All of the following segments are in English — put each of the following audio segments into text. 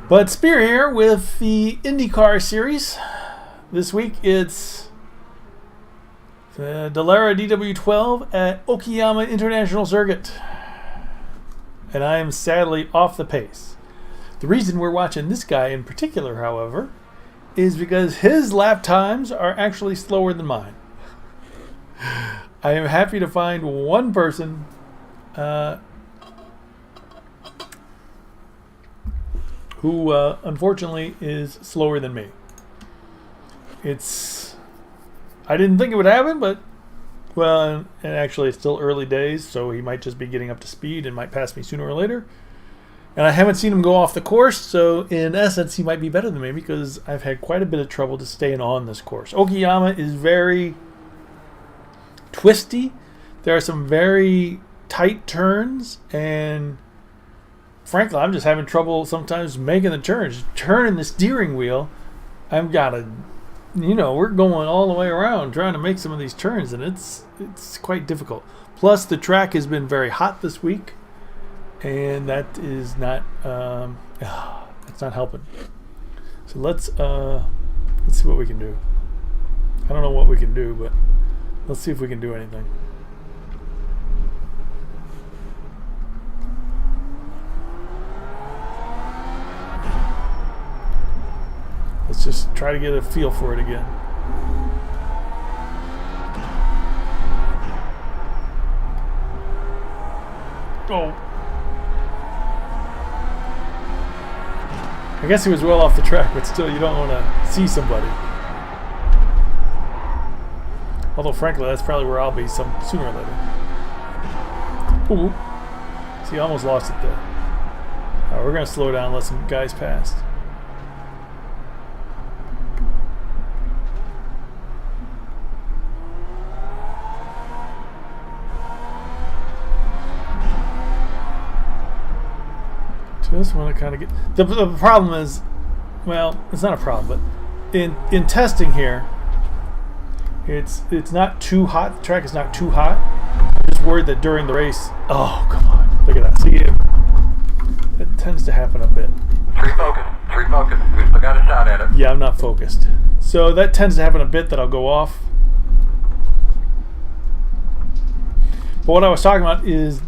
But Spear here with the IndyCar series. This week it's the Dallara DW12 at Okayama International Circuit. And I am sadly off the pace. The reason we're watching this guy in particular, however, is because his lap times are actually slower than mine. I am happy to find one person who unfortunately is slower than me. I didn't think it would happen, but well, and actually it's still early days, so he might just be getting up to speed and might pass me sooner or later. And I haven't seen him go off the course, so in essence he might be better than me because I've had quite a bit of trouble just staying on this course. Okayama is very twisty. There are some very tight turns, and frankly, I'm just having trouble sometimes making the turns. Turning the steering wheel, I've got to, we're going all the way around trying to make some of these turns, and it's quite difficult. Plus, the track has been very hot this week, and that is not, it's not helping. So let's see what we can do. I don't know what we can do, but let's see if we can do anything. Let's just try to get a feel for it again. Oh. I guess he was well off the track, but still, you don't want to see somebody. Although, frankly, that's probably where I'll be sooner or later. Ooh. See, I almost lost it there. All right, we're going to slow down and let some guys pass. Just want to kind of get the problem is, well, it's not a problem, but in testing here, it's not too hot. The track is not too hot. I'm just worried that during the race, oh come on, look at that. See, it tends to happen a bit. Tree focus. We still got a shot at it. Yeah, I'm not focused, so that tends to happen a bit that I'll go off. But what I was talking about is,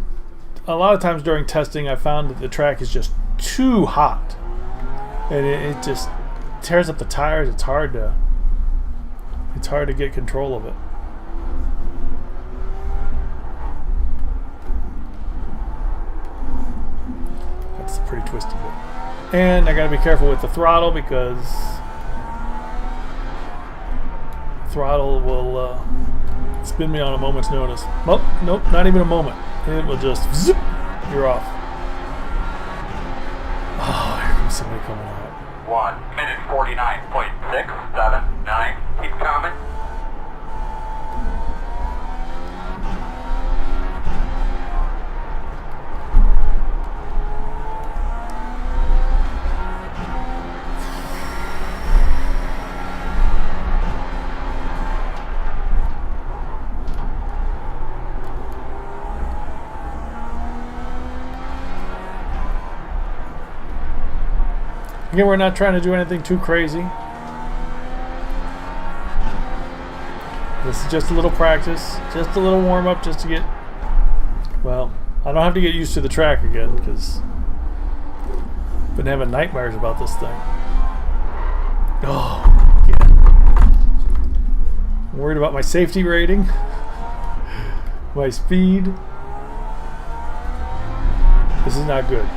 a lot of times during testing, I found that the track is just too hot, and it just tears up the tires. It's hard to get control of it. That's a pretty twisty bit, and I got to be careful with the throttle because throttle will spin me on a moment's notice. Well, nope, not even a moment. It will just zip, you're off. Oh, here comes somebody coming out. 1 minute 49.679. Keep coming. Again, we're not trying to do anything too crazy. This is just a little practice, just a little warm-up, just to get, well, I don't have to get used to the track again because I've been having nightmares about this thing. Oh, yeah. I'm worried about my safety rating, my speed. This is not good.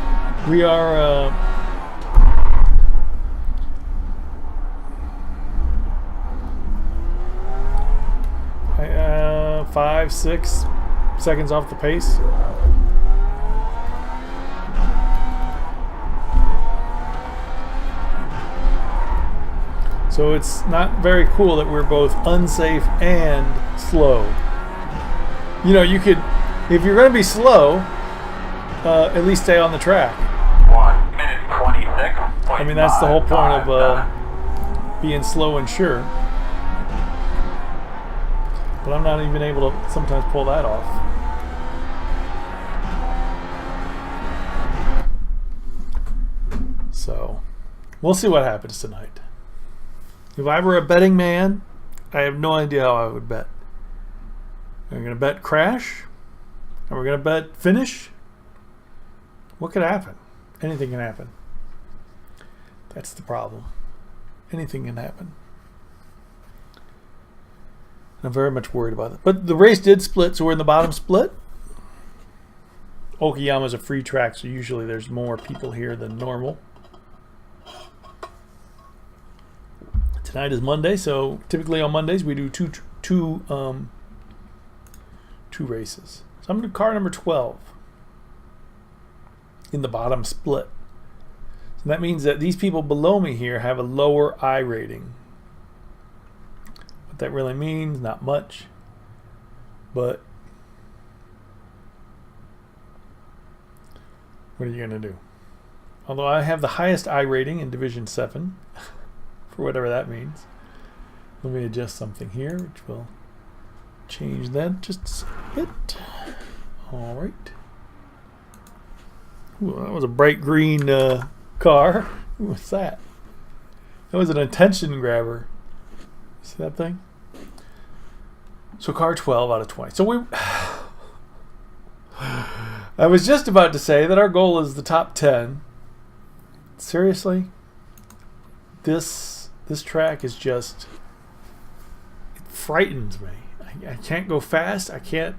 We are 5-6 seconds off the pace. So it's not very cool that we're both unsafe and slow. You could, if you're going to be slow, at least stay on the track. 1 minute 26. I mean, that's the whole point of being slow and sure. But I'm not even able to sometimes pull that off. So We'll see what happens tonight. If I were a betting man, I have no idea how I would bet. Are we going to bet crash? Are we going to bet finish? What could happen? Anything can happen. That's the problem. Anything can happen. I'm very much worried about it. But the race did split, so we're in the bottom split. Okayama is a free track, so usually there's more people here than normal. Tonight is Monday, so typically on Mondays we do two races. So I'm going to car number 12 in the bottom split. So that means that these people below me here have a lower I rating. What that really means, not much, but what are you going to do? Although I have the highest I rating in Division 7, for whatever that means. Let me adjust something here, which will change that just a bit. All right. Ooh, that was a bright green car. What's that? That was an attention grabber. See that thing? So car 12 out of 20. So we... I was just about to say that our goal is the top 10. Seriously? This track is just... It frightens me. I can't go fast. I can't...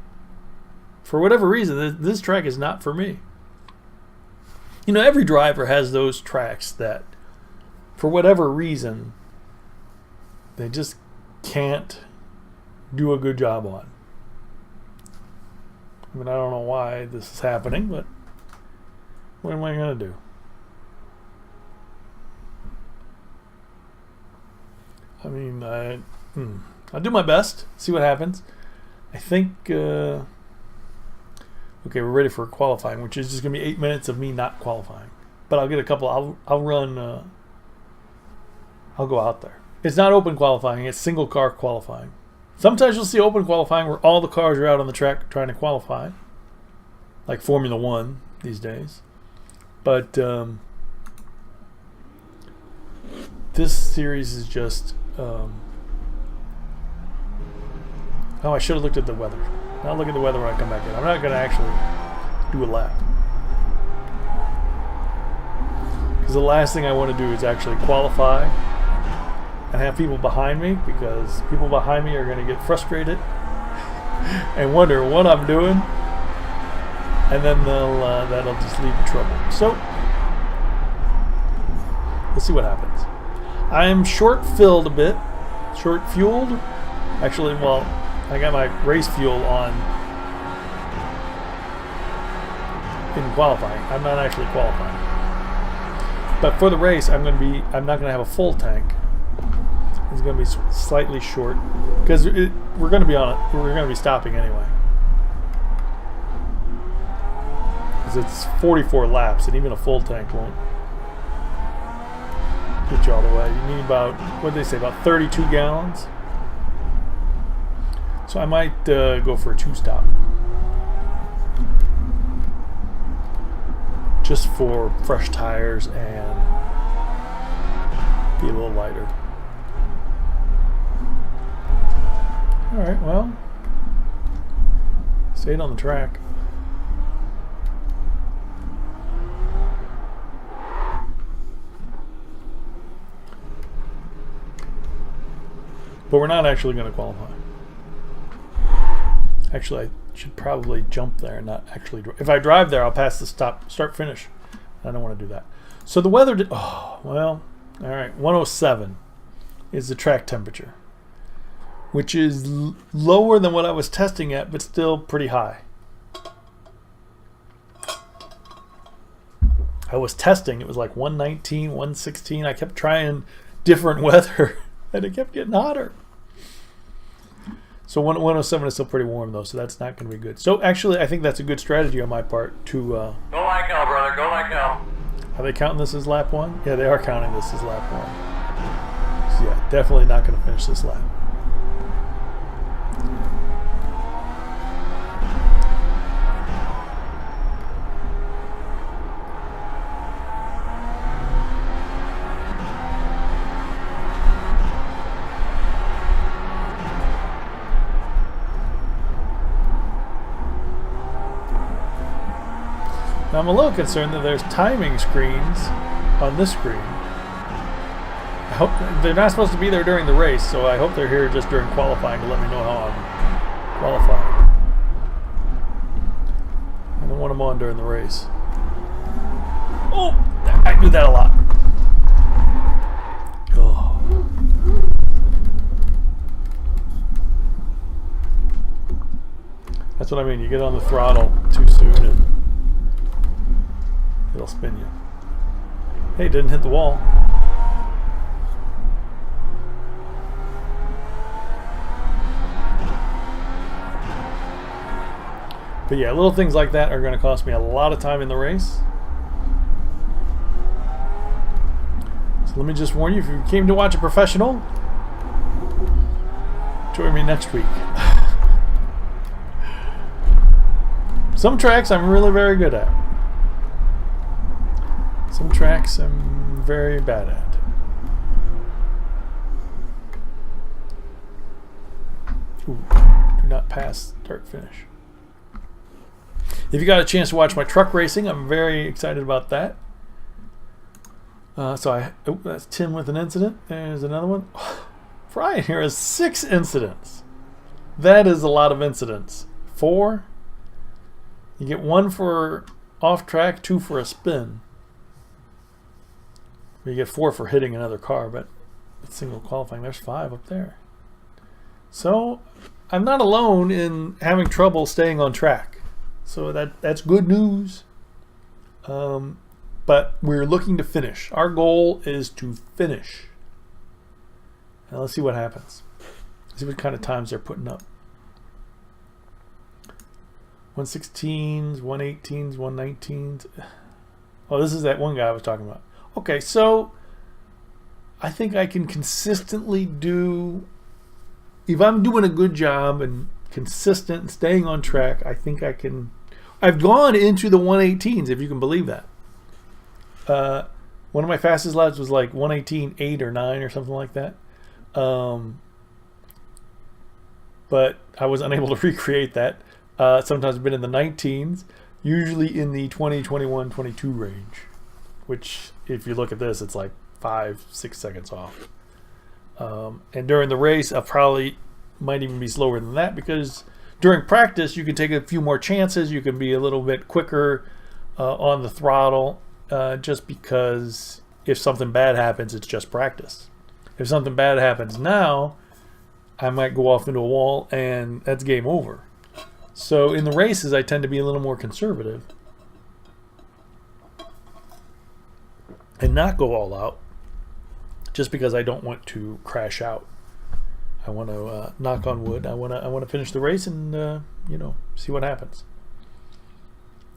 For whatever reason, this track is not for me. You know, every driver has those tracks that, for whatever reason, they just can't do a good job on. I mean, I don't know why this is happening, but what am I going to do? I mean, I'll do my best, see what happens. I think, okay, we're ready for qualifying, which is just going to be 8 minutes of me not qualifying. But I'll get a couple, I'll run, I'll go out there. It's not open qualifying, it's single car qualifying. Sometimes you'll see open qualifying where all the cars are out on the track trying to qualify, like Formula One these days. But this series is just... oh, I should have looked at the weather. I'll look at the weather when I come back in. I'm not going to actually do a lap. Because the last thing I want to do is actually qualify and have people behind me, because people behind me are going to get frustrated and wonder what I'm doing, and then that'll just lead to trouble. So we'll see what happens. I'm short filled a bit, short fueled. Actually, well, I got my race fuel on in qualifying. I'm not actually qualifying, but for the race, I'm not going to have a full tank. It's going to be slightly short because we're going to be on it. We're going to be stopping anyway, because it's 44 laps, and even a full tank won't get you all the way. You need about, what did they say, about 32 gallons. So I might go for a 2-stop, just for fresh tires and be a little lighter. Alright, well, stayed on the track. But we're not actually going to qualify. Actually, I should probably jump there and not actually drive. If I drive there, I'll pass the start finish. I don't want to do that. So the weather did, oh, well, all right, 107 is the track temperature, which is lower than what I was testing at, but still pretty high. I was testing, it was like 119, 116. I kept trying different weather, and it kept getting hotter. So 107 is still pretty warm, though, so that's not going to be good. So actually, I think that's a good strategy on my part to... Go like hell, brother. Go like hell. Are they counting this as lap 1? Yeah, they are counting this as lap 1. So yeah, definitely not going to finish this lap. I'm a little concerned that there's timing screens on this screen. I hope they're not supposed to be there during the race, so I hope they're here just during qualifying to let me know how I'm qualifying. I don't want them on during the race. Oh, I do that a lot. Oh. That's what I mean. You get on the throttle too soon and it'll spin you. Hey, didn't hit the wall. But yeah, little things like that are going to cost me a lot of time in the race. So let me just warn you, if you came to watch a professional, join me next week. Some tracks I'm really very good at. Some tracks I'm very bad at. Ooh, do not pass start finish. If you got a chance to watch my truck racing, I'm very excited about that. That's Tim with an incident. There's another one. Brian here has 6 incidents. That is a lot of incidents. 4. You get 1 for off track, 2 for a spin. You get 4 for hitting another car, but it's single qualifying. There's 5 up there. So I'm not alone in having trouble staying on track. So that's good news. But we're looking to finish. Our goal is to finish. Now let's see what happens. See what kind of times they're putting up. 116s, 118s, 119s. Oh, this is that one guy I was talking about. Okay, so I think I can consistently do, if I'm doing a good job and consistent and staying on track, I think I can. I've gone into the 118s, if you can believe that. One of my fastest laps was like 118.8 or 9 or something like that. But I was unable to recreate that. Sometimes I've been in the 19s, usually in the 20, 21, 22 range, which if you look at this, it's like 5-6 seconds off. And during the race, I probably might even be slower than that, because during practice you can take a few more chances. You can be a little bit quicker on the throttle, just because if something bad happens, it's just practice. If something bad happens now, I might go off into a wall and that's game over. So in the races, I tend to be a little more conservative and not go all out, just because I don't want to crash out. I want to knock on wood. I want to finish the race and see what happens.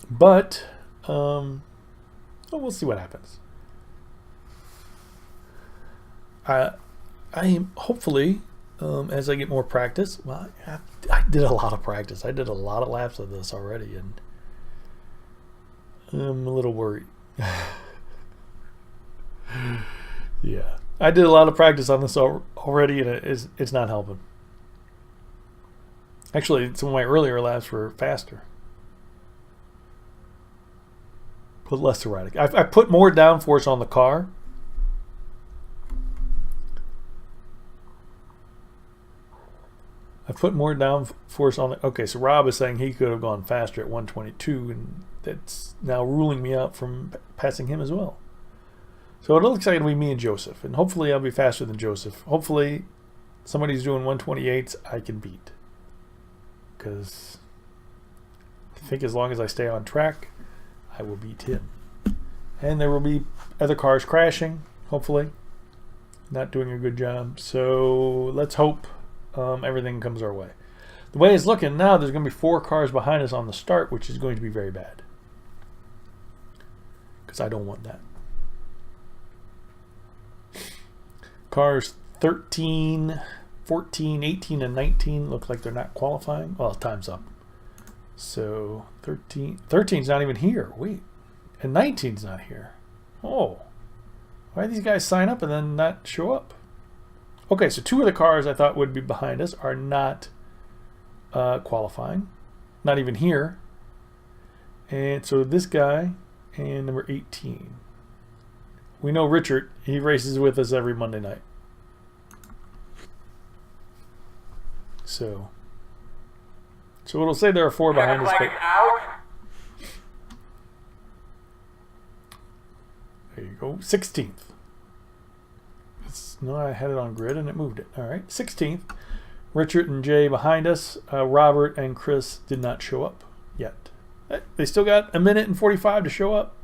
But we'll see what happens. I hopefully, as I get more practice. Well, I did a lot of practice. I did a lot of laps of this already, and I'm a little worried. Yeah, I did a lot of practice on this already, and it's not helping. Actually, some of my earlier laps were faster, but less erratic. I put more downforce on the car. I put more downforce on the. Okay, so Rob is saying he could have gone faster at 122, and that's now ruling me out from passing him as well. So it looks like it'll be me and Joseph, and hopefully I'll be faster than Joseph. Hopefully somebody's doing 128s I can beat, because I think as long as I stay on track, I will beat him. And there will be other cars crashing, hopefully, not doing a good job. So let's hope everything comes our way. The way it's looking now, there's going to be 4 cars behind us on the start, which is going to be very bad, because I don't want that. Cars 13, 14, 18, and 19 look like they're not qualifying. Well, time's up. So 13's not even here. Wait. And 19's not here. Oh. Why did these guys sign up and then not show up? Okay, so 2 of the cars I thought would be behind us are not qualifying. Not even here. And so this guy and number 18. We know Richard. He races with us every Monday night. So it'll say there are 4 behind us. But Out. there you go. 16th. No, I had it on grid and it moved it. All right. 16th. Richard and Jay behind us. Robert and Chris did not show up yet. They still got a minute and 45 to show up.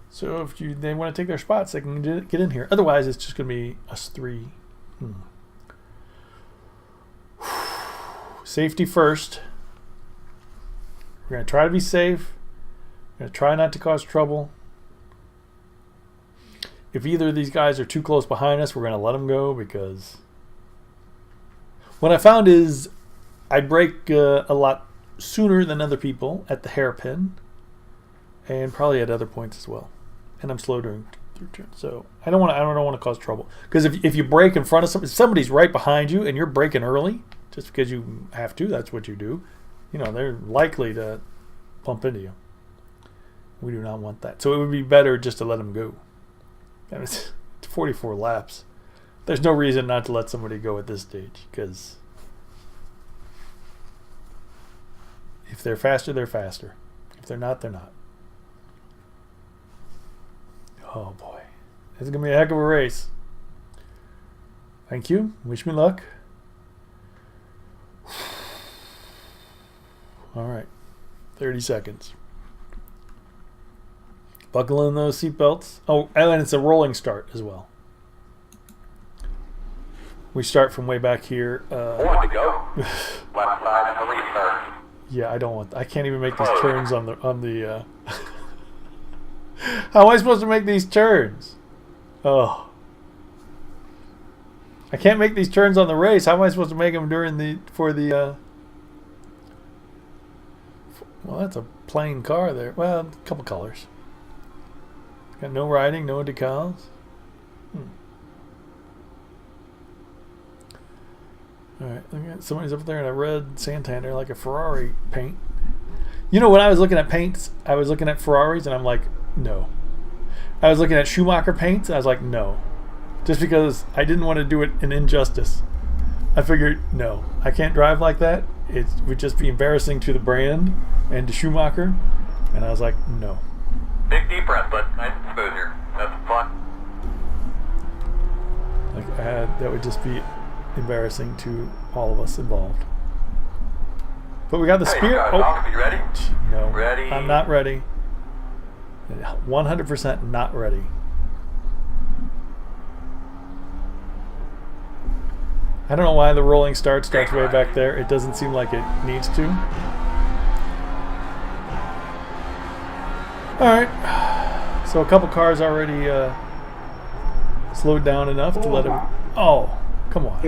So if they want to take their spots, they can get in here. Otherwise, it's just going to be us 3. Safety first. We're going to try to be safe. We're going to try not to cause trouble. If either of these guys are too close behind us, we're going to let them go, because what I found is I brake a lot sooner than other people at the hairpin, and probably at other points as well. And I'm slow through turns, so I don't want to cause trouble. Because if you brake in front of somebody, somebody's right behind you, and you're braking early just because you have to, that's what you do. You know, they're likely to bump into you. We do not want that. So it would be better just to let them go. And it's 44 laps. There's no reason not to let somebody go at this stage, because if they're faster, they're faster. If they're not, they're not. Oh boy. This is going to be a heck of a race. Thank you. Wish me luck. All right. 30 seconds. Buckle in those seatbelts. Oh, and it's a rolling start as well. We start from way back here. 1 to go. Left side and the restart. Yeah, I don't want. I can't even make these turns on the. How am I supposed to make these turns? Oh, I can't make these turns on the race. How am I supposed to make them during the? Well, that's a plain car there. Well, a couple colors. Got no writing, no decals. Alright, somebody's up there in a red Santander, like a Ferrari paint. You know, when I was looking at paints, I was looking at Ferraris and I'm like, no. I was looking at Schumacher paints and I was like, no. Just because I didn't want to do it an injustice. I figured, no, I can't drive like that. It would just be embarrassing to the brand and to Schumacher. And I was like, no. Big deep breath, but nice and smooth here. That's fun. Like that would just be embarrassing to all of us involved. But we got the Spear. Oh, you ready? No, ready. I'm not ready. 100% not ready. I don't know why the rolling start starts way back there. It doesn't seem like it needs to. Alright, so a couple cars already slowed down enough to let him. Oh, come on.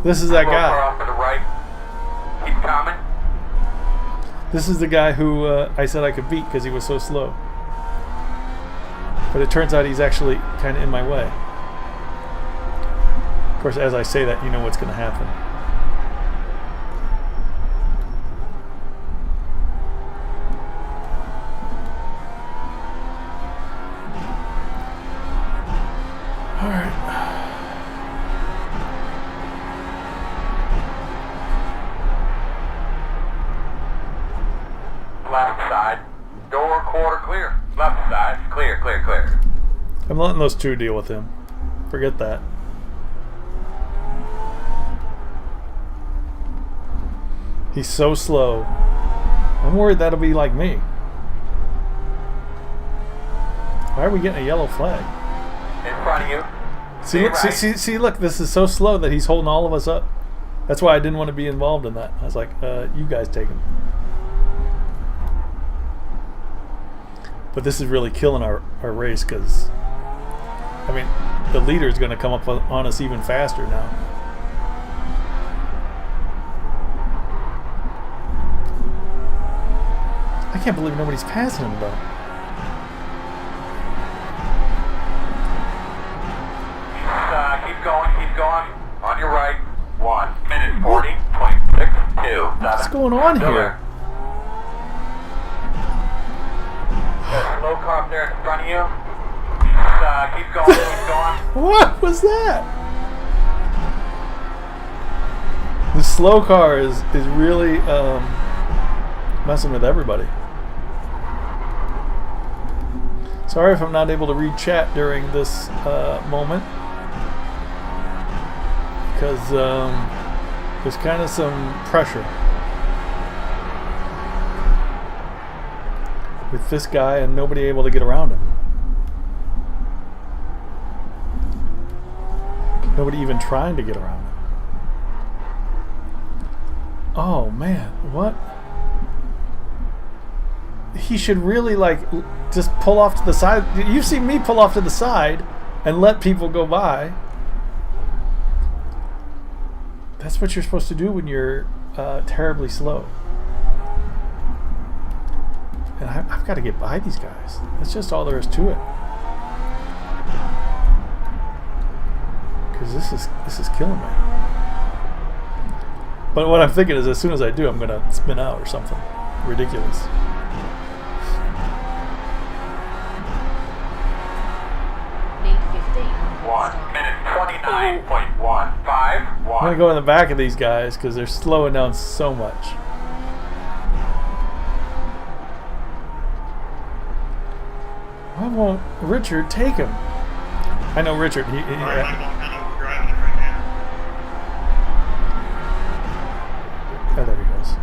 This is that guy. Off to the right. Keep coming. This is the guy who I said I could beat because he was so slow. But it turns out he's actually kind of in my way. Of course, as I say that, you know what's going to happen. Left side. Door quarter clear. Left side. Clear, clear, clear. I'm letting those two deal with him. Forget that. He's so slow. I'm worried that'll be like me. Why are we getting a yellow flag? In front of you. See, look, see, look, this is so slow that he's holding all of us up. That's why I didn't want to be involved in that. I was like, you guys take him. But this is really killing our race because, I mean, the leader is going to come up on us even faster now. I can't believe nobody's passing him, though. Keep going. On your right. 1 minute 40.62. What's going on here? there in front of you. Keep going, keep going. What was that? The slow car is really messing with everybody. Sorry if I'm not able to read chat during this moment, because there's kind of some pressure with this guy and nobody able to get around him. Nobody even trying to get around him. Oh man, what? He should really like just pull off to the side. You've seen me pull off to the side and let people go by. That's what you're supposed to do when you're terribly slow. And I've got to get by these guys. That's just all there is to it. Because this is killing me. But what I'm thinking is, as soon as I do, I'm going to spin out or something ridiculous. Minute 29.151. I'm going to go in the back of these guys because they're slowing down so much. Why won't Richard take him? I know Richard. Alright, Michael, I'm kind of driving it right now. Oh, there he goes.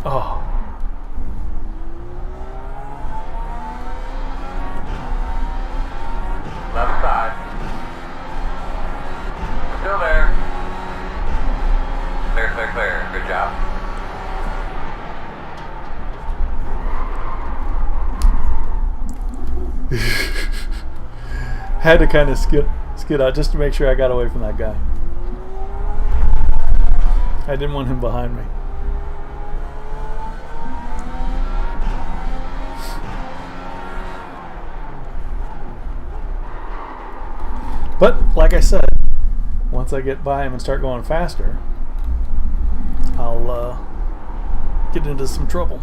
Oh. Left side. Still there. Clear, clear, clear. Good job. Had to kind of skid out just to make sure I got away from that guy. I didn't want him behind me. But like I said, once I get by him and start going faster, I'll get into some trouble.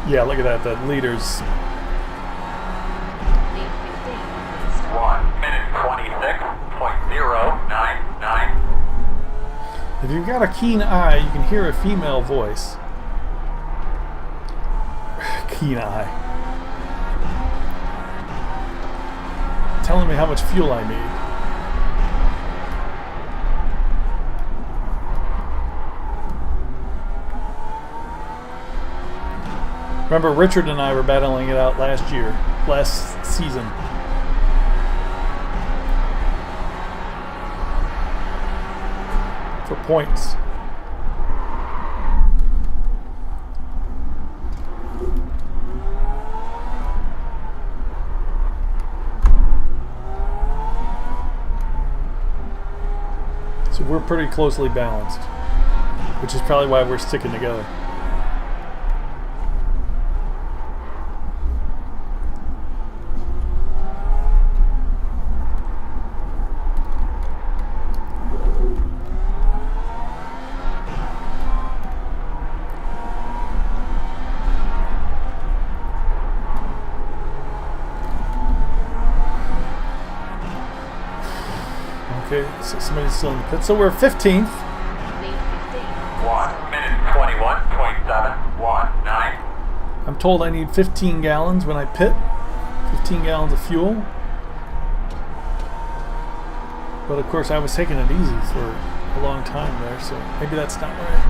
Yeah, look at that. The leaders. 1 minute 26.099. If you've got a keen eye, you can hear a female voice. Keen eye. Telling me how much fuel I need. Remember, Richard and I were battling it out last season. For points. So we're pretty closely balanced, which is probably why we're sticking together. Okay, so somebody's still in the pit. So we're 15th. 1 minute 21.719. I'm told I need 15 gallons when I pit. 15 gallons of fuel. But of course I was taking it easy for a long time there, so maybe that's not right.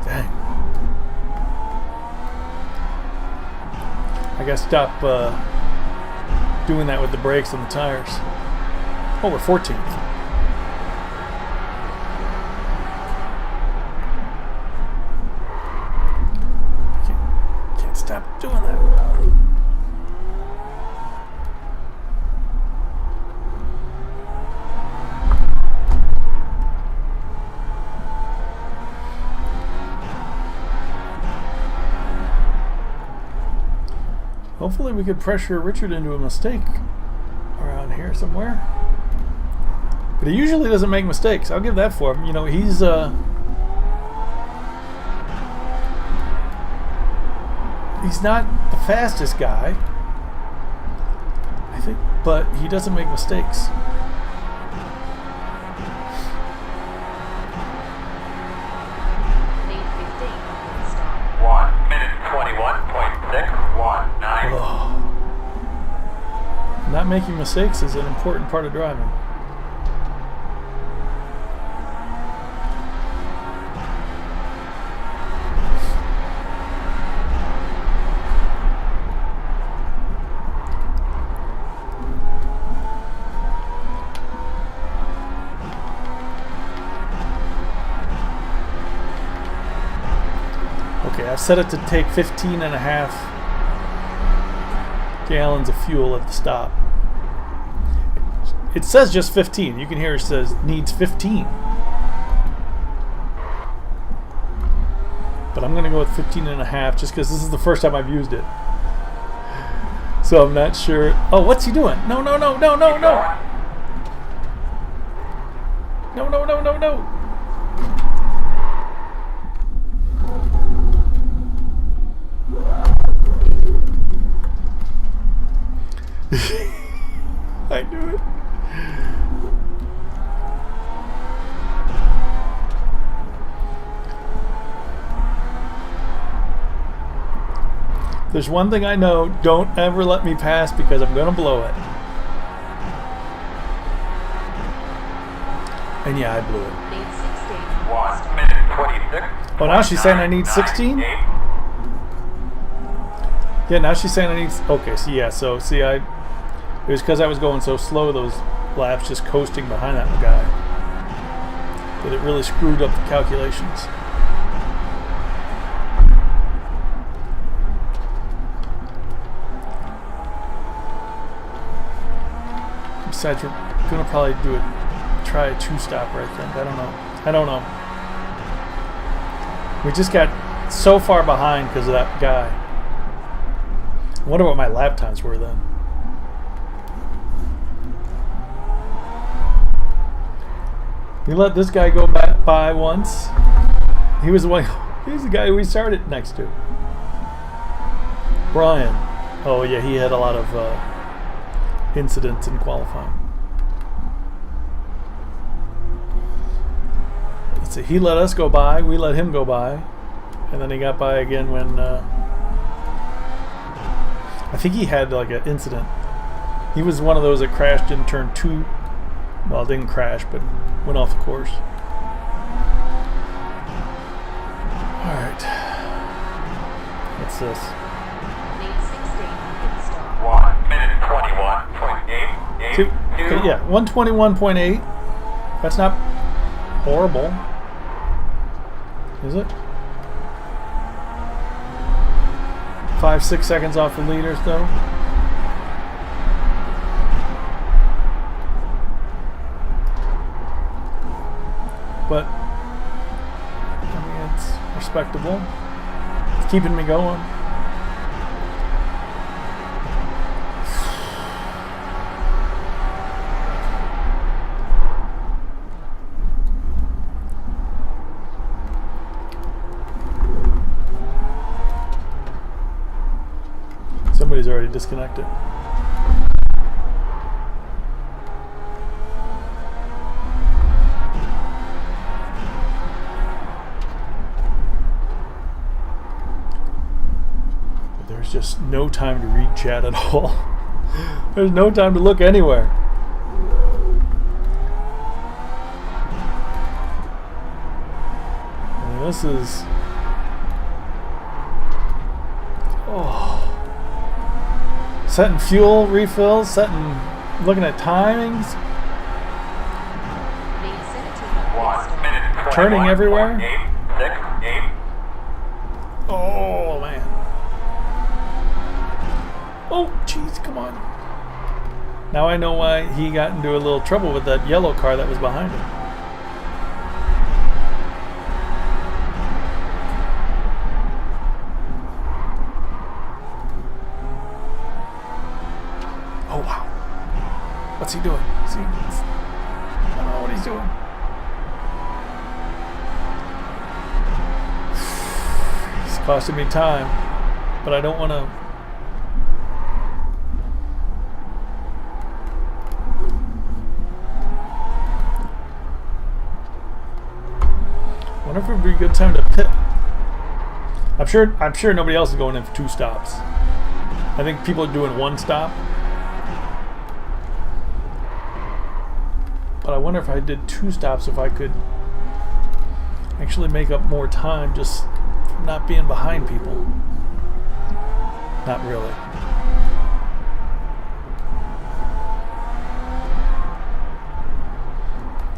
Dang. I gotta stop doing that with the brakes and the tires. Oh, we're 14th. Can't stop doing that. Hopefully we could pressure Richard into a mistake around here somewhere. But he usually doesn't make mistakes. I'll give that for him. You know, he's not the fastest guy, I think, but he doesn't make mistakes. Lead 15 on the start. 1 minute 21.619. Oh. Not making mistakes is an important part of driving. Okay, I've set it to take 15 and a half gallons of fuel at the stop. It says just 15. You can hear it says needs 15. But I'm going to go with 15 and a half just because this is the first time I've used it. So I'm not sure. Oh, what's he doing? No, no, no, no, no, no. No, no, no, no, no. I knew it. There's one thing I know, don't ever let me pass because I'm gonna blow it. And yeah, I blew it. Lead 16 on 1 the start. minute 26. Oh, now she's saying I need 16? Yeah, now she's saying I need... Okay, so yeah, so see, it was because I was going so slow those laps just coasting behind that guy that it really screwed up the calculations. Besides, we're gonna probably try a two-stop, I think. I don't know. We just got so far behind because of that guy. I wonder what my lap times were then. We let this guy go back by once. He was the one. He's the guy we started next to. Brian. Oh yeah, he had a lot of incidents in qualifying. Let's see. He let us go by. We let him go by, and then he got by again when I think he had like an incident. He was one of those that crashed in turn 2. Well, didn't crash, but went off the course. Alright. What's this? Lead 16 on the start. 1 minute 21.8. Two. Okay, yeah, 121.8. That's not horrible. Is it? 5-6 seconds off the leaders, though. But I mean, it's respectable. It's keeping me going. Somebody's already disconnected. There's just no time to read chat at all. There's no time to look anywhere. And this is... Oh. Setting fuel refills, looking at timings. Lead 17 on the 1 minute Turning everywhere? 21.868. Oh, man. Oh, jeez, come on. Now I know why he got into a little trouble with that yellow car that was behind him. what's he doing? I don't know what he's doing. He's costing me time, but I don't want to. I wonder if it would be a good time to pit. I'm sure nobody else is going in for 2 stops. I think people are doing 1 stop. But I wonder if I did 2 stops, if I could actually make up more time just from not being behind people. Not really.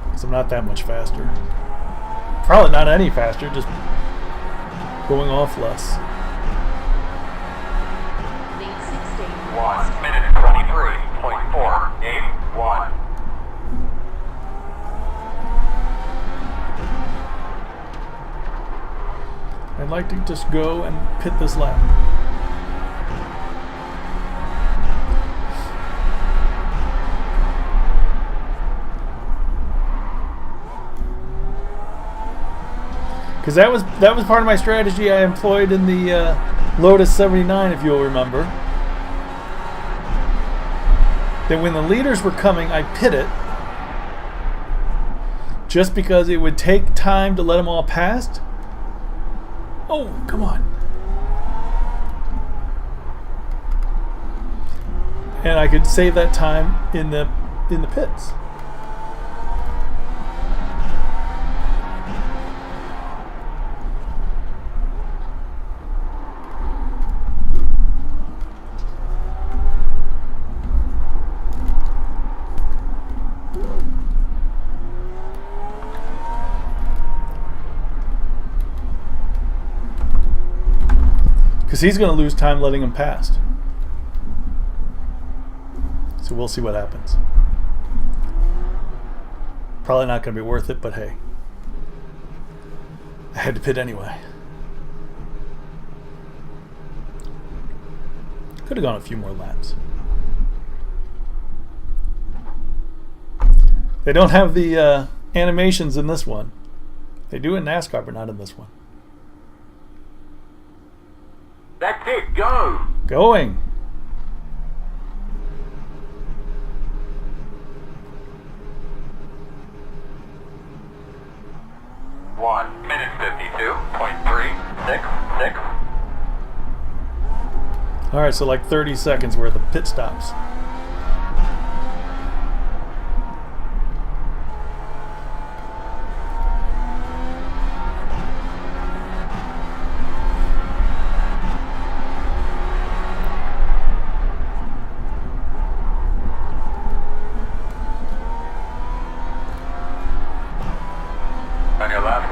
Because I'm not that much faster. Probably not any faster, just going off less. Lead 16. 1 minute 23.481. I'd like to just go and pit this lap. Because that was part of my strategy I employed in the Lotus 79, if you'll remember. That when the leaders were coming, I pit it just because it would take time to let them all past. Oh, come on. And I could save that time in the pits. Because he's going to lose time letting him past. So we'll see what happens. Probably not going to be worth it, but hey. I had to pit anyway. Could have gone a few more laps. They don't have the animations in this one. They do in NASCAR, but not in this one. That's it, go! Going. One minute 52.366. All right, so like 30 seconds worth of pit stops. On your left.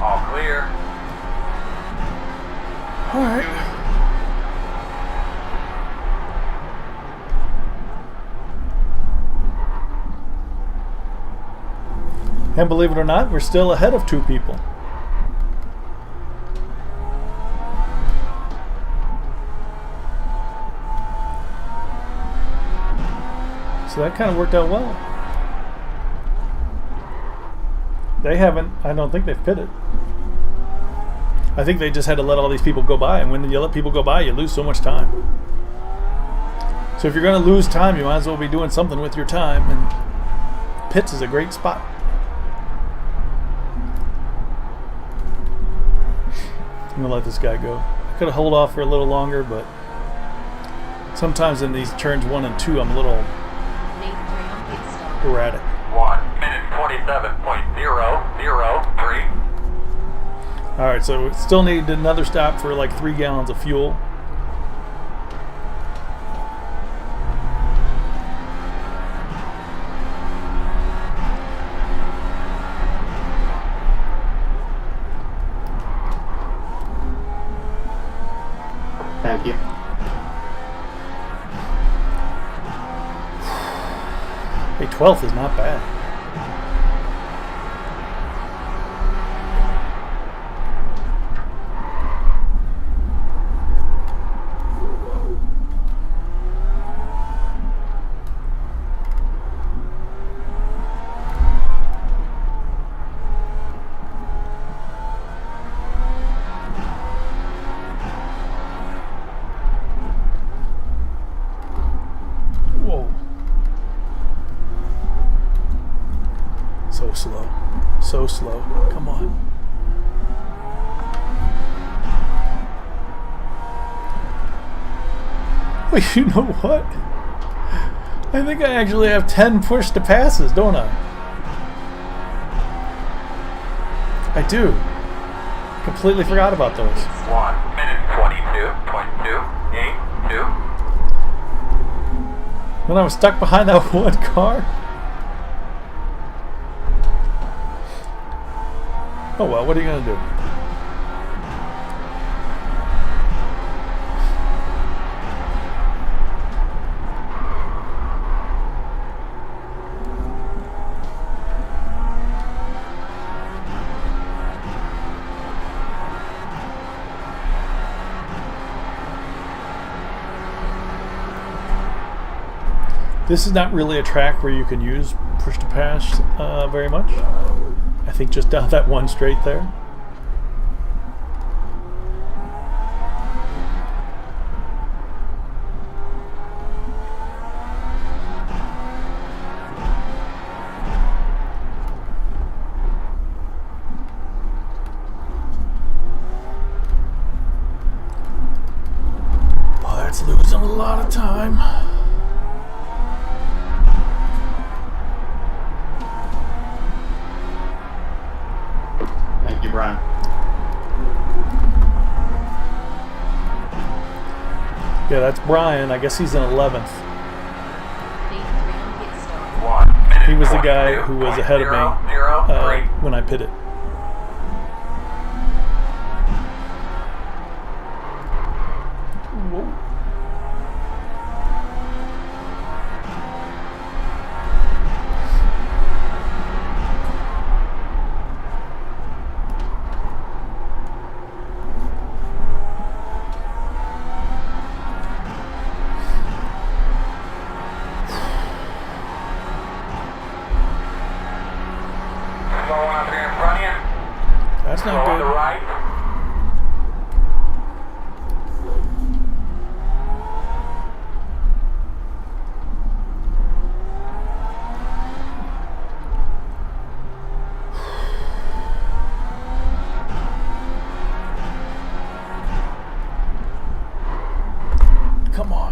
All clear. All right. And believe it or not, we're still ahead of 2 people. So that kind of worked out well. They haven't, I don't think they've pitted. I think they just had to let all these people go by. And when you let people go by, you lose so much time. So if you're going to lose time, you might as well be doing something with your time. And pits is a great spot. I'm going to let this guy go. I could have held off for a little longer, but sometimes in these turns 1 and 2, I'm a little Lead 3 on pit stop. erratic. 1 minute 27.003. Alright, so we still need another stop for like 3 gallons of fuel. Thank you. Hey, 12th is not bad. so slow. Come on. Wait, you know what? I think I actually have 10 push to passes, don't I? I do. Completely forgot about those. 1 minute 22.282. When I was stuck behind that one car. Oh well, what are you gonna do? This is not really a track where you can use push to pass very much. I think just down that one straight there. But it's losing a lot of time. Thank you, Brian. Yeah, that's Brian. I guess he's in 11th. Need 3 on pit stop. 1 minute He was the guy who was ahead of me 22.003. when I pitted. Whoa. Slow out there in front of you. That's Slow not on the good. right. Come on.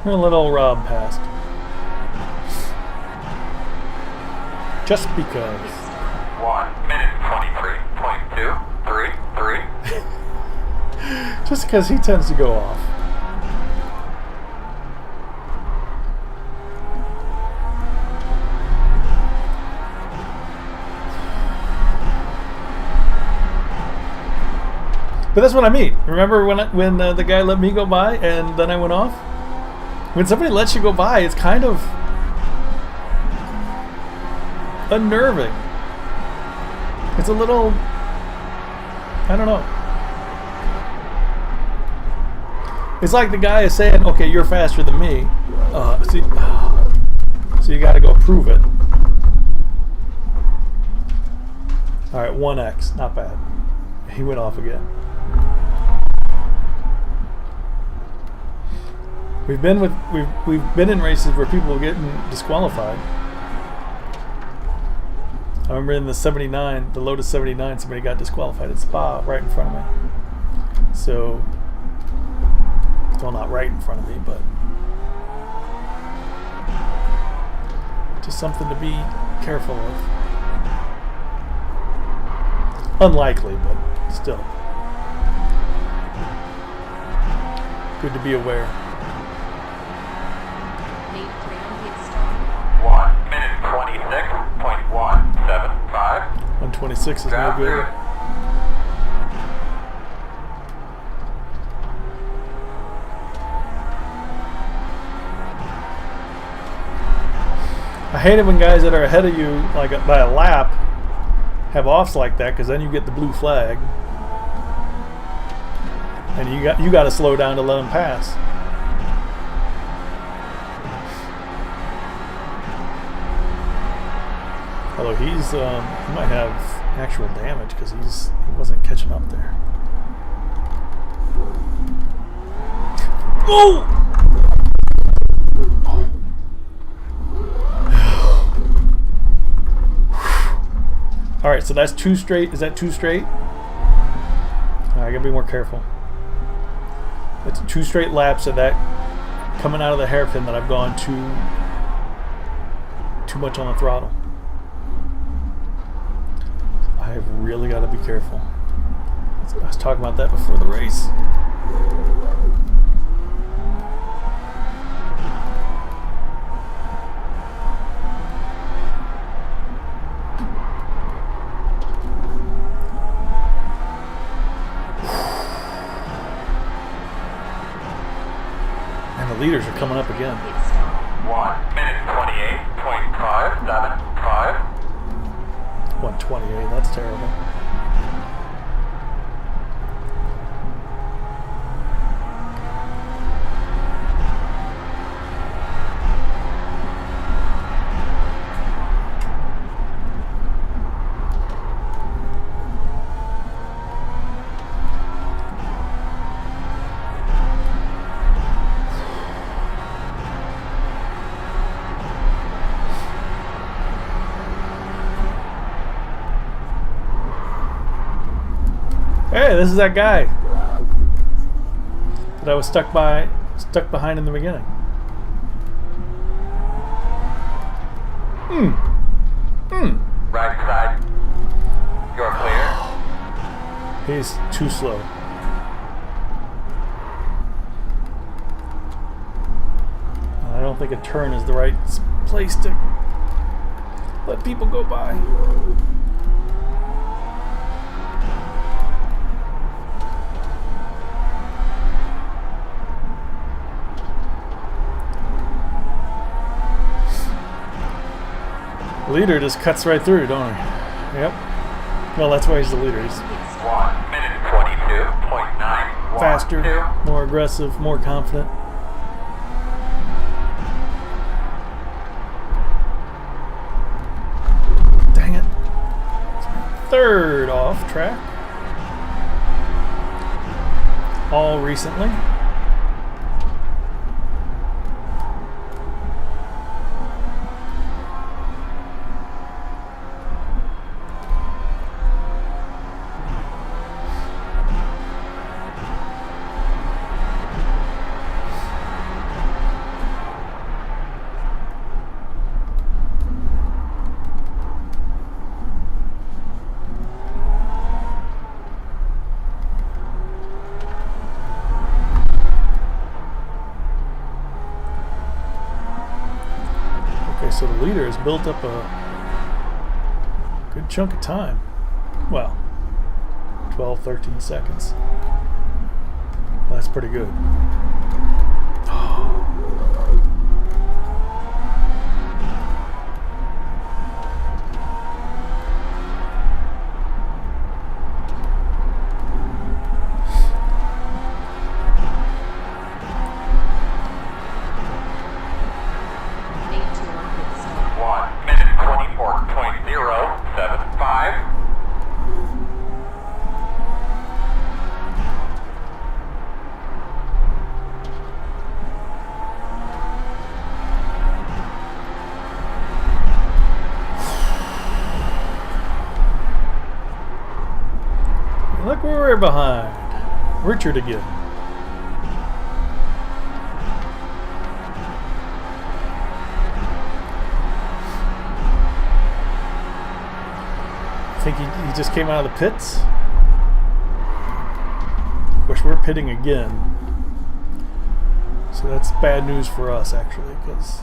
A little Rob passed. Just because. 1 minute 23.233. Just because he tends to go off. But that's what I mean. Remember when the guy let me go by and then I went off? When somebody lets you go by, it's kind of unnerving. It's a little, I don't know. It's like the guy is saying, okay, you're faster than me. So you got to go prove it. All right, 1x, not bad. He went off again. We've been in races where people are getting disqualified. I remember in the 79, the Lotus 79, somebody got disqualified at Spa right in front of me. So, well, not right in front of me, but just something to be careful of. Unlikely, but still. Good to be aware. Need 3 on pit stop. 1 minute 26.175. 126 is no Drive good. through it. I hate it when guys that are ahead of you, like by a lap, have offs like that, because then you get the blue flag, and you got to slow down to let them pass. Although he might have actual damage because he wasn't catching up there. Oh! All right, so that's 2 straight. Is that 2 straight? I gotta be more careful. It's 2 straight laps of that coming out of the hairpin that I've gone too much on the throttle. I've really got to be careful. I was talking about that before the race. And the leaders are coming up again. 1 minute 28.575. 128, that's terrible. Hey, this is that guy that I was stuck behind in the beginning. Right side. You're clear. He's too slow. I don't think a turn is the right place to let people go by. Leader just cuts right through, don't he? Yep. Well, that's why he's the leader. He's 1 minute 22.9. faster, more aggressive, more confident. Dang it. Third off track. All recently. So the leader has built up a good chunk of time. Well, 12, 13 seconds. Well, that's pretty good. Look where we're behind. Richard again. I think he just came out of the pits. Of course, we're pitting again. So that's bad news for us, actually, because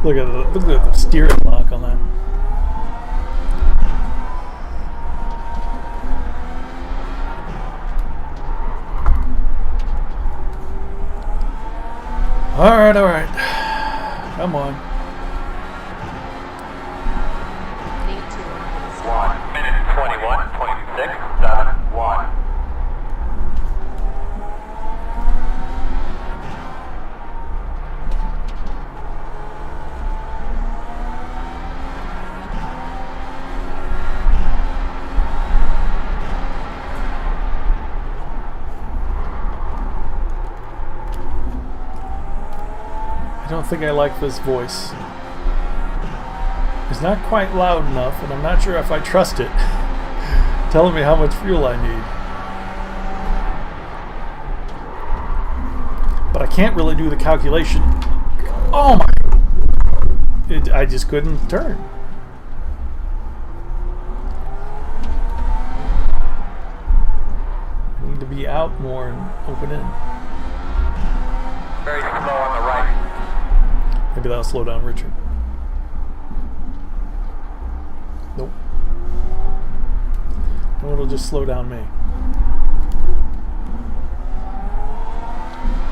look at the steering lock on that. All right. Come on. Lead 2 on pit stop. 1 minute 21.671. I don't think I like this voice. It's not quite loud enough, and I'm not sure if I trust it telling me how much fuel I need. But I can't really do the calculation. Oh my! I just couldn't turn. I need to be out more and open in. Very slow on the right. Maybe that'll slow down Richard. Nope. No, it'll just slow down me.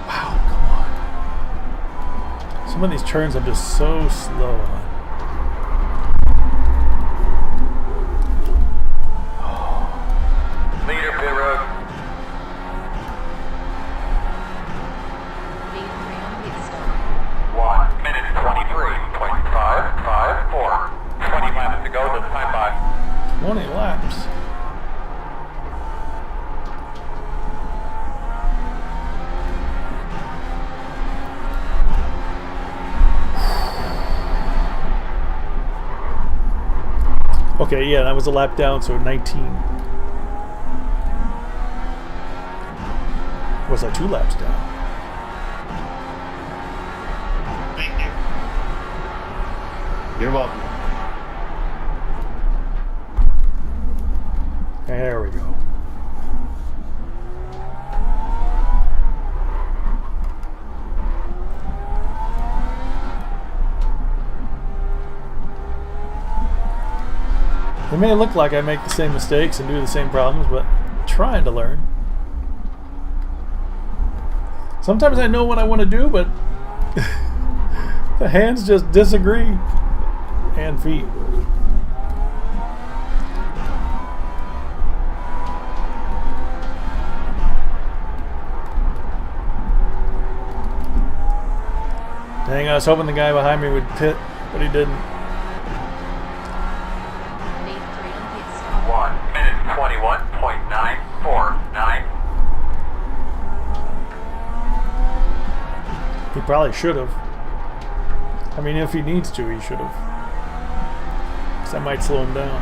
Wow, come on. Some of these turns I'm just so slow on. Leader pit road. Lead 3 on pit stop. 1 minute 23.554. 20 laps to go. This time by. 20 laps. Okay, yeah, that was a lap down, so 19. Was I 2 laps down? Thank you. You're welcome. There we go. It may look like I make the same mistakes and do the same problems, but I'm trying to learn. Sometimes I know what I want to do, but the hands just disagree. And feet. Dang, I was hoping the guy behind me would pit, but he didn't. Lead 3 on pit stop. 1 minute 21.949. He probably should have. I mean, if he needs to, he should have. Because that might slow him down.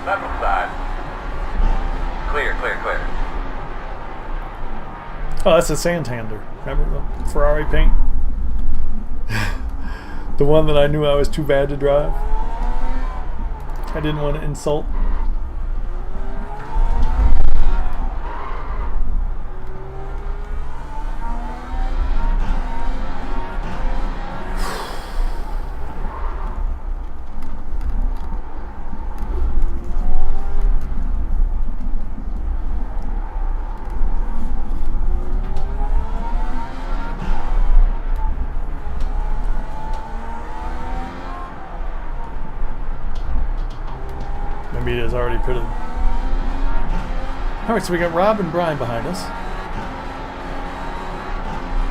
Left side. Clear, clear, clear. Oh, that's a Santander. Remember the Ferrari paint? The one that I knew I was too bad to drive. I didn't want to insult. Maybe it is already pitted. Alright, so we got Rob and Brian behind us,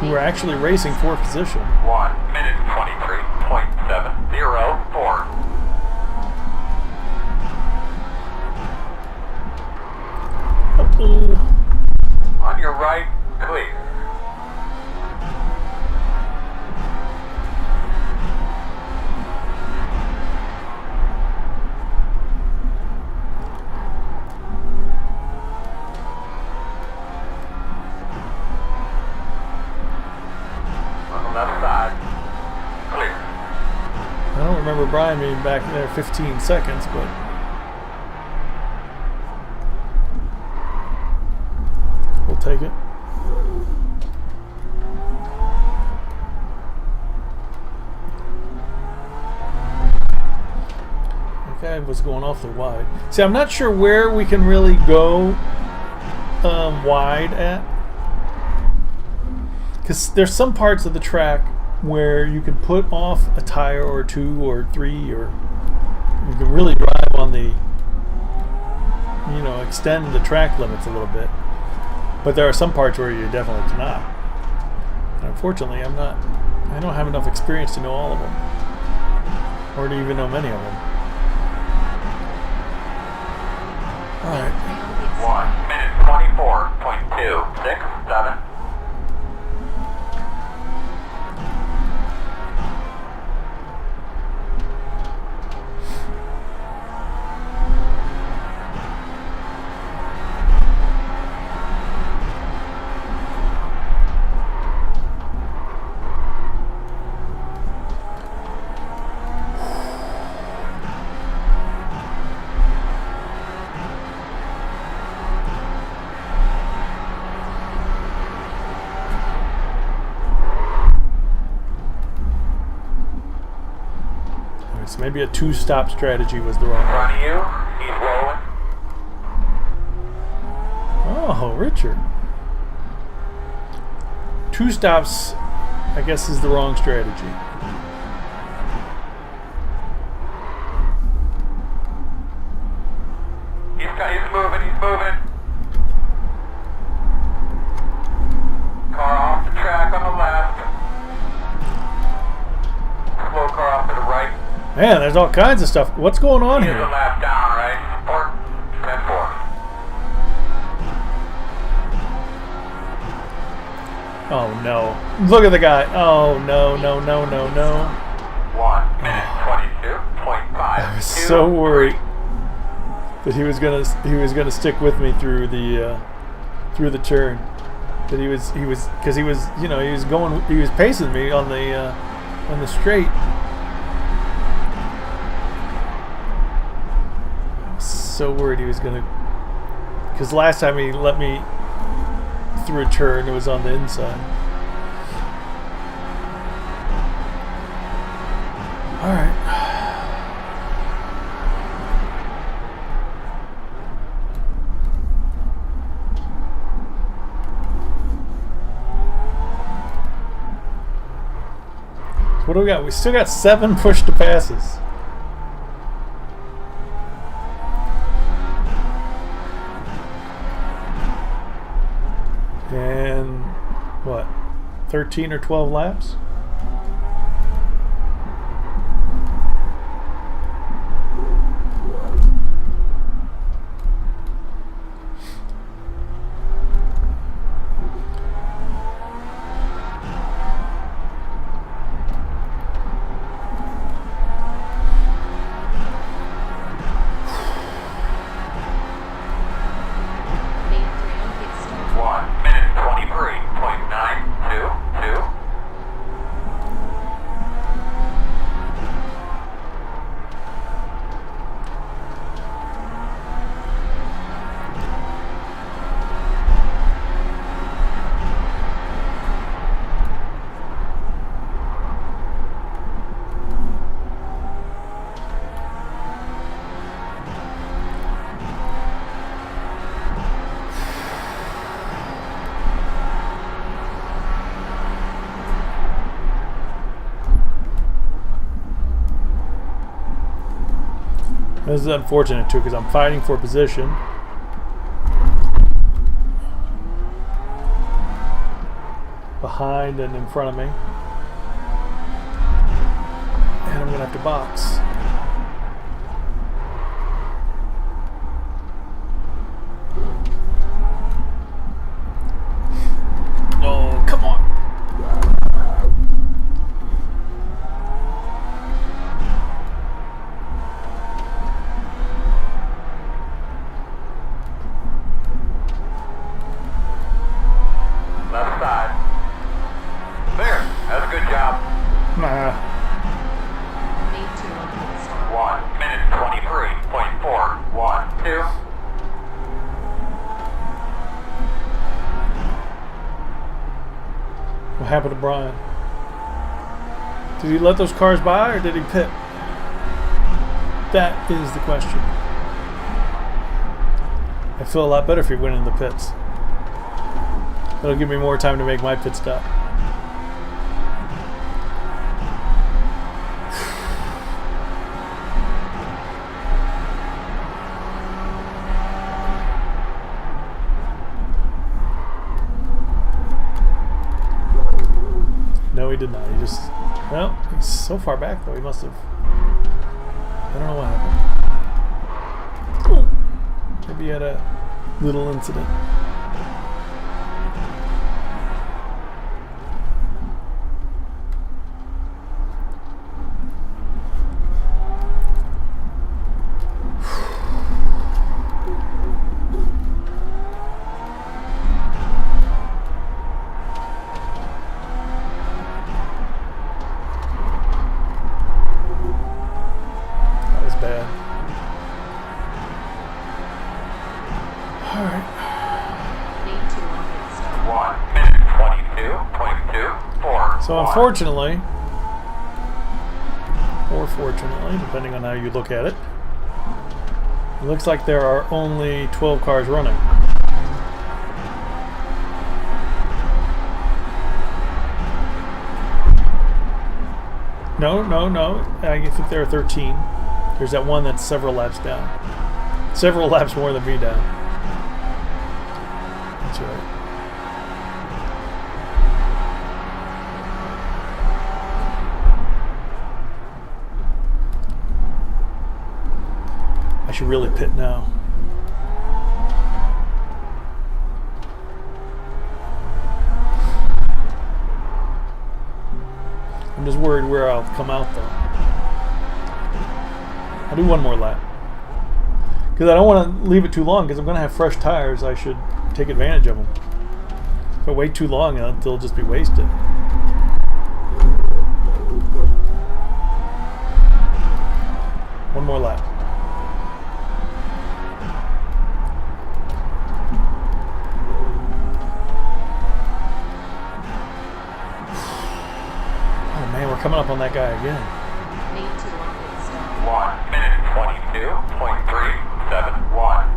who are actually racing for position. 1 minute 23.704. Uh-oh. On your right, clear. On the left side, clear. I don't remember Brian being back there 15 seconds, but we'll take it. guy was going awfully wide. See, I'm not sure where we can really go wide at. Because there's some parts of the track where you can put off a tire or two or three, or you can really drive on the, you know, extend the track limits a little bit. But there are some parts where you definitely cannot. And unfortunately, I don't have enough experience to know all of them, or to even know many of them. All right. 1 minute 24.267. So maybe a two-stop strategy was the wrong In front one. of you, he's rolling. Oh, Richard. Two stops, I guess, is the wrong strategy. He's moving. Car off the track on the left. Slow car off to the right. Man, there's all kinds of stuff. What's going on Here's a here? lap down, right? Or 10-4. Oh, no. Look at the guy. Oh, no. 1 minute 22.5. I was so worried that he was gonna stick with me through the turn. That he was pacing me on the straight. I was so worried he was gonna, because last time he let me through a turn, it was on the inside. All right. What do we got? We still got 7 push to passes. And what? 13 or 12 laps? Lead 3 on pit stop. 1 minute 23.922. This is unfortunate too, because I'm fighting for position. Behind and in front of me. And I'm going to have to box. Oh, come on. Left side. There. That's a good job. Nah. Lead 2 on pit stop. 1 minute 23.412. What happened to Brian? Did he let those cars by or did he pit? That is the question. I feel a lot better if you went in the pits. It'll give me more time to make my pit stop. No, he did not. He just... Well, he's so far back, though. He must have... I don't know what happened. Oh, maybe he had a little incident. So unfortunately, or fortunately, depending on how you look at it, it looks like there are only 12 cars running. No. I think there are 13. There's that one that's several laps down. Several laps more than me down. That's right. I should really pit now. I'm just worried where I'll come out though. I'll do one more lap. Because I don't want to leave it too long because I'm going to have fresh tires. I should take advantage of them. If I wait too long, they'll just be wasted. One more lap. Coming up on that guy again. Need to on pit stop. 1 minute 22.371.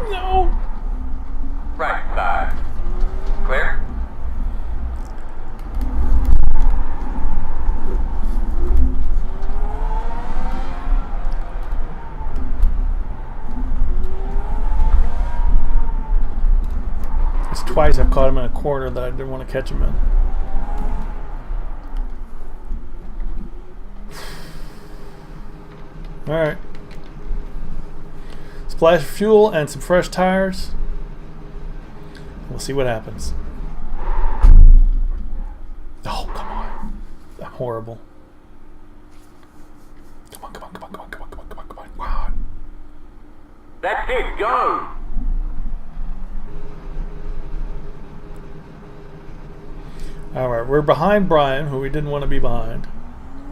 No. Right side. Clear? It's twice I've caught him in a corner that I didn't want to catch him in. Alright. Splash of fuel and some fresh tires. We'll see what happens. Oh, come on. I'm horrible. Come on. Wow. That's it, go! Alright, we're behind Brian, who we didn't want to be behind.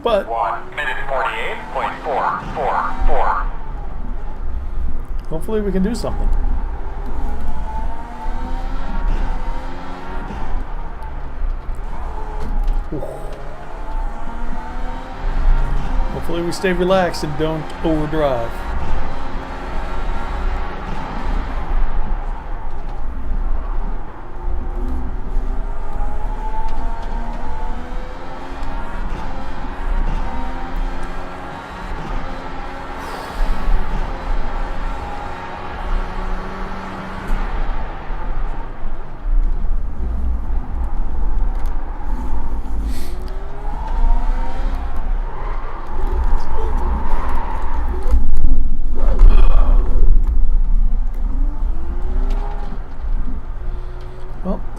But 1 minute 48.444. hopefully we can do something. Ooh. Hopefully we stay relaxed and don't overdrive.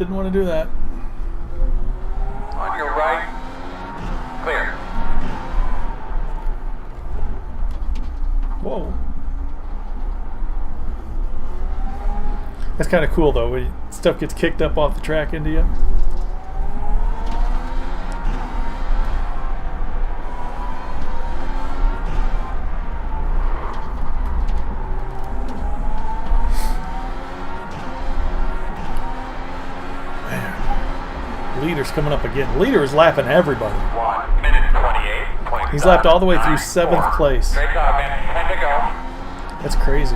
didn't want to do that. On your right. Clear. Whoa. That's kind of cool though, when stuff gets kicked up off the track into you. Man. Leader's coming up again. Leader is lapping everybody. 1 minute 28. He's lapped all the way through 7th place. Straight up, man. 10 to go. That's crazy.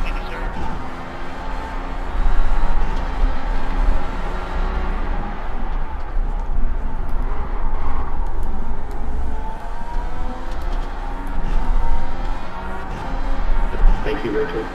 Thank you, sir. Thank you, Richard.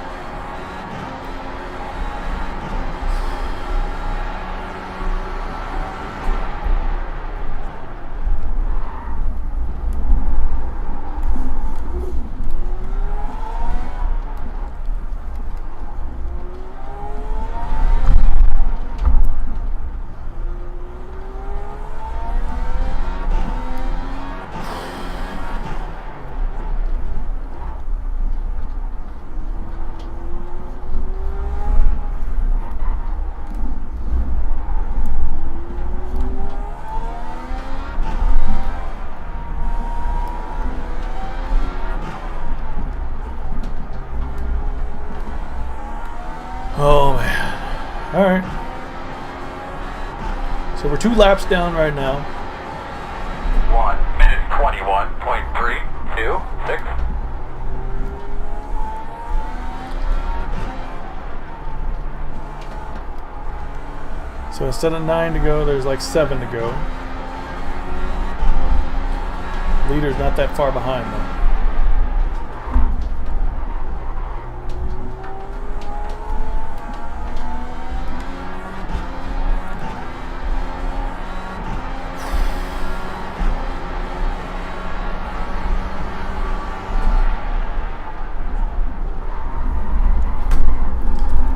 Oh man. Alright. So we're 2 laps down right now. 1 minute 21.326. So instead of 9 to go, there's like 7 to go. Leader's not that far behind though.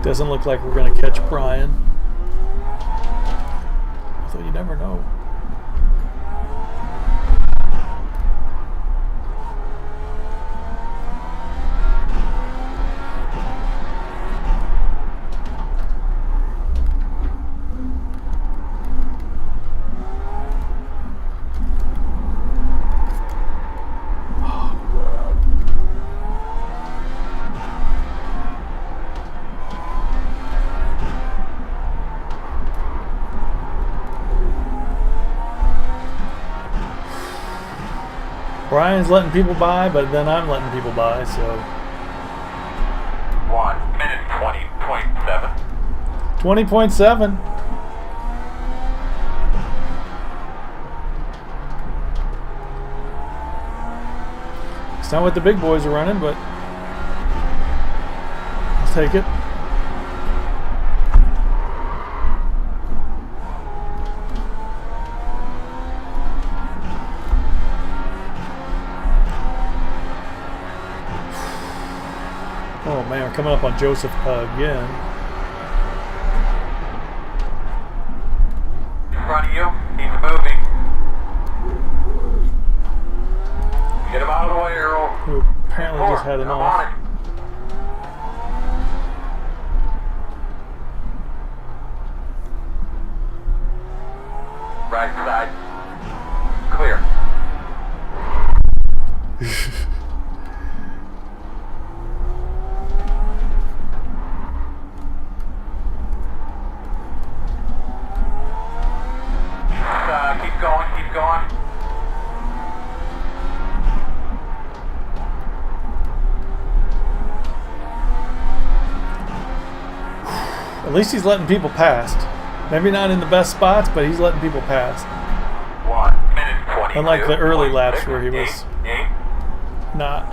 Doesn't look like we're going to catch Brian. Although you never know. Brian's letting people by, but then I'm letting people by, so 1 minute 20.7. 20.7. It's not what the big boys are running, but I'll take it. Oh man, we're coming up on Joseph again. In front of you. He's moving. Get him out of the way, Earl. Who apparently just had I'm enough. on it. Right side. Clear. Keep going, keep going. At least he's letting people past. Maybe not in the best spots, but he's letting people past. 1 minute 20. Unlike the early laps where he was not.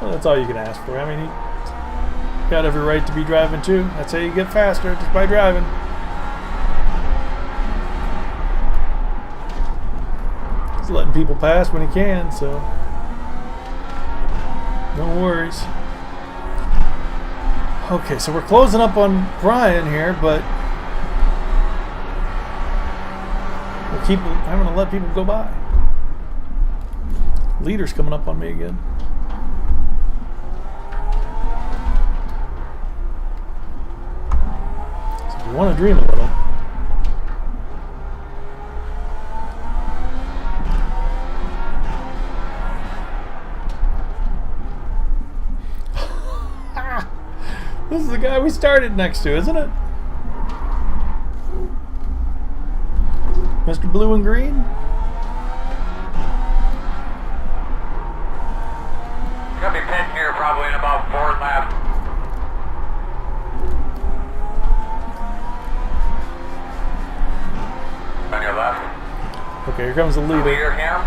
Well, that's all you can ask for. I mean, he got every right to be driving too. That's how you get faster, just by driving. He's letting people pass when he can, so no worries. Okay, so we're closing up on Brian here, but we'll keep having to let people go by. Leader's coming up on me again. So if you want to dream a little. This is the guy we started next to, isn't it? Mr. Blue and Green? Gonna be pinned here probably in about 4 laps. On your left. Okay, here comes the leader. Leader him.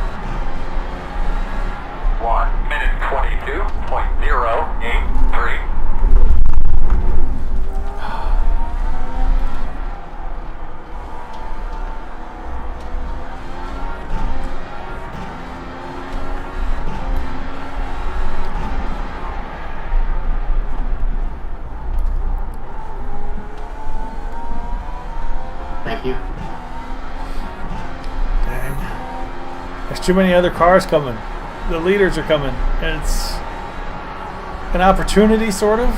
1 minute 22.083. Thank you. Dang. There's too many other cars coming. The leaders are coming. And it's an opportunity, sort of,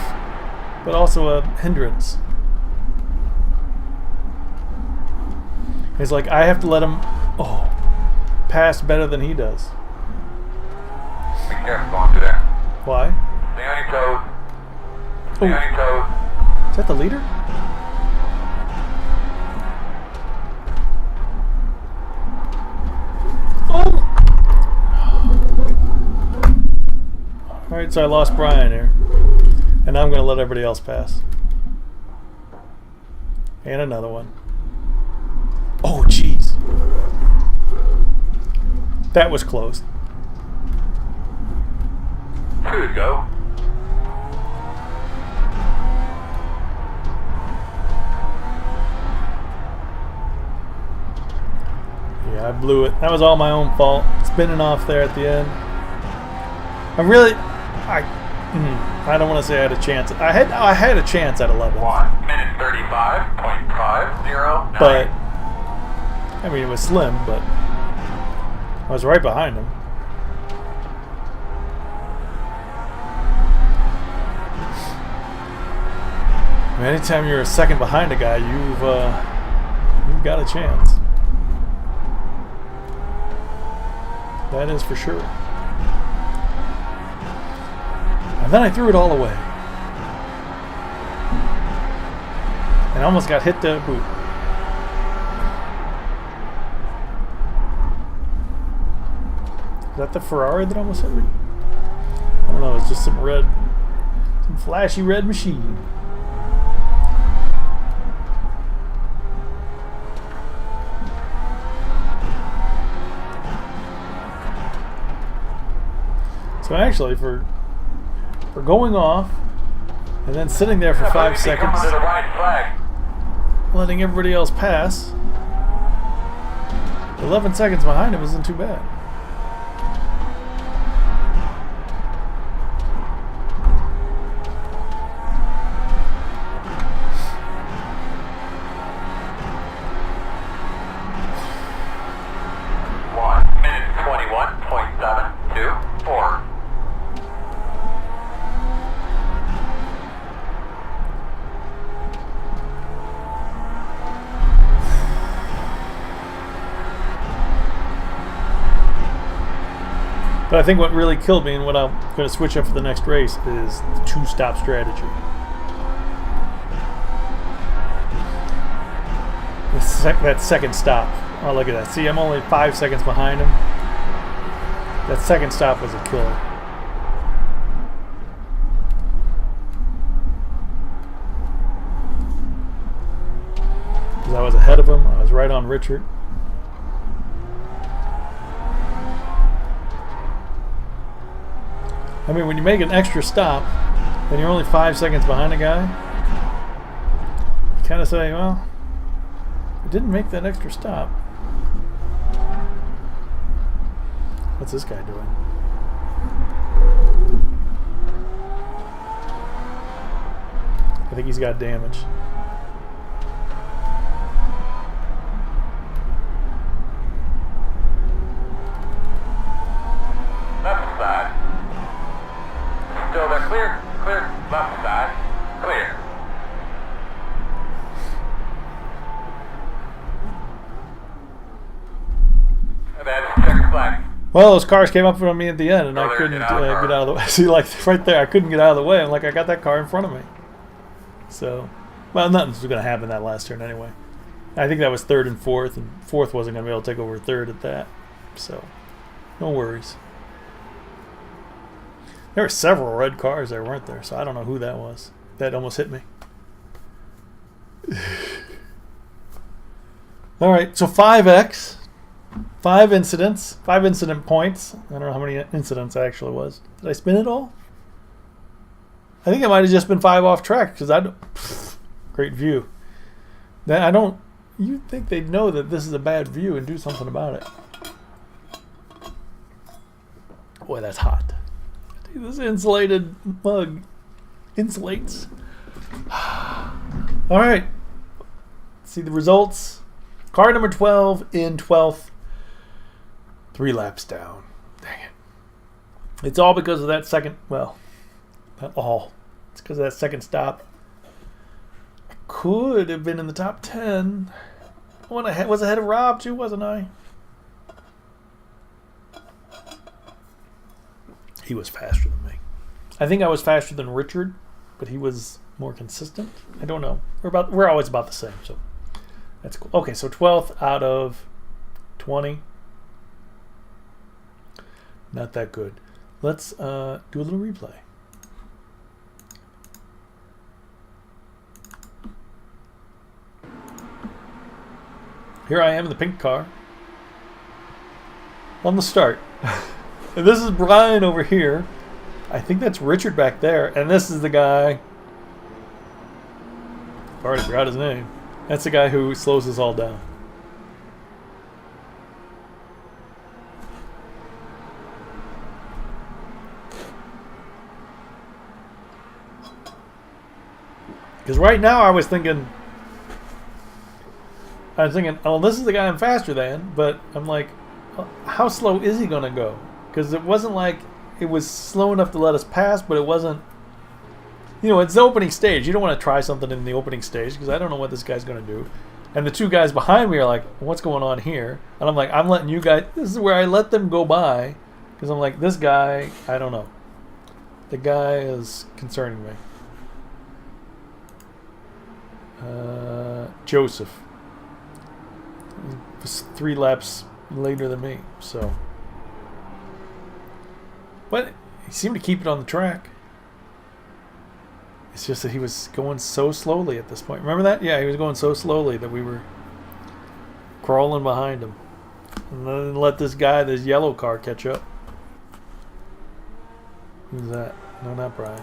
but also a hindrance. It's like I have to let him pass better than he does. Be careful going through there. Why? Stay on your toes. Stay Oh, on your toes. is that the leader? Alright, so I lost Brian here. And now I'm going to let everybody else pass. And another one. Oh, jeez. That was close. 2 to go. Yeah, I blew it. That was all my own fault. Spinning off there at the end. I don't want to say I had a chance. I had a chance at 11. 1 minute 35.509. But I mean, it was slim, but I was right behind him. Anytime you're a second behind a guy, you've got a chance. That is for sure. And then I threw it all away. And almost got hit to boot. Is that the Ferrari that almost hit me? I don't know, it's just some flashy red machine. So actually, for going off and then sitting there for 5 seconds, To the right flag. letting everybody else pass, 11 seconds behind him isn't too bad. But I think what really killed me and what I'm going to switch up for the next race is the two-stop strategy. That second stop. Oh, look at that. See, I'm only 5 seconds behind him. That second stop was a killer. Because I was ahead of him. I was right on Richard. I mean, when you make an extra stop and you're only 5 seconds behind a guy, you kind of say, well, I didn't make that extra stop. What's this guy doing? I think he's got damage. Left side. Still there. Clear. Clear. Left side. Clear. And then checker flag. Well, those cars came up on me at the end, and I Brother, couldn't get out of the car. get out of the way. See, like right there, I couldn't get out of the way. I'm like, I got that car in front of me. So, well, nothing's going to happen that last turn anyway. I think that was third and fourth wasn't going to be able to take over third at that. So, no worries. There were several red cars there, weren't there? So I don't know who that was. That almost hit me. All right, so 5x. 5 incidents. 5 incident points. I don't know how many incidents actually was. Did I spin it all? I think it might have just been 5 off track because I don't. Great view. Then I don't. You'd think they'd know that this is a bad view and do something about it. Boy, that's hot. Dude, this insulated mug insulates. All right. Let's see the results. Car number 12 in 12th. 3 laps down. Dang it. It's all because of that second. Well, not all. It's because of that second stop. I could have been in the top 10. I was ahead of Rob too, wasn't I? He was faster than me. I think I was faster than Richard, but he was more consistent. I don't know. We're always about the same, so that's cool. Okay, so 12th out of 20. Not that good. Let's do a little replay. Here I am in the pink car. On the start. And this is Brian over here. I think that's Richard back there. And this is the guy. I've already forgot his name. That's the guy who slows us all down. Because right now I was thinking, oh, this is the guy I'm faster than. But I'm like, how slow is he going to go? Because it wasn't like it was slow enough to let us pass, but it wasn't, you know, it's the opening stage. You don't want to try something in the opening stage because I don't know what this guy's going to do. And the two guys behind me are like, what's going on here? And I'm like, I'm letting you guys, this is where I let them go by because I'm like, this guy, I don't know. The guy is concerning me. Joseph. He was 3 laps later than me, so. But he seemed to keep it on the track. It's just that he was going so slowly at this point. Remember that? Yeah, he was going so slowly that we were crawling behind him. And then let this guy, this yellow car, catch up. Who's that? No, not Brian.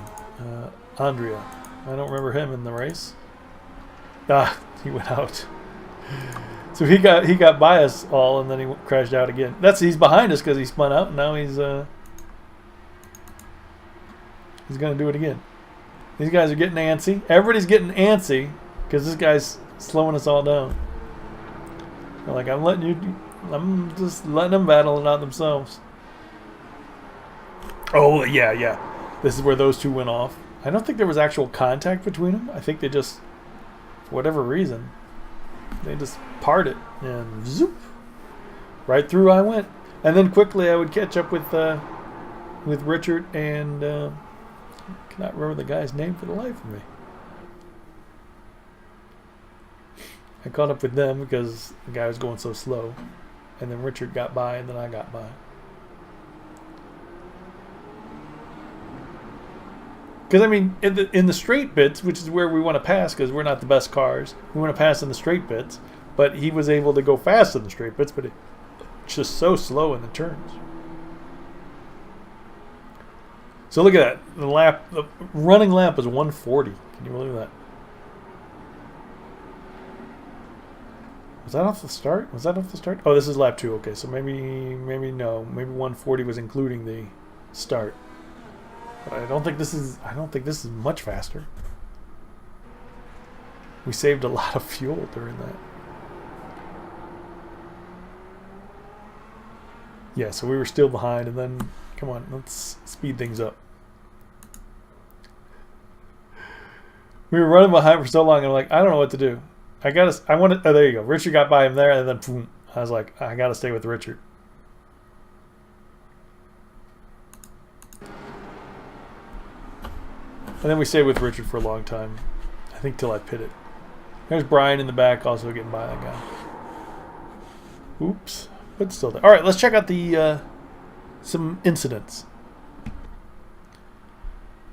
Andrea. I don't remember him in the race. Ah, he went out. So he got by us all, and then he crashed out again. He's behind us because he spun out, and now he's gonna do it again. These guys are getting antsy. Everybody's getting antsy because this guy's slowing us all down. They're like, I'm just letting them battle it out themselves. Oh yeah. This is where those two went off. I don't think there was actual contact between them. I think they just, for whatever reason, they just parted and zoop, right through I went. And then quickly I would catch up with Richard and I cannot remember the guy's name for the life of me. I caught up with them because the guy was going so slow, and then Richard got by, and then I got by. Because I mean, in the straight bits, which is where we want to pass, because we're not the best cars, we want to pass in the straight bits. But he was able to go fast in the straight bits, but it's just so slow in the turns. So look at that. The running lap is 140. Can you believe that? Was that off the start? Was that off the start? Oh, this is lap 2. Okay, so maybe no. Maybe 140 was including the start. But I don't think this is much faster. We saved a lot of fuel during that. Yeah, so we were still behind, and then come on, let's speed things up. We were running behind for so long, and I'm like, I don't know what to do. Oh, there you go. Richard got by him there, and then boom. I was like, I gotta stay with Richard. And then we stayed with Richard for a long time. I think till I pitted. There's Brian in the back also getting by that guy. Oops. But still there. Alright, let's check out the some incidents.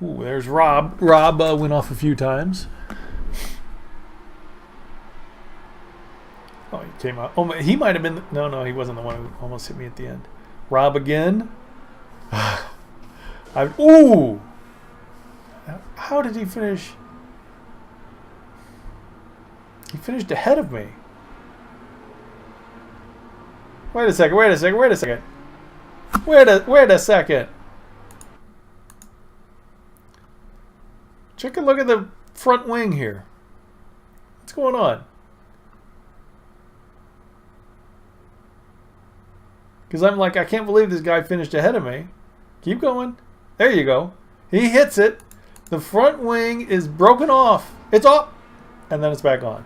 Ooh, there's Rob. Rob went off a few times. Oh, he came out. Oh, he might have been... No, he wasn't the one who almost hit me at the end. Rob again. Ooh! How did he finish? He finished ahead of me. Wait a second. Wait a second. Take a look at the front wing here. What's going on? Because I'm like, I can't believe this guy finished ahead of me. Keep going. There you go. He hits it. The front wing is broken off. It's off. And then it's back on.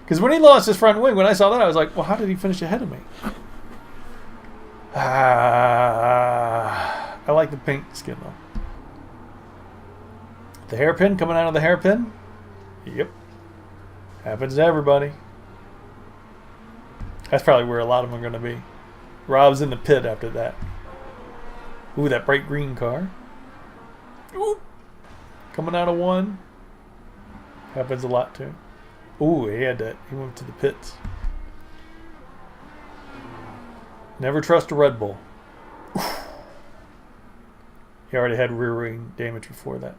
Because when he lost his front wing, when I saw that, I was like, well, how did he finish ahead of me? I like the paint skin, though. The hairpin coming out of the hairpin? Yep. Happens to everybody. That's probably where a lot of them are going to be. Rob's in the pit after that. Ooh, that bright green car. Ooh. Coming out of one. Happens a lot, too. Ooh, he had that. He went to the pits. Never trust a Red Bull. He already had rear wing damage before that.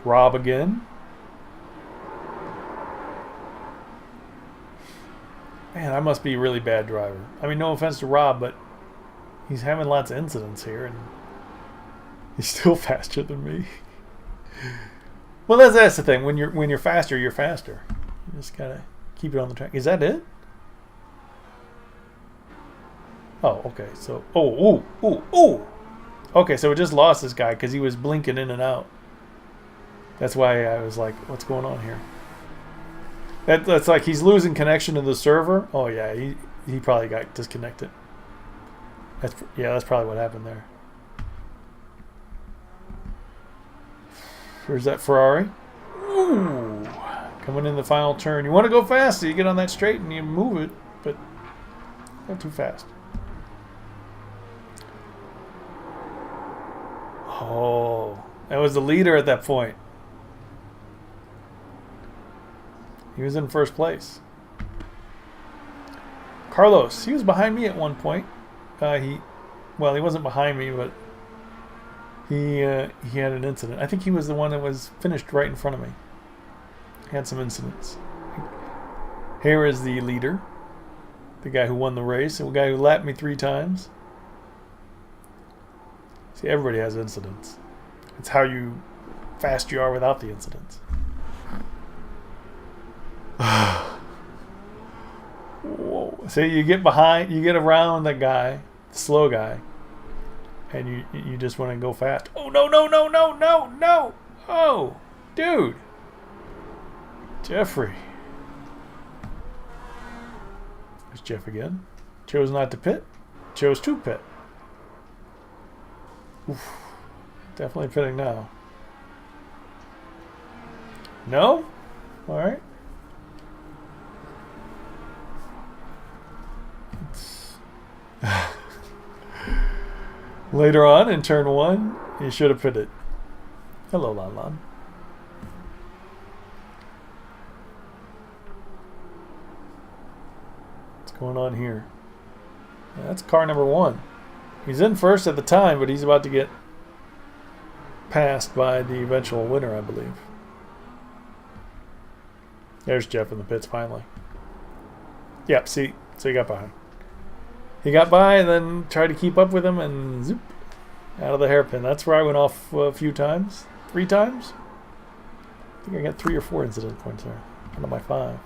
Rob again. Man, I must be a really bad driver. I mean, no offense to Rob, but he's having lots of incidents here, and he's still faster than me. Well, that's the thing. When you're faster, you're faster. You just gotta keep it on the track. Is that it? Oh, okay. So, ooh. Okay, so we just lost this guy because he was blinking in and out. That's why I was like, what's going on here? That's like he's losing connection to the server. Oh yeah, he probably got disconnected. That's probably what happened there. Here's that Ferrari. Ooh, coming in the final turn. You want to go fast, so you get on that straight and you move it, but not too fast. Oh, that was the leader at that point. He was in first place. Carlos, he was behind me at one point. He wasn't behind me, but he had an incident. I think he was the one that was finished right in front of me. He had some incidents. Here is the leader, the guy who won the race, the guy who lapped me 3 times. See, everybody has incidents. It's how fast you are without the incidents. Whoa. So you get behind, you get around that guy, the slow guy, and you just want to go fast. Oh, no. Oh, dude. Jeffrey. There's Jeff again. Chose not to pit. Chose to pit. Oof. Definitely pitting now. No? All right. Later on in turn 1, you should have pitted. Hello, Lon Lon. What's going on here? Yeah, that's car number 1. He's in first at the time, but he's about to get passed by the eventual winner, I believe. There's Jeff in the pits finally. Yep, see, so he got behind. He got by and then tried to keep up with him and zoop, out of the hairpin. That's where I went off a few times. 3 times? I think I got 3 or 4 incident points there. Out of my 5.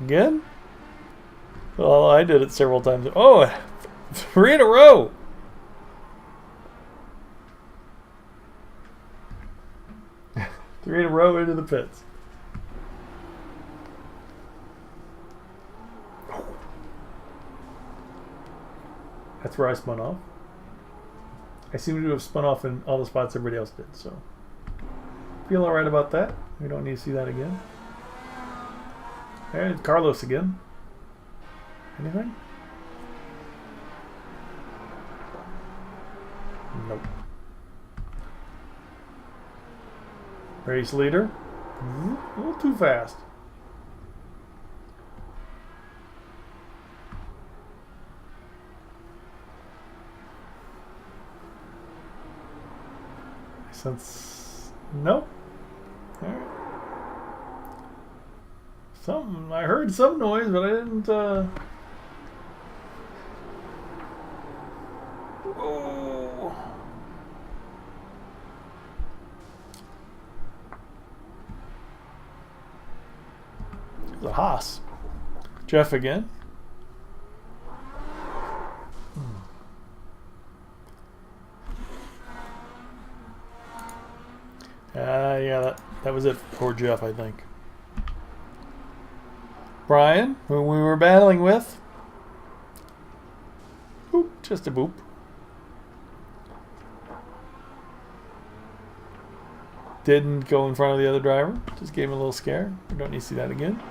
Again? Well, I did it several times. Oh, 3 in a row! Three in a row into the pits. That's where I spun off. I seem to have spun off in all the spots everybody else did, so feel alright about that. We don't need to see that again. And Carlos again. Anything? Nope. Race leader. A little too fast. Since nope. All right. Something I heard some noise, but I didn't. Oh. The Haas. Jeff again. Yeah, that was it for Jeff, I think. Brian, who we were battling with. Boop, just a boop. Didn't go in front of the other driver. Just gave him a little scare. We don't need to see that again.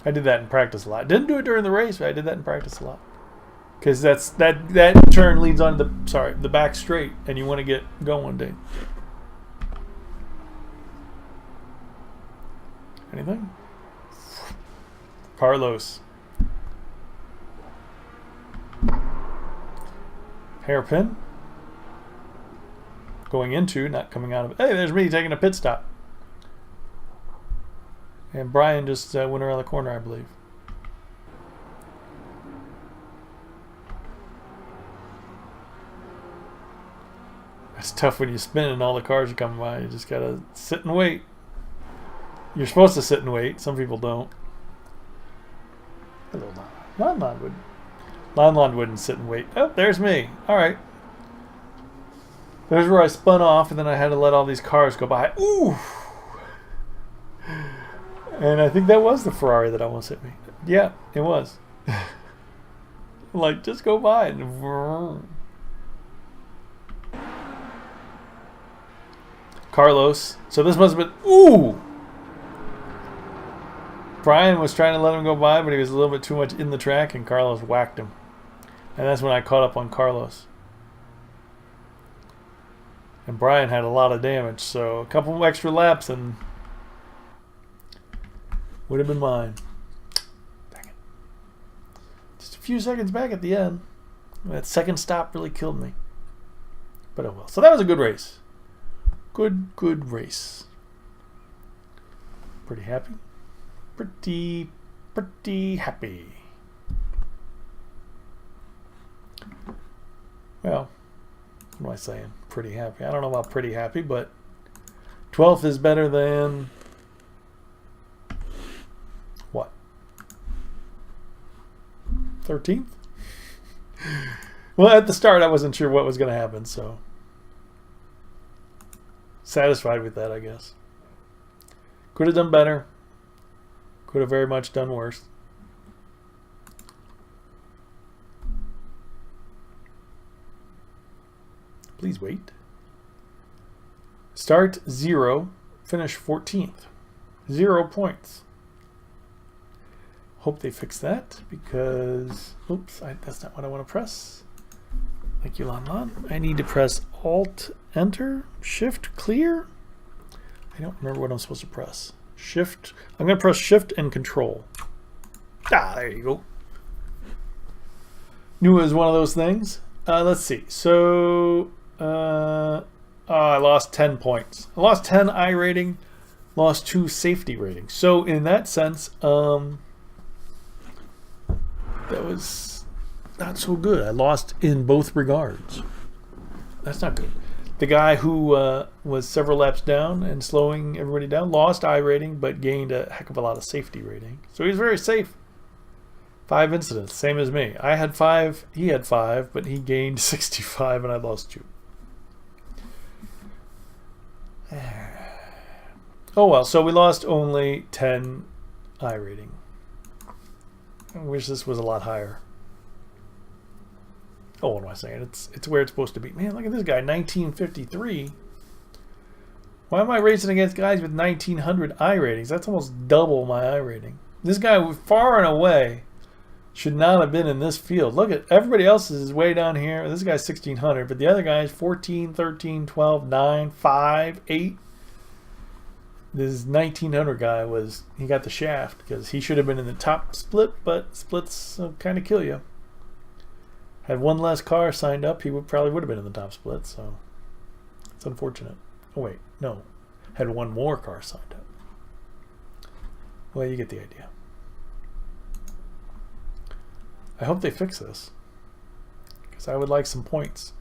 I did that in practice a lot. Didn't do it during the race, but I did that in practice a lot. Because that turn leads on to the back straight, and you want to get going one day. Anything? Carlos. Hairpin. Going into, not coming out of it. Hey, there's me taking a pit stop. And Brian just went around the corner, I believe. It's tough when you spin and all the cars are coming by. You just gotta sit and wait. You're supposed to sit and wait. Some people don't. Hello, Lon would. Lon wouldn't sit and wait. Oh, there's me. All right. There's where I spun off, and then I had to let all these cars go by. Ooh. And I think that was the Ferrari that almost hit me. Yeah, it was. Like, just go by and... Carlos. So this must have been... Ooh! Brian was trying to let him go by, but he was a little bit too much in the track, and Carlos whacked him. And that's when I caught up on Carlos. And Brian had a lot of damage, so a couple extra laps and... would have been mine. Dang it. Just a few seconds back at the end. That second stop really killed me. But oh well. So that was a good race. Good race. Pretty happy. Pretty happy. Well, what am I saying? Pretty happy. I don't know about pretty happy, but 12th is better than... what? 13th? Well, at the start I wasn't sure what was going to happen, so satisfied with that, I guess. Could have done better. Could have very much done worse. Please wait. Start 0, finish 14th. 0 points. Hope they fix that because, oops, that's not what I want to press. Thank you, Lon. I need to press Alt, Enter, Shift, Clear. I don't remember what I'm supposed to press. Shift. I'm going to press Shift and Control. Ah, there you go. Knew it was one of those things. Let's see. So, I lost 10 points. I lost 10 I rating, lost 2 safety ratings. So, in that sense, that was not so good. I lost in both regards. That's not good. The guy who was several laps down and slowing everybody down lost I rating, but gained a heck of a lot of safety rating. So, he's very safe. 5 incidents, same as me. I had 5, he had 5, but he gained 65 and I lost 2. Oh well, so we lost only 10 I rating. I wish this was a lot higher. Oh, what am I saying? It's where it's supposed to be. Man, look at this guy, 1953. Why am I racing against guys with 1900 I ratings? That's almost double my I rating. This guy, far and away, should not have been in this field. Look at everybody else's is way down here. This guy's 1600, but the other guy's 14, 13, 12, 9, 5, 8. This 1900 guy he got the shaft because he should have been in the top split, but splits kind of kill you. Had one less car signed up, he probably would have been in the top split, so it's unfortunate. Oh wait, no. Had one more car signed up. Well, you get the idea. I hope they fix this, because I would like some points.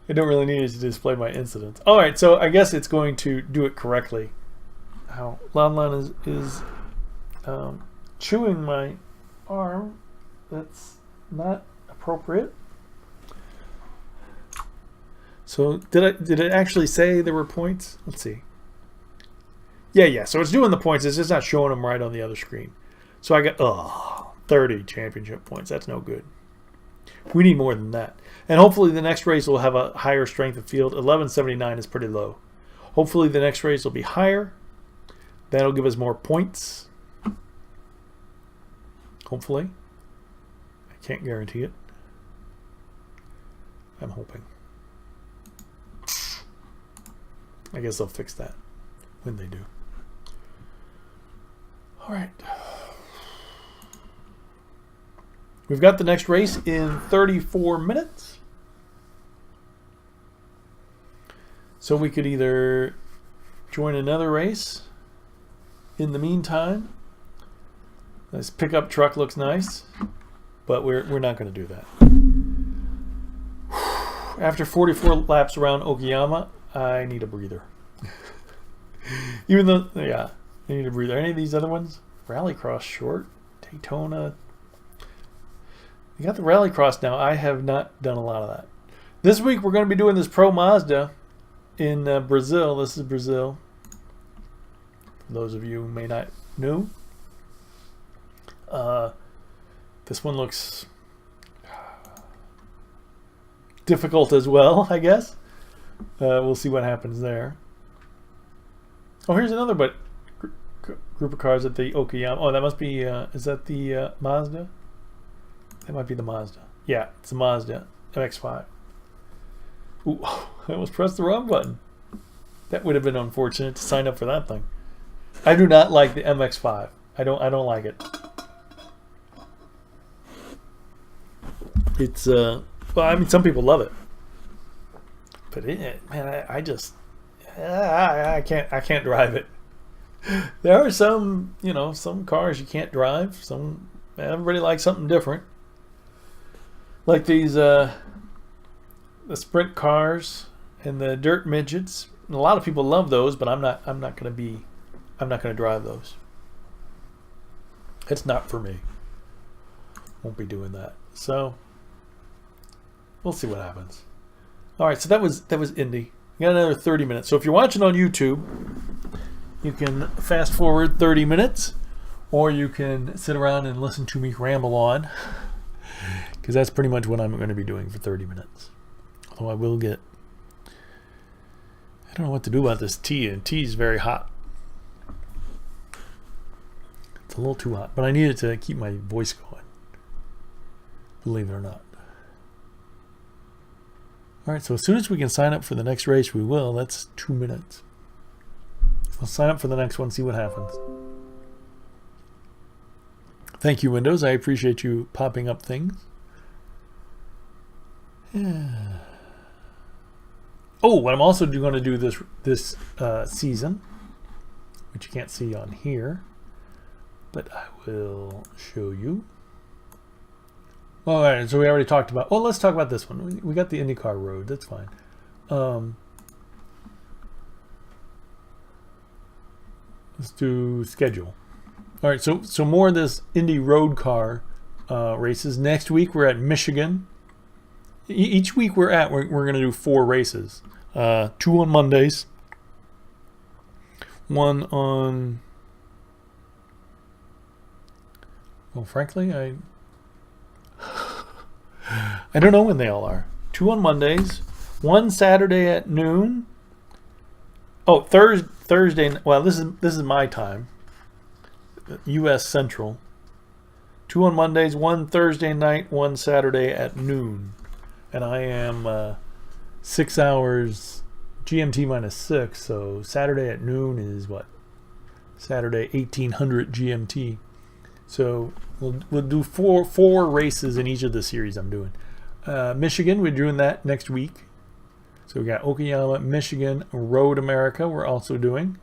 I don't really need it to display my incidents. All right, so I guess it's going to do it correctly. How Lanlan is chewing my arm. That's not appropriate. So did it actually say there were points? Let's see. Yeah. So it's doing the points. It's just not showing them right on the other screen. So I got 30 championship points. That's no good. We need more than that. And hopefully the next race will have a higher strength of field. 1179 is pretty low. Hopefully the next race will be higher. That'll give us more points. Hopefully. I can't guarantee it. I'm hoping. I guess they'll fix that when they do. All right. We've got the next race in 34 minutes. So we could either join another race in the meantime. This pickup truck looks nice, but we're not going to do that. After 44 laps around Okayama, I need a breather. Even though, yeah, I need a breather. Any of these other ones? Rallycross short, Daytona. You got the Rallycross now. I have not done a lot of that. This week we're going to be doing this Pro Mazda in Brazil. This is Brazil. For those of you who may not know. This one looks difficult as well, I guess. We'll see what happens there. Oh, here's another group of cars at the Okayama. Oh, that must be, is that the Mazda? That might be the Mazda. Yeah, it's the Mazda MX-5. Ooh, I almost pressed the wrong button. That would have been unfortunate to sign up for that thing. I do not like the MX-5. I don't like it. It's well, I mean, some people love it, but man, I can't drive it. There are some, some cars you can't drive. Everybody likes something different. Like these the sprint cars and the dirt midgets. And a lot of people love those, but I'm not going to drive those. It's not for me. Won't be doing that. So we'll see what happens. All right, so that was Indy. We got another 30 minutes. So if you're watching on YouTube, you can fast forward 30 minutes, or you can sit around and listen to me ramble on, because that's pretty much what I'm going to be doing for 30 minutes. Although I will get, I don't know what to do about this tea, and tea is very hot. It's a little too hot, but I need it to keep my voice going, believe it or not. All right, so as soon as we can sign up for the next race, we will. That's 2 minutes. I'll sign up for the next one, see what happens. Thank you, Windows. I appreciate you popping up things. Oh, what I'm also going to do this season, which you can't see on here, but I will show you. Well, all right, so we already talked about. Oh, let's talk about this one. We got the IndyCar road. That's fine. Let's do schedule. All right, so more of this Indy road car races. Next week we're at Michigan. Each week we're going to do 4 races. 2 on Mondays. 1 on. Well, frankly, I don't know when they all are. 2 on Mondays. 1 Saturday at noon. Oh, Thursday. Well, this is my time. U.S. Central. 2 on Mondays. 1 Thursday night. 1 Saturday at noon. And I am 6 hours GMT minus 6. So Saturday at noon is what? Saturday 1800 GMT. So we'll do four races in each of the series I'm doing. Michigan, we're doing that next week. So we got Okayama, Michigan, Road America. We're also doing.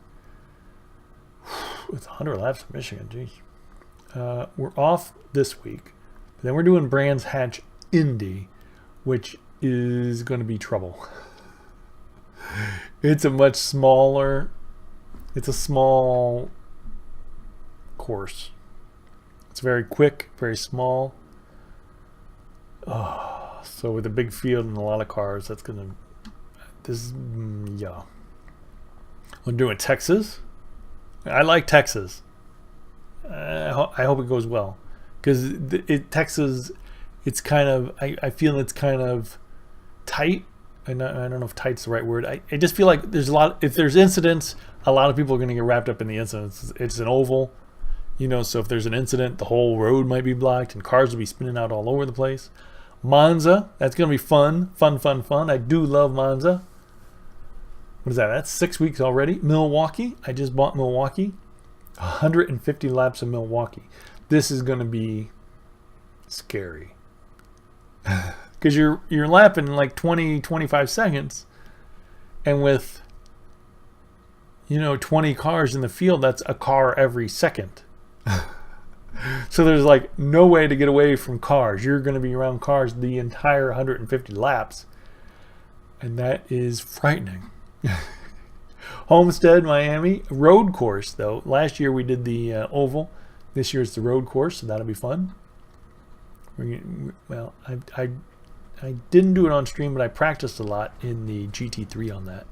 It's 100 laps of Michigan. Geez. We're off this week. But then we're doing Brands Hatch Indy, which is going to be trouble. It's a much smaller. It's a small course. It's very quick, very small. Oh, so with a big field and a lot of cars, that's going to. Yeah. We're doing Texas. I like Texas. I hope it goes well. Because Texas, it's kind of, I feel it's kind of tight. I don't know if tight's the right word. I just feel like there's a lot, if there's incidents, a lot of people are going to get wrapped up in the incidents. It's an oval, so if there's an incident, the whole road might be blocked and cars will be spinning out all over the place. Monza, that's going to be fun. I do love Monza. What is that? That's 6 weeks already. Milwaukee, I just bought Milwaukee. 150 laps of Milwaukee. This is going to be scary. Because you're lapping in like 20-25 seconds, and with 20 cars in the field, that's a car every second. So there's like no way to get away from cars. You're going to be around cars the entire 150 laps, and that is frightening. Homestead, Miami, road course though. Last year we did the oval. This year it's the road course, so that'll be fun. Well, I didn't do it on stream, but I practiced a lot in the GT3 on that.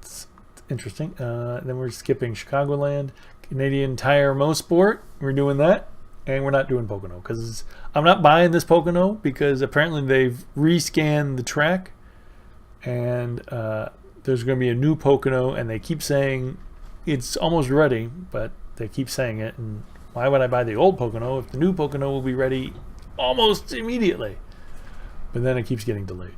It's interesting. Then we're skipping Chicagoland, Canadian Tire Mosport. We're doing that, and we're not doing Pocono because I'm not buying this Pocono because apparently they've rescanned the track, and there's going to be a new Pocono, and they keep saying it's almost ready, but they keep saying it. And why would I buy the old Pocono if the new Pocono will be ready almost immediately? But then it keeps getting delayed.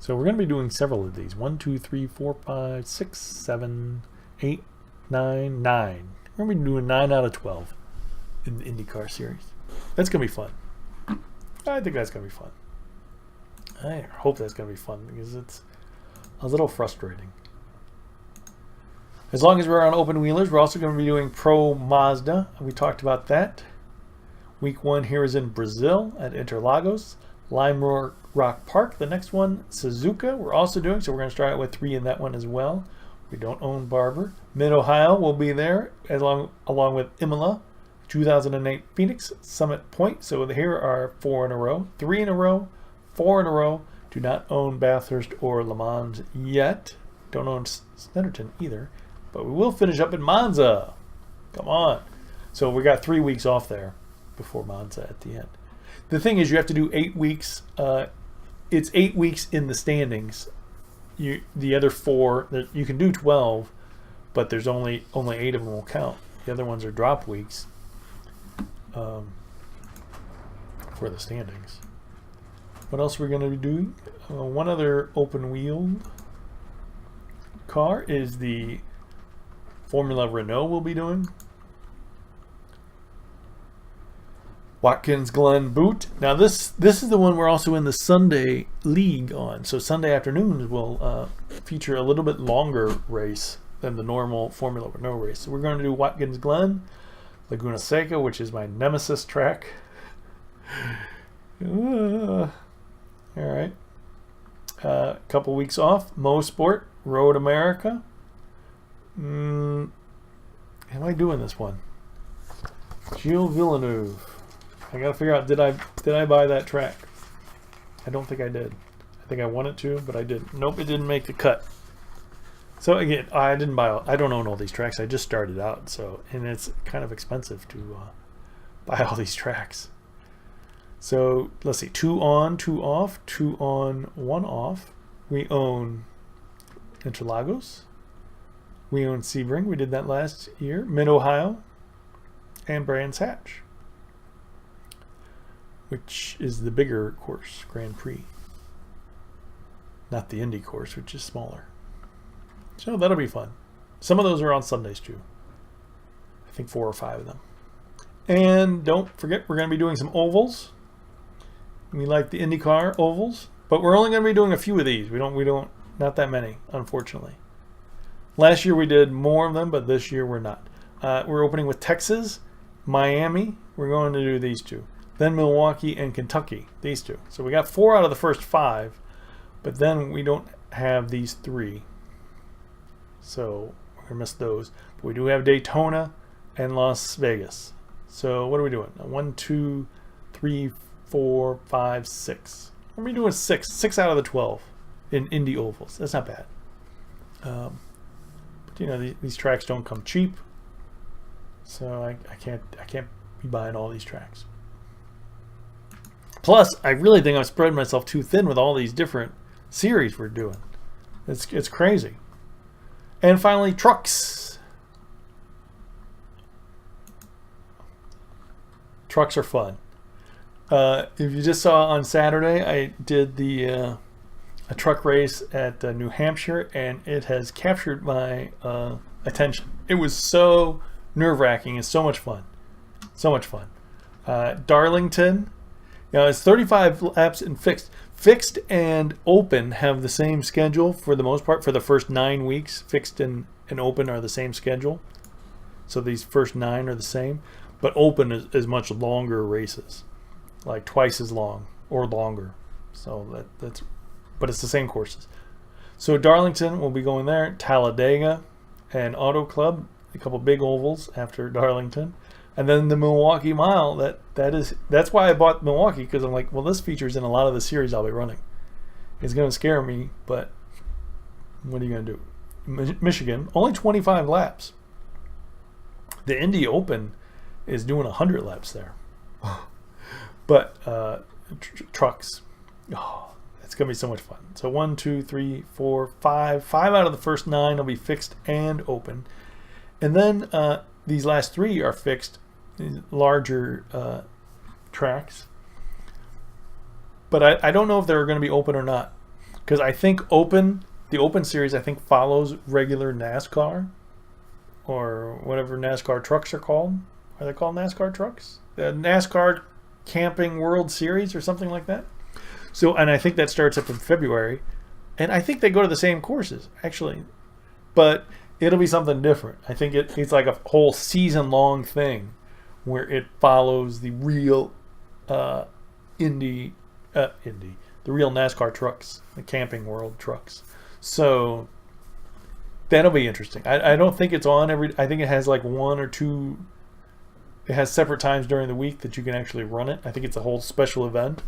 So we're going to be doing several of these. 1, 2, 3, 4, 5, 6, 7, 8, 9, 9. We're going to be doing 9 out of 12 in the IndyCar series. That's going to be fun. I think that's going to be fun. I hope that's going to be fun because it's a little frustrating. As long as we're on open wheelers, we're also going to be doing Pro Mazda. We talked about that. Week 1 here is in Brazil at Interlagos. Lime Rock Park. The next one, Suzuka, we're also doing. So we're going to start out with 3 in that one as well. We don't own Barber. Mid-Ohio will be there along with Imola. 2008 Phoenix, Summit Point. So here are 4 in a row. 3 in a row. 4 in a row. Do not own Bathurst or Le Mans yet. Don't own Snetterton either. But we will finish up in Monza. Come on. So we got 3 weeks off there before Monza at the end. The thing is, you have to do 8 weeks. It's 8 weeks in the standings. The other 4, you can do 12, but there's only 8 of them will count. The other ones are drop weeks for the standings. What else we're going to be doing? One other open wheel car is the Formula Renault we'll be doing. Watkins Glen Boot. Now this is the one we're also in the Sunday league on. So Sunday afternoons will feature a little bit longer race than the normal Formula Renault race. So we're going to do Watkins Glen, Laguna Seca, which is my nemesis track. All right. A couple weeks off. Mo Sport, Road America. How am I doing this one? Gilles Villeneuve. I gotta figure out, did I buy that track? I don't think I did. I think I wanted to, but I didn't. Nope, it didn't make the cut. So again, I don't own all these tracks. I just started out, and it's kind of expensive to buy all these tracks. So let's see, 2 on, 2 off, 2 on, 1 off. We own Interlagos. We own Sebring. We did that last year. Mid-Ohio. And Brands Hatch, which is the bigger course, Grand Prix. Not the Indy course, which is smaller. So that'll be fun. Some of those are on Sundays too. I think 4 or 5 of them. And don't forget, we're going to be doing some ovals. We like the IndyCar ovals, but we're only going to be doing a few of these. We don't, not that many, unfortunately. Last year we did more of them, but this year we're not. We're opening with Texas, Miami. We're going to do these 2. Then Milwaukee and Kentucky, these 2. So we got 4 out of the first 5, but then we don't have these 3. So we're going to miss those. But we do have Daytona and Las Vegas. So what are we doing? 1, 2, 3, 4, 5, 6. We're going to be doing 6 out of the 12 in Indy ovals. That's not bad. But you know, these tracks don't come cheap. So I can't be buying all these tracks. Plus, I really think I'm spreading myself too thin with all these different series we're doing. It's crazy. And finally, trucks. Trucks are fun. If you just saw on Saturday, I did a truck race at New Hampshire, and it has captured my attention. It was so nerve-wracking and so much fun. So much fun. Darlington, it's 35 laps and fixed. Fixed and open have the same schedule for the most part for the first 9 weeks. Fixed and open are the same schedule. So these first 9 are the same. But open is much longer races. Like twice as long or longer. So but it's the same courses. So Darlington will be going there. Talladega and Auto Club, a couple big ovals after Darlington. And then the Milwaukee Mile, that's why I bought Milwaukee, because I'm like, well, this features in a lot of the series I'll be running. It's going to scare me, but what are you going to do? Michigan, only 25 laps. The Indy Open is doing 100 laps there. But trucks, it's going to be so much fun. So 1, 2, 3, 4, 5. 5 out of the first 9 will be fixed and open. And then these last 3 are fixed, larger tracks. But I don't know if they're going to be open or not. Because I think the Open Series, I think, follows regular NASCAR. Or whatever NASCAR trucks are called. Are they called NASCAR trucks? The NASCAR Camping World Series or something like that. So, and I think that starts up in February. And I think they go to the same courses, actually. But it'll be something different. I think it's like a whole season-long thing where it follows the real the real NASCAR trucks, the Camping World trucks. So that'll be interesting. I don't think it's on I think it has like 1 or 2. It has separate times during the week that you can actually run it. I think it's a whole special event.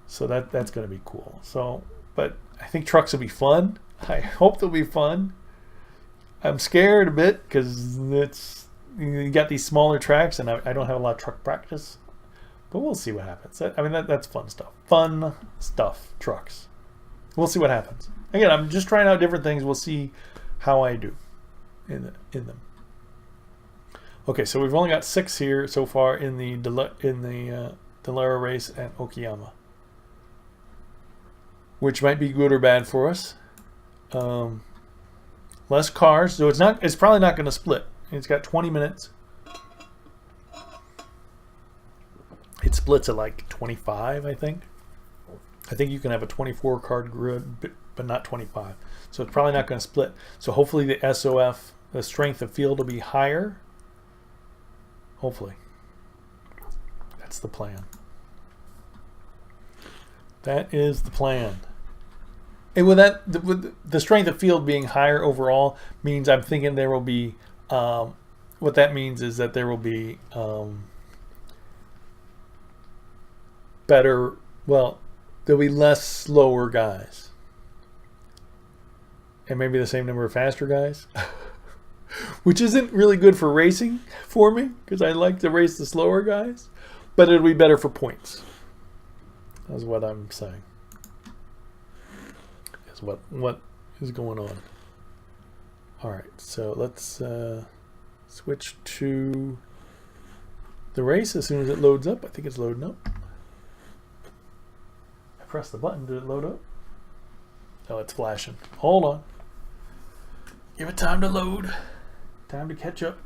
So that's going to be cool. So, but I think trucks will be fun. I hope they'll be fun. I'm scared a bit because you got these smaller tracks, and I don't have a lot of truck practice. But we'll see what happens. I mean, that's fun stuff. Fun stuff, trucks. We'll see what happens. Again, I'm just trying out different things. We'll see how I do in them. Okay, so we've only got 6 here so far in the Delara race at Okayama, which might be good or bad for us. Less cars, so it's probably not going to split. It's got 20 minutes. It splits at like 25, I think. I think you can have a 24 card grid, but not 25. So it's probably not going to split. So hopefully the SOF, the strength of field, will be higher. Hopefully. That's the plan. That is the plan. And with that, with the strength of field being higher overall means I'm thinking there will be, what that means is that there will be better, well, there'll be less slower guys. And maybe the same number of faster guys. Which isn't really good for racing for me, because I like to race the slower guys. But it'll be better for points. That's what I'm saying. Is what is going on. Alright, so let's switch to the race as soon as it loads up. I think it's loading up. I pressed the button. Did it load up? Oh, it's flashing. Hold on. Give it time to load. Time to catch up.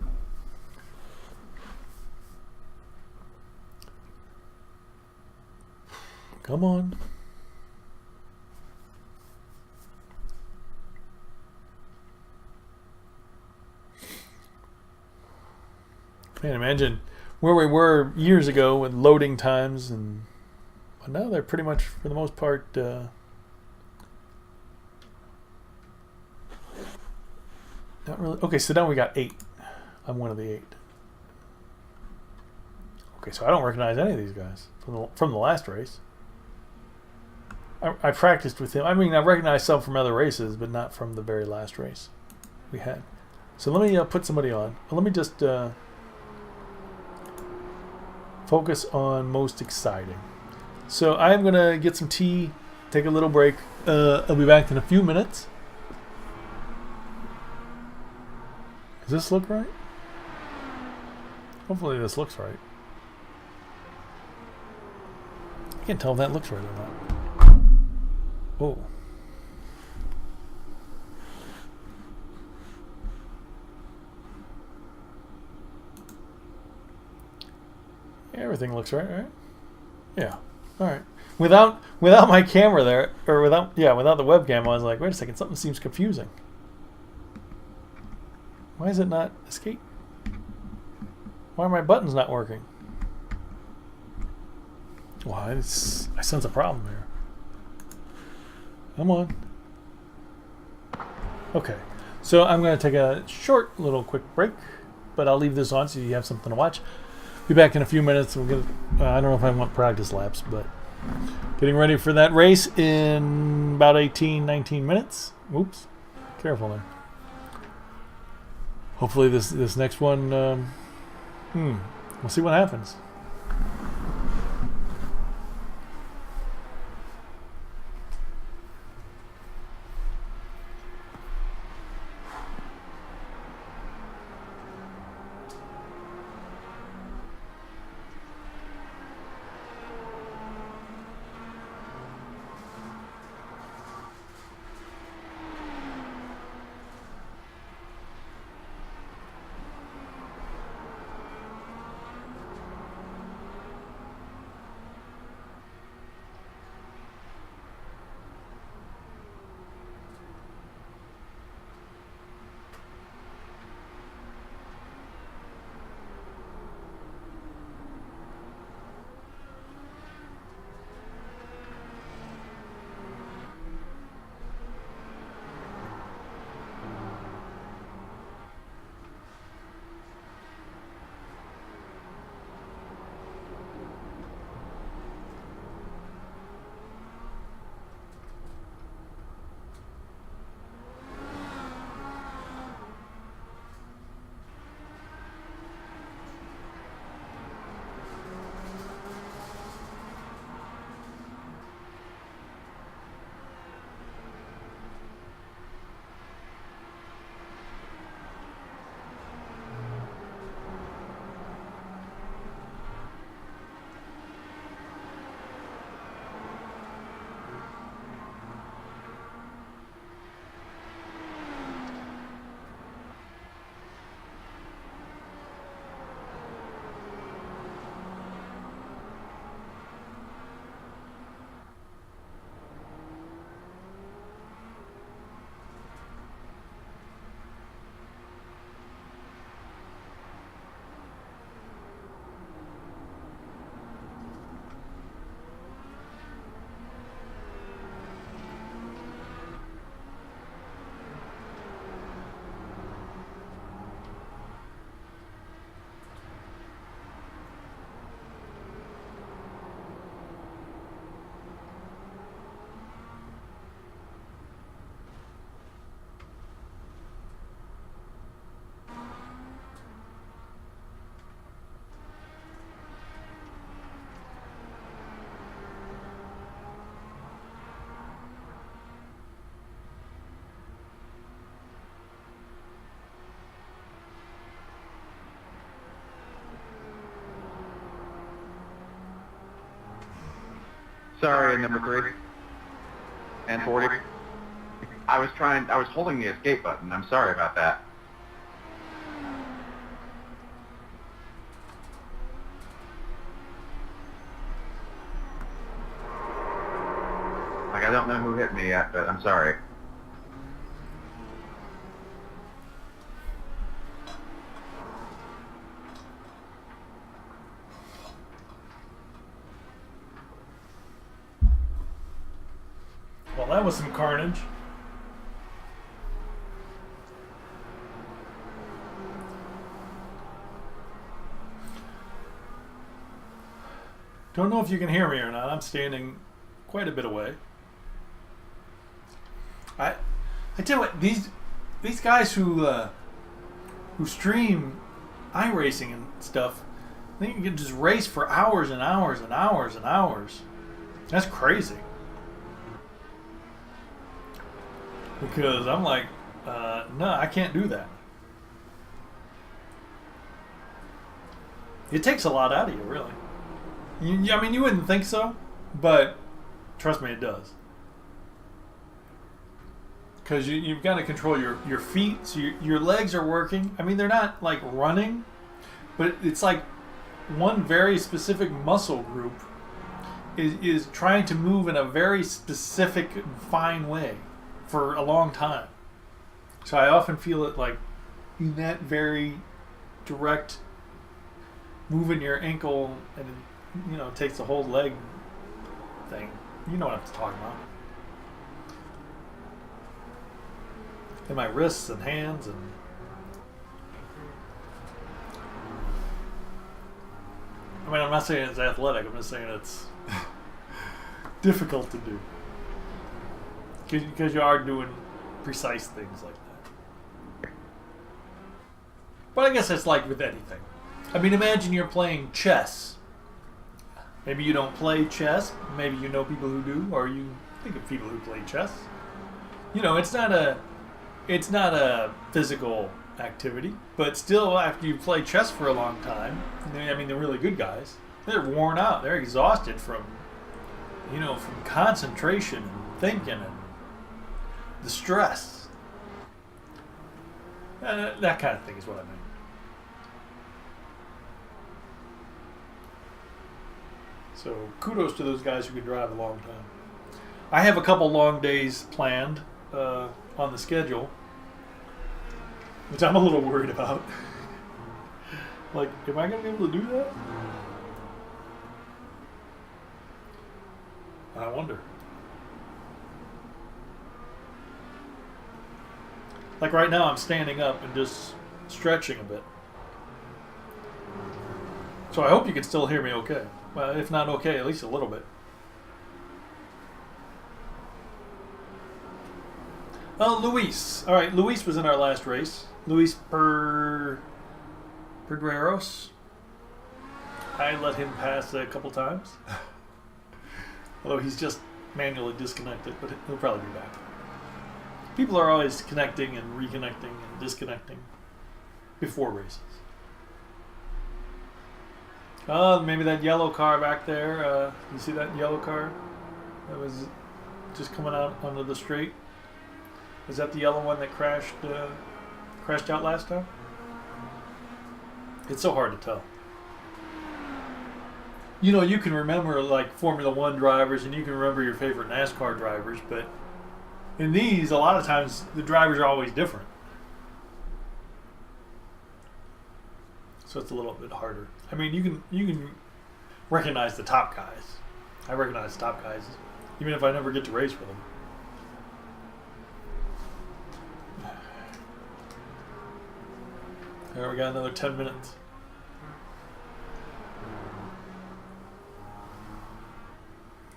Come on. Man, imagine where we were years ago with loading times, and but now they're pretty much, for the most part, not really. Okay, so now we got 8. I'm one of the 8. Okay, so I don't recognize any of these guys from the last race. I practiced with him. I mean, I recognize some from other races, but not from the very last race we had. So let me put somebody on. Let me just focus on most exciting. So I'm going to get some tea, take a little break. I'll be back in a few minutes. Does this look right? Hopefully this looks right. I can't tell if that looks right or not. Oh. Everything looks right? Yeah. All right. Without my camera there, or without the webcam, I was like, wait a second, something seems confusing. Why is it not escape? Why are my buttons not working? Well, I sense a problem here. Come on. Okay. So I'm going to take a short little quick break, but I'll leave this on so you have something to watch. Be back in a few minutes. We're gonna, I don't know if I want practice laps, but getting ready for that race in about 19 minutes. Oops. Careful there. Hopefully this next one, we'll see what happens. Sorry, number 3. And 40. I was holding the escape button. I'm sorry about that. Like, I don't know who hit me yet, but I'm sorry. Well, that was some carnage. Don't know if you can hear me or not. I'm standing quite a bit away. I tell you what, these guys who stream iRacing and stuff, they can just race for hours and hours and hours and hours. That's crazy. Because I'm like, no, I can't do that. It takes a lot out of you, really. I mean, you wouldn't think so, but trust me, it does. Because you've got to control your feet, so your legs are working. I mean, they're not like running, but it's like one very specific muscle group is trying to move in a very specific, fine way for a long time. So I often feel it like in that very direct moving your ankle, and it takes the whole leg thing. You know what I'm talking about. And my wrists and hands and I mean, I'm not saying it's athletic. I'm just saying it's difficult to do because you are doing precise things like that. But I guess it's like with anything. I mean, imagine you're playing chess. Maybe you don't play chess. Maybe you know people who do, or you think of people who play chess. It's not a physical activity, but still, after you play chess for a long time, I mean, the really good guys, they're worn out. They're exhausted from concentration and thinking and the stress. That kind of thing is what I mean. So kudos to those guys who can drive a long time. I have a couple long days planned on the schedule, which I'm a little worried about. Like, am I going to be able to do that? I wonder. Like right now, I'm standing up and just stretching a bit. So I hope you can still hear me okay. Well, if not okay, at least a little bit. Oh, Luis. All right, Luis was in our last race. Luis Pedreros. I let him pass a couple times. Although he's just manually disconnected, but he'll probably be back. People are always connecting and reconnecting and disconnecting before races. Maybe that yellow car back there. You see that yellow car that was just coming out onto the straight? Was that the yellow one that crashed out last time? It's so hard to tell. You can remember like Formula One drivers and you can remember your favorite NASCAR drivers, but in these, a lot of times the drivers are always different. So it's a little bit harder. I mean, you can recognize the top guys. I recognize the top guys, even if I never get to race with them. There, we got another 10 minutes.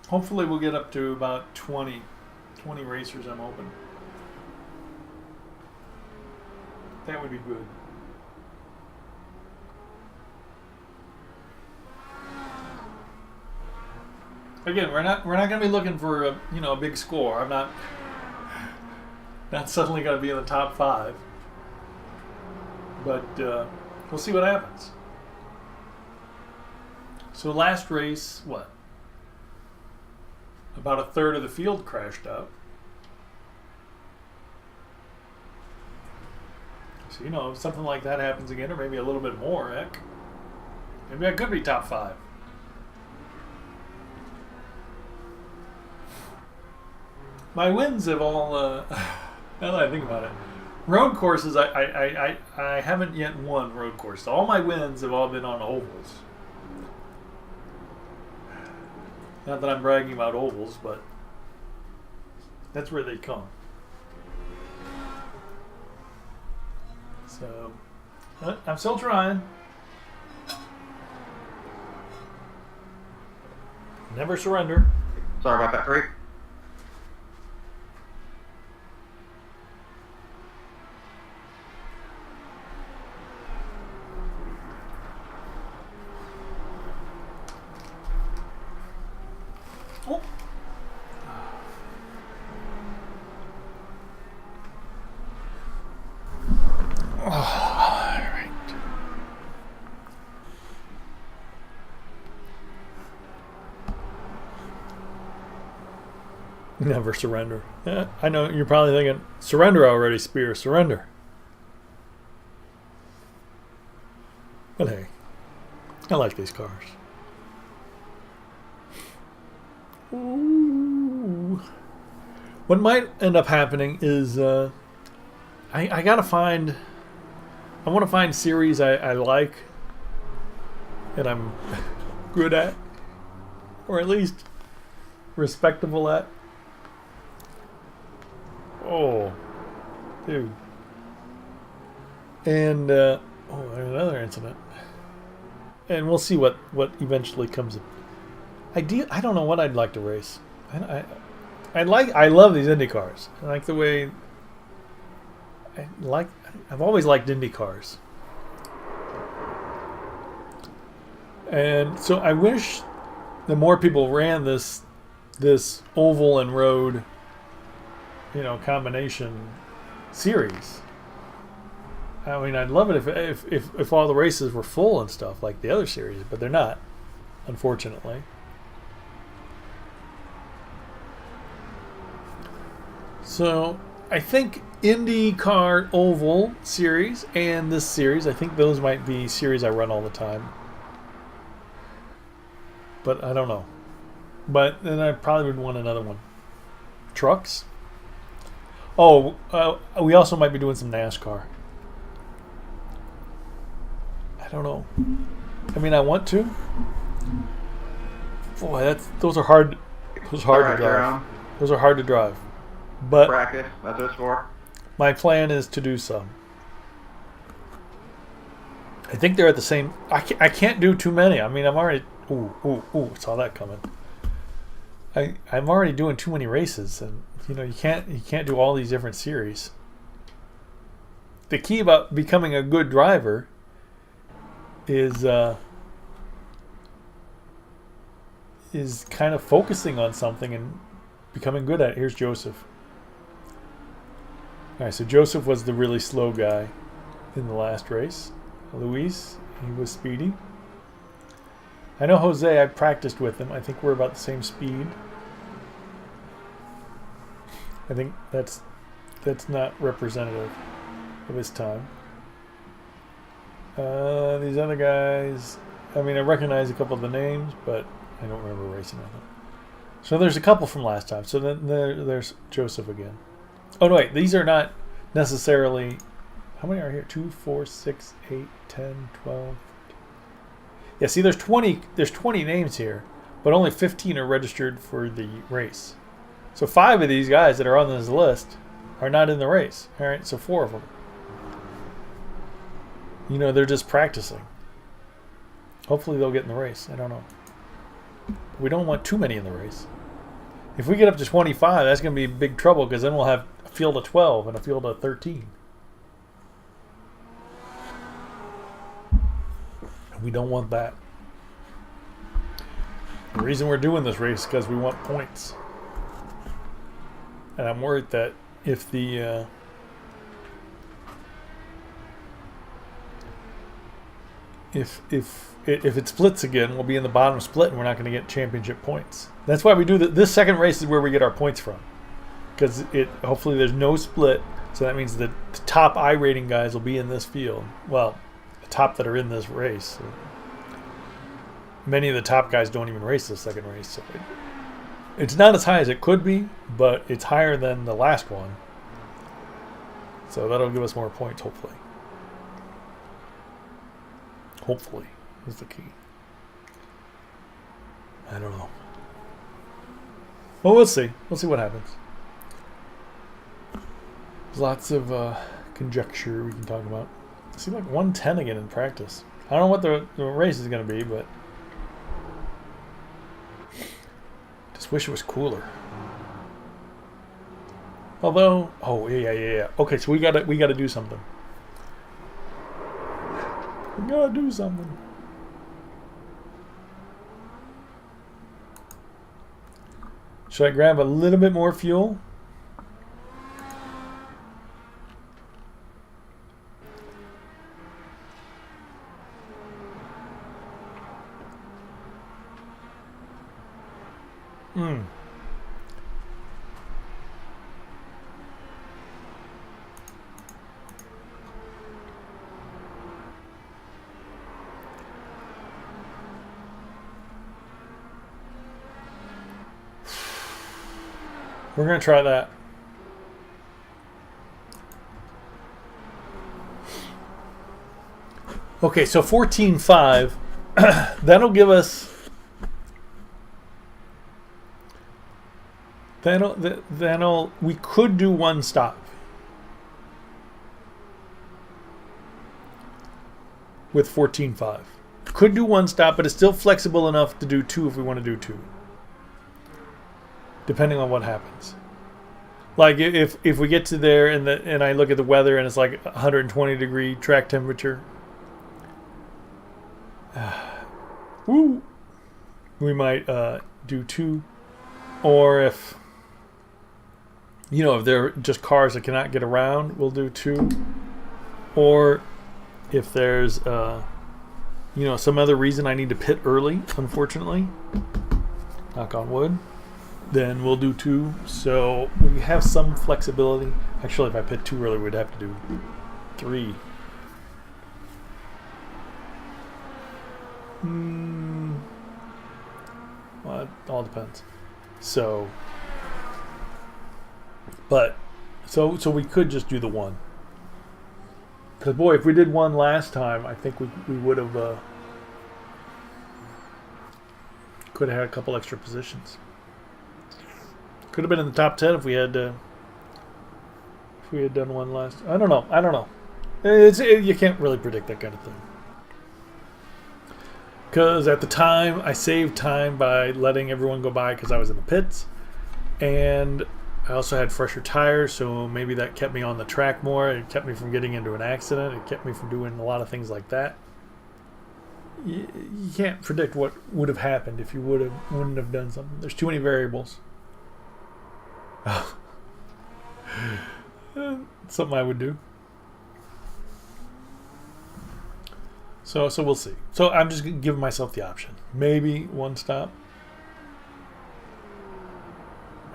Hopefully we'll get up to about 20 racers, I'm hoping. That would be good. Again, we're not going to be looking for a big score. I'm not suddenly going to be in the top 5. But we'll see what happens. So last race, what? About a third of the field crashed out. So, you know, if something like that happens again, or maybe a little bit more, heck, maybe I could be top 5. My wins have all, now that I think about it, road courses, I haven't yet won road courses. All my wins have all been on ovals. Not that I'm bragging about ovals, but that's where they come. So, I'm still trying. Never surrender. Sorry about that, Craig. Oh. All right. Never surrender. Yeah, I know you're probably thinking, surrender already, Spear, surrender. But hey, I like these cars. Ooh. What might end up happening is I gotta find. I want to find series I like and I'm good at, or at least respectable at. Oh, dude. And another incident. And we'll see what eventually comes of. I don't know what I'd like to race. I love these Indy cars. I like the way I've always liked Indy cars. And so I wish the more people ran this oval and road, you know, combination series. I mean, I'd love it if all the races were full and stuff like the other series, but they're not, unfortunately. So I think IndyCar Oval series and this series, I think those might be series I run all the time. But I don't know. But then I probably would want another one. Trucks? Oh, we also might be doing some NASCAR. I don't know. I mean, I want to. Boy, those are hard. Those are hard to drive. Those are hard to drive. But Practice. That's what it's for. my plan is to do some. I think they're at the same. I can't do too many. I mean, I'm already. Ooh! Saw that coming. I'm already doing too many races, and you know you can't do all these different series. The key about becoming a good driver is kind of focusing on something and becoming good at it. Here's Joseph. All right, so Joseph was the really slow guy in the last race. Luis, he was speedy. I know Jose, I practiced with him. I think we're about the same speed. I think that's not representative of his time. These other guys, I mean, I recognize a couple of the names, but I don't remember racing with them. So there's a couple from last time. So then there's Joseph again. Oh, no, wait. These are not necessarily... How many are here? 2, 4, 6, 8, 10, 12... Yeah, see, there's 20 names here, but only 15 are registered for the race. So 5 of these guys that are on this list are not in the race. All right, so 4 of them. You know, they're just practicing. Hopefully they'll get in the race. I don't know. We don't want too many in the race. If we get up to 25, that's going to be big trouble because then we'll have a field of 12 and a field of 13. And we don't want that. The reason we're doing this race is because we want points. And I'm worried that if if it splits again, we'll be in the bottom split, and we're not going to get championship points. That's why we do this second race is where we get our points from, because hopefully there's no split. So that means that the top iRating guys will be in this field. Well, the top that are in this race. Many of the top guys don't even race the second race. So it's not as high as it could be, but it's higher than the last one. So that'll give us more points, hopefully. Hopefully is the key. I don't know. Well, we'll see. We'll see what happens. There's lots of conjecture we can talk about. It seemed like 110 again in practice. I don't know what the race is going to be, but just wish it was cooler. Although, oh yeah. Okay, so we gotta do something. We gotta do something. Should I grab a little bit more fuel? We're going to try that. Okay, so 14.5. That'll give us... We could do one stop. With 14.5. Could do one stop, but it's still flexible enough to do two if we want to do two. Depending on what happens. Like if we get to there and I look at the weather and it's like 120 degree track temperature, woo, we might do two. Or if they're just cars that cannot get around, we'll do two. Or if there's some other reason I need to pit early, unfortunately, knock on wood, then we'll do two. So we have some flexibility. Actually, if I pit too early, we'd have to do three. Well, it all depends. So we could just do the one. Because boy, if we did one last time, I think we would have could have had a couple extra positions. Could have been in the top 10 if we had done one last. I don't know. You can't really predict that kind of thing. Because at the time, I saved time by letting everyone go by because I was in the pits, and I also had fresher tires, so maybe that kept me on the track more. It kept me from getting into an accident. It kept me from doing a lot of things like that. You can't predict what would have happened if you wouldn't have done something. There's too many variables. Something I would do. So we'll see. So I'm just giving myself the option. Maybe one stop.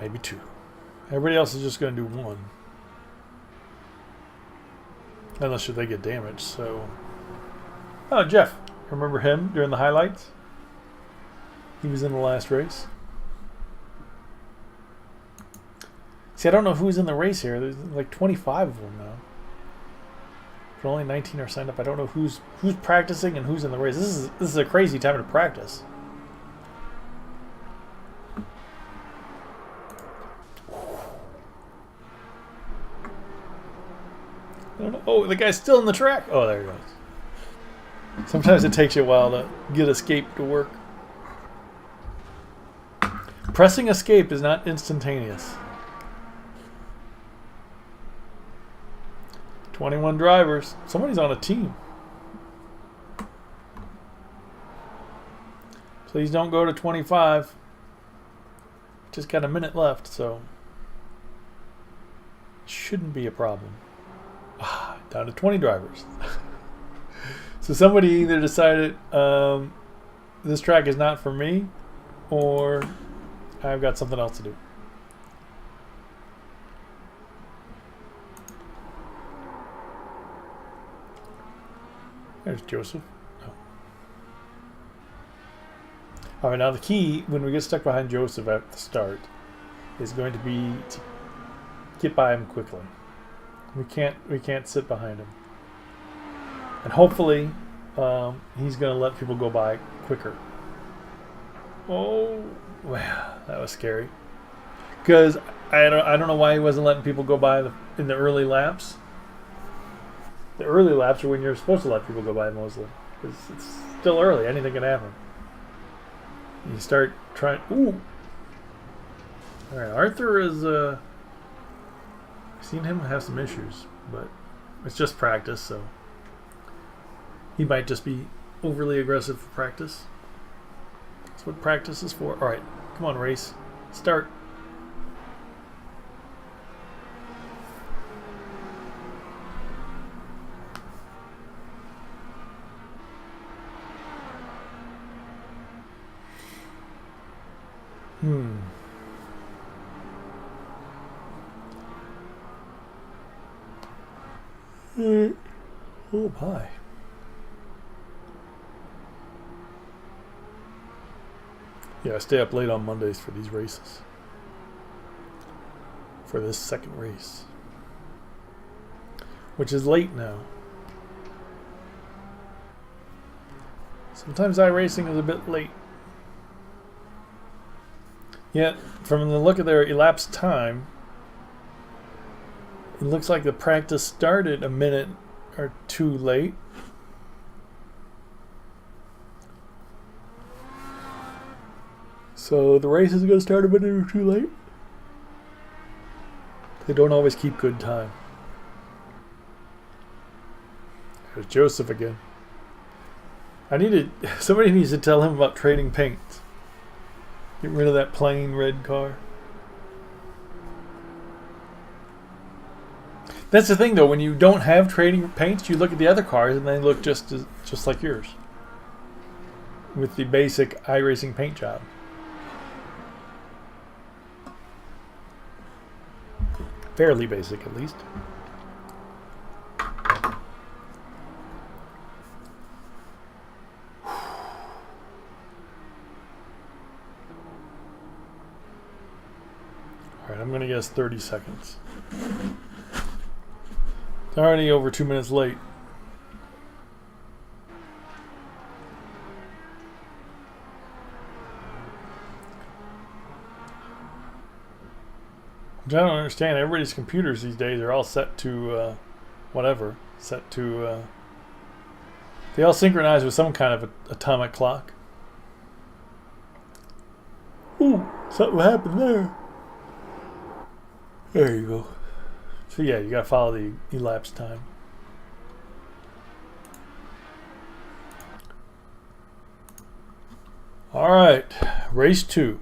Maybe two. Everybody else is just going to do one. Unless they get damaged. So, oh, Jeff. Remember him during the highlights? He was in the last race. See, I don't know who's in the race here. There's like 25 of them now. But only 19 are signed up. I don't know who's practicing and who's in the race. This is a crazy time to practice. I don't know. Oh, the guy's still in the track. Oh, there he goes. Sometimes it takes you a while to get escape to work. Pressing escape is not instantaneous. 21 drivers. Somebody's on a team. Please don't go to 25. Just got a minute left, so it shouldn't be a problem. Down to 20 drivers. So somebody either decided this track is not for me, or I've got something else to do. There's Joseph. Oh. All right, now the key when we get stuck behind Joseph at the start is going to be to get by him quickly. We can't sit behind him, and hopefully he's going to let people go by quicker. Oh, wow, that was scary. Because I don't know why he wasn't letting people go by in the early laps. The early laps are when you're supposed to let people go by mostly. Because it's still early. Anything can happen. You start trying... Ooh! Alright, Arthur is... I've seen him have some issues. But it's just practice, so... He might just be overly aggressive for practice. That's what practice is for. Alright, come on, race. Start. Oh, my. Yeah, I stay up late on Mondays for these races. For this second race. Which is late now. Sometimes iRacing is a bit late. Yet, from the look of their elapsed time, it looks like the practice started a minute or two late. So the race is going to start a minute or two late. They don't always keep good time. There's Joseph again. Somebody needs to tell him about trading paint. Get rid of that plain red car. That's the thing, though. When you don't have trading paints, you look at the other cars and they look just like yours, with the basic iRacing paint job. Fairly basic, at least. Alright, I'm going to guess 30 seconds. It's already over 2 minutes late. Which I don't understand. Everybody's computers these days are all set to whatever. Set to... they all synchronize with some kind of atomic clock. Ooh, something happened there. There you go. So yeah, you gotta follow the elapsed time. Alright, race 2.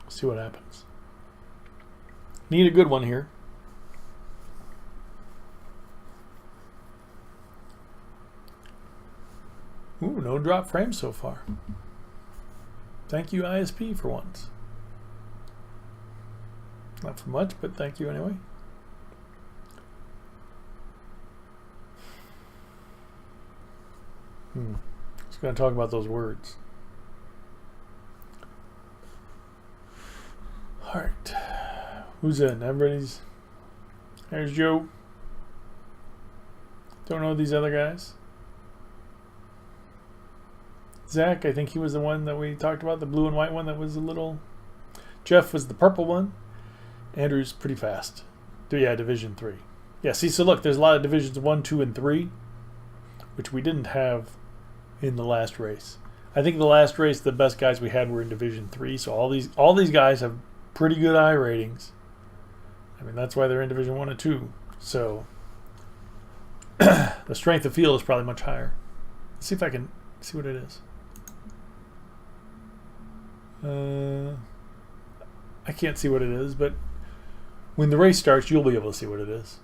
See what happens. Need a good one here. Ooh, no drop frames so far. Thank you, ISP, for once. Not for much, but thank you anyway. Just going to talk about those words. Alright. Who's in? Everybody's... There's Joe. Don't know these other guys. Zach, I think he was the one that we talked about, the blue and white one that was a little... Jeff was the purple one. Andrew's pretty fast. Yeah, Division 3. Yeah, see, so look, there's a lot of Divisions 1, 2, and 3, which we didn't have in the last race. I think the last race, the best guys we had were in Division 3, so all these guys have pretty good I ratings. I mean, that's why they're in Division 1 and 2. So, the strength of field is probably much higher. Let's see if I can see what it is. I can't see what it is, but when the race starts, you'll be able to see what it is.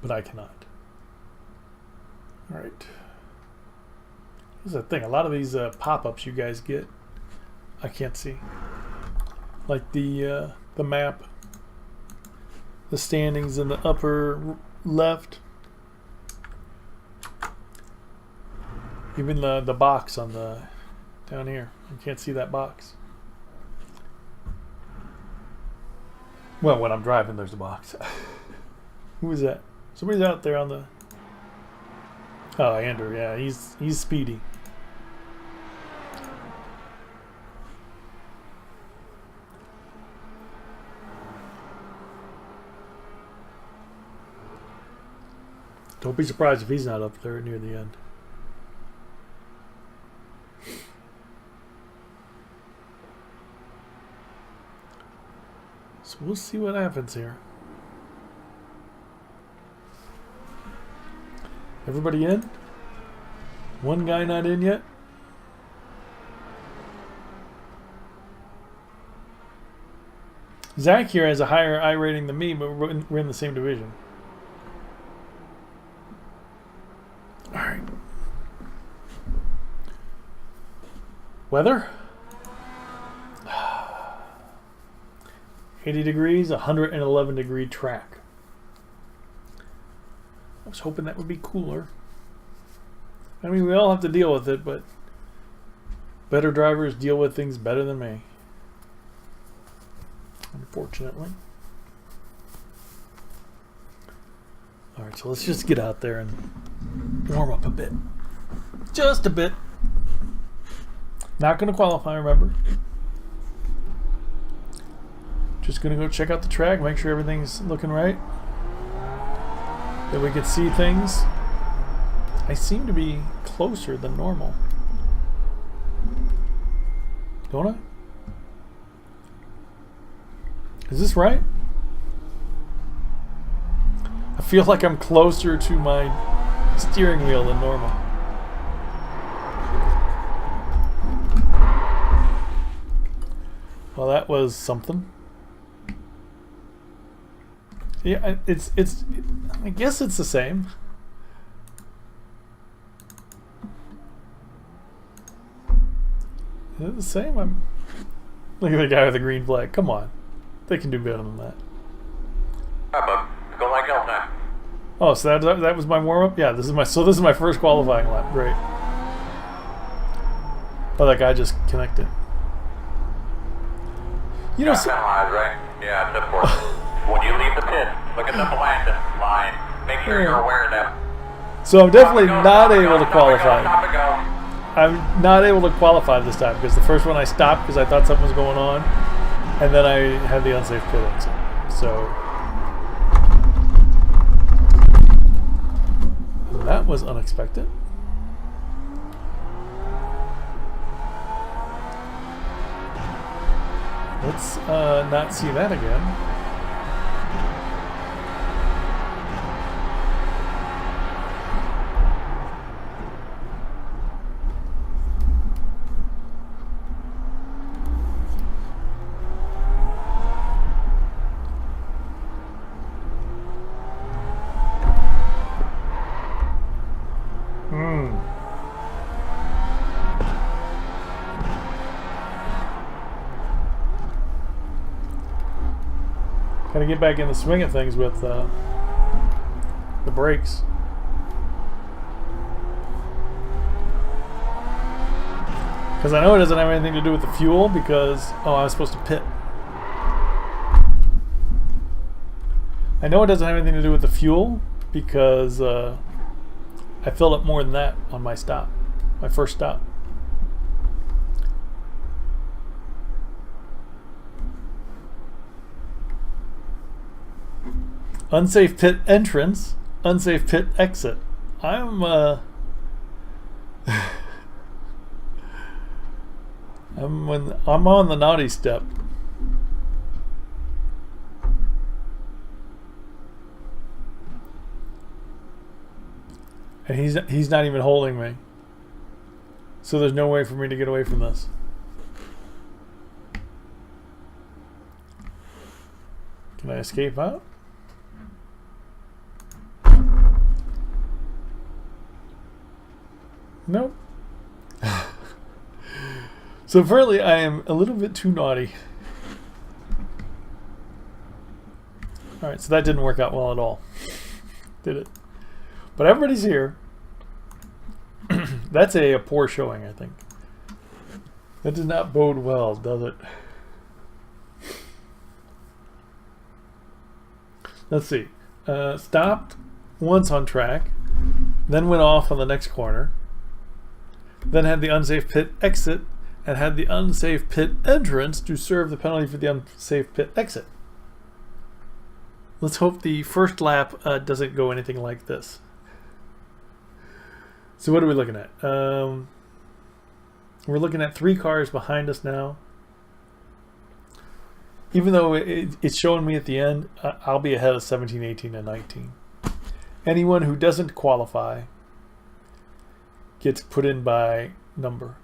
But I cannot. All right. Here's the thing. A lot of these pop-ups you guys get, I can't see. Like the map, the standings in the upper left, even the box on the down here. You can't see that box. Well, when I'm driving, there's a box. Who is that? Somebody's out there on the. Oh, Andrew. Yeah, he's speedy. Don't be surprised if he's not up there near the end. So we'll see what happens here. Everybody in? One guy not in yet? Zach here has a higher I rating than me, but we're in the same division. Alright. Weather? 80 degrees, 111 degree track. I was hoping that would be cooler. I mean, we all have to deal with it, but better drivers deal with things better than me. Unfortunately. Alright, so let's just get out there and warm up a bit. Just a bit. Not going to qualify, remember. Just going to go check out the track, make sure everything's looking right. That we can see things. I seem to be closer than normal. Don't I? Is this right? I feel like I'm closer to my steering wheel than normal. Well, that was something. Yeah, it's. I guess it's the same. Is it the same? Look at the guy with the green flag. Come on, they can do better than that. Hi, bud. Go like hell time. Oh, so that was my warm up. Yeah, this is my first qualifying lap. Great. Oh, that guy just connected. You know, Penalized, right? Yeah, it's important. When you leave the pit, look at the blind line. Make sure you're aware of that. so I'm definitely not able to Stop qualify. and go. I'm not able to qualify this time because the first one I stopped because I thought something was going on, and then I had the unsafe pit exit. So that was unexpected. Let's not see that again. Gotta get back in the swing of things with the brakes. Because I know it doesn't have anything to do with the fuel because, oh, I was supposed to pit. I know it doesn't have anything to do with the fuel because I filled up more than that on my stop, my first stop. Unsafe pit entrance, unsafe pit exit. I'm on the naughty step. And he's not even holding me. So there's no way for me to get away from this. Can I escape out? Nope. So apparently I am a little bit too naughty. Alright, so that didn't work out well at all. Did it? But everybody's here. That's a poor showing, I think. That does not bode well, does it? Let's see. Stopped once on track, then went off on the next corner, then had the unsafe pit exit, and had the unsafe pit entrance to serve the penalty for the unsafe pit exit. Let's hope the first lap doesn't go anything like this. So what are we looking at? We're looking at 3 cars behind us now. Even though it's showing me at the end, I'll be ahead of 17, 18, and 19. Anyone who doesn't qualify gets put in by number,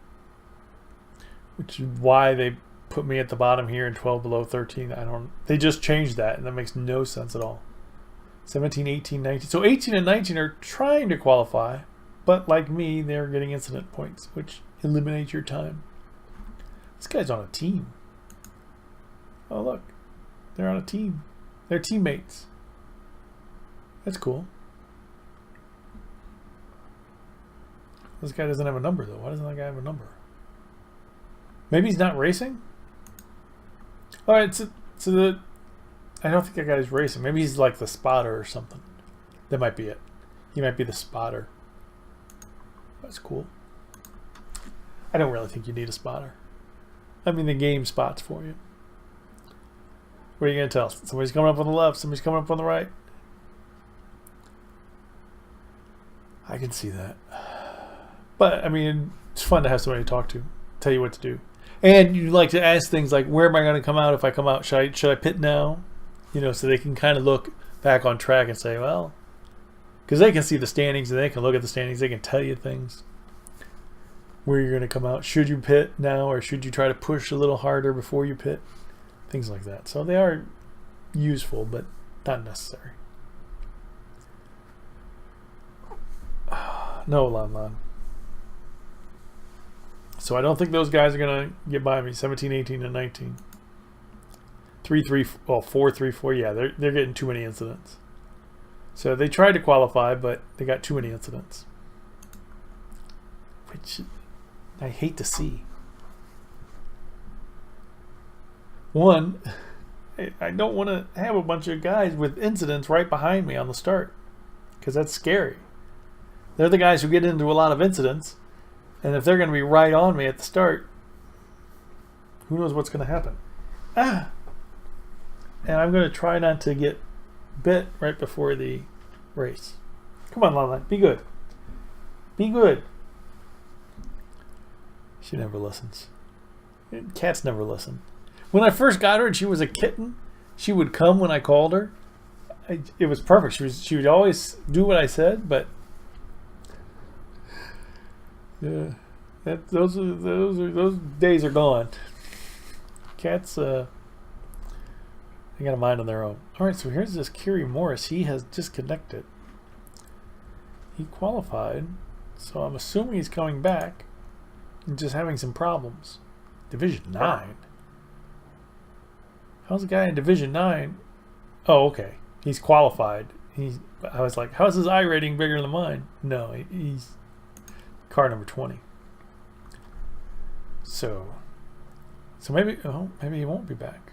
which is why they put me at the bottom here in 12 below 13. They just changed that, and that makes no sense at all. 17, 18, 19. So 18 and 19 are trying to qualify, but like me, they're getting incident points, which eliminate your time. This guy's on a team. Oh, look. They're on a team. They're teammates. That's cool. This guy doesn't have a number, though. Why doesn't that guy have a number? Maybe he's not racing? Alright, so I don't think that guy's racing. Maybe he's like the spotter or something. That might be it. He might be the spotter. That's cool. I don't really think you need a spotter. I mean, the game spots for you. What are you going to tell? Somebody's coming up on the left. Somebody's coming up on the right. I can see that. But, I mean, it's fun to have somebody to talk to. Tell you what to do. And you like to ask things like, where am I going to come out if I come out? Should I pit now? You know, so they can kind of look back on track and say, well, because they can see the standings and they can look at the standings. They can tell you things. Where you're going to come out. Should you pit now, or should you try to push a little harder before you pit? Things like that. So they are useful, but not necessary. No, Lan. So I don't think those guys are going to get by me. 17, 18, and 19. 3, 3, well, 4, 3, 4. Yeah, they're getting too many incidents. So they tried to qualify, but they got too many incidents. Which I hate to see. One, I don't want to have a bunch of guys with incidents right behind me on the start, because that's scary. They're the guys who get into a lot of incidents, and if they're going to be right on me at the start, who knows what's going to happen. And I'm going to try not to get bit right before the race. Come on, Lala, be good. Be good. She never listens. Cats never listen. When I first got her and she was a kitten, she would come when I called her. It was perfect. She would always do what I said, but yeah, those days are gone. Cats, they got a mind on their own. All right, so here's this Kerry Morris. He has disconnected. He qualified, so I'm assuming he's coming back and just having some problems. Division 9. How's the guy in Division 9? Oh, okay. He's qualified. I was like, how's his I rating bigger than mine? No, he's car number 20. So maybe he won't be back.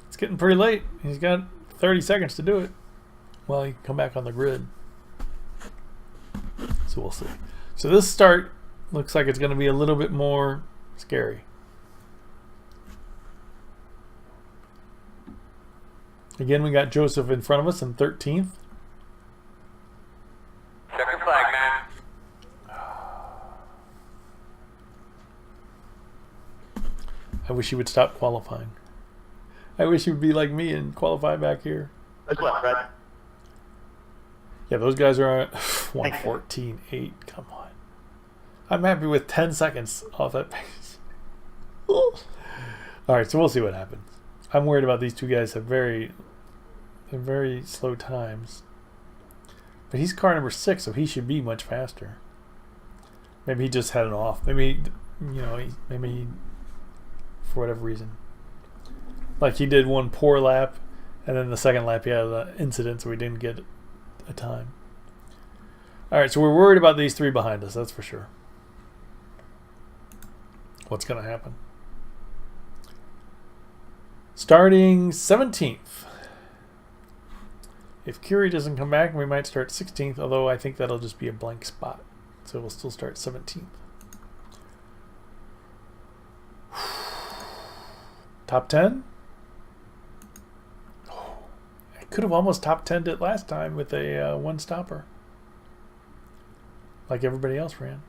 It's getting pretty late. He's got 30 seconds to do it. Well, he can come back on the grid. So we'll see. So this start looks like it's going to be a little bit more scary. Again, we got Joseph in front of us in 13th. Check your flag, man. I wish he would stop qualifying. I wish he would be like me and qualify back here. That's left, Fred. Yeah, those guys are at 1:14.8. Come on. I'm happy with 10 seconds off that pace. All right, so we'll see what happens. I'm worried about these two guys have very They're very slow times. But he's car number 6, so he should be much faster. Maybe he just had it off. Maybe, maybe for whatever reason. Like he did one poor lap, and then the second lap he had an incident, so we didn't get a time. All right, so we're worried about these 3 behind us, that's for sure. What's going to happen? Starting 17th. If Curie doesn't come back, we might start 16th, although I think that'll just be a blank spot. So we'll still start 17th. Top 10? Oh, I could have almost top 10'd it last time with a one stopper. Like everybody else ran.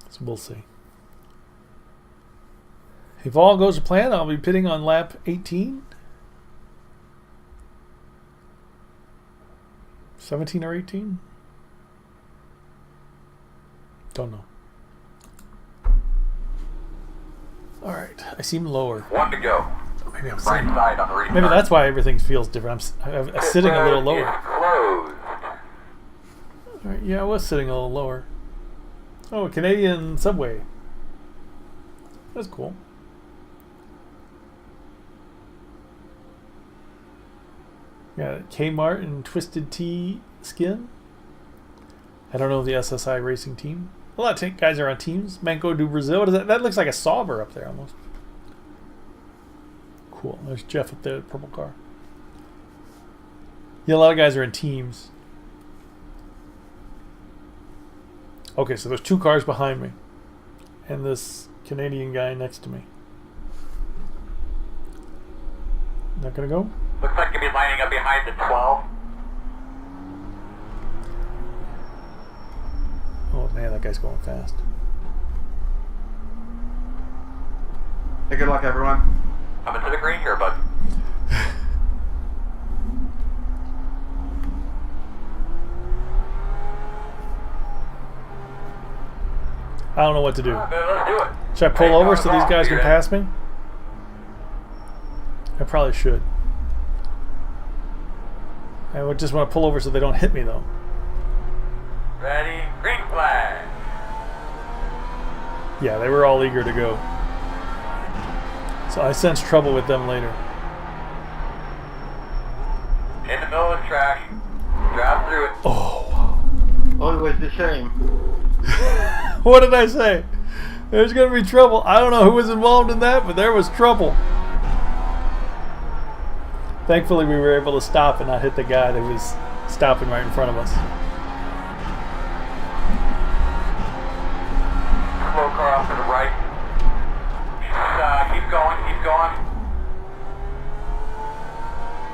So we'll see. If all goes to plan, I'll be pitting on lap 18. 17 or 18? Don't know. All right, I seem lower. 1 to go. Maybe I'm Right sitting. side on the restart. Maybe that's why everything feels different. I'm sitting a little lower. Is closed. All right, yeah, I was sitting a little lower. Oh, a Canadian subway. That's cool. Got Kmart and Twisted Tea skin. I don't know the SSI racing team. A lot of guys are on teams. Manco do Brazil. What is that? That looks like a Sauber up there almost. Cool. There's Jeff up there, the purple car. Yeah, a lot of guys are in teams. Okay, so there's 2 cars behind me. And this Canadian guy next to me. Not gonna go? Looks like you'll be lining up behind the 12. Oh man, that guy's going fast. Hey, good luck, everyone. Coming to the green here, bud. I don't know what to do. Let's do it. Should I pull Hey, over no, so these no, guys do can that. pass me? I probably should. I would just want to pull over so they don't hit me though. Ready? Green flag. Yeah, they were all eager to go. So I sense trouble with them later. In the middle of the track. Drive through it. Oh. Always the same. What did I say? There's going to be trouble. I don't know who was involved in that, but there was trouble. Thankfully, we were able to stop and not hit the guy that was stopping right in front of us. Slow car off to the right. Keep going, keep going.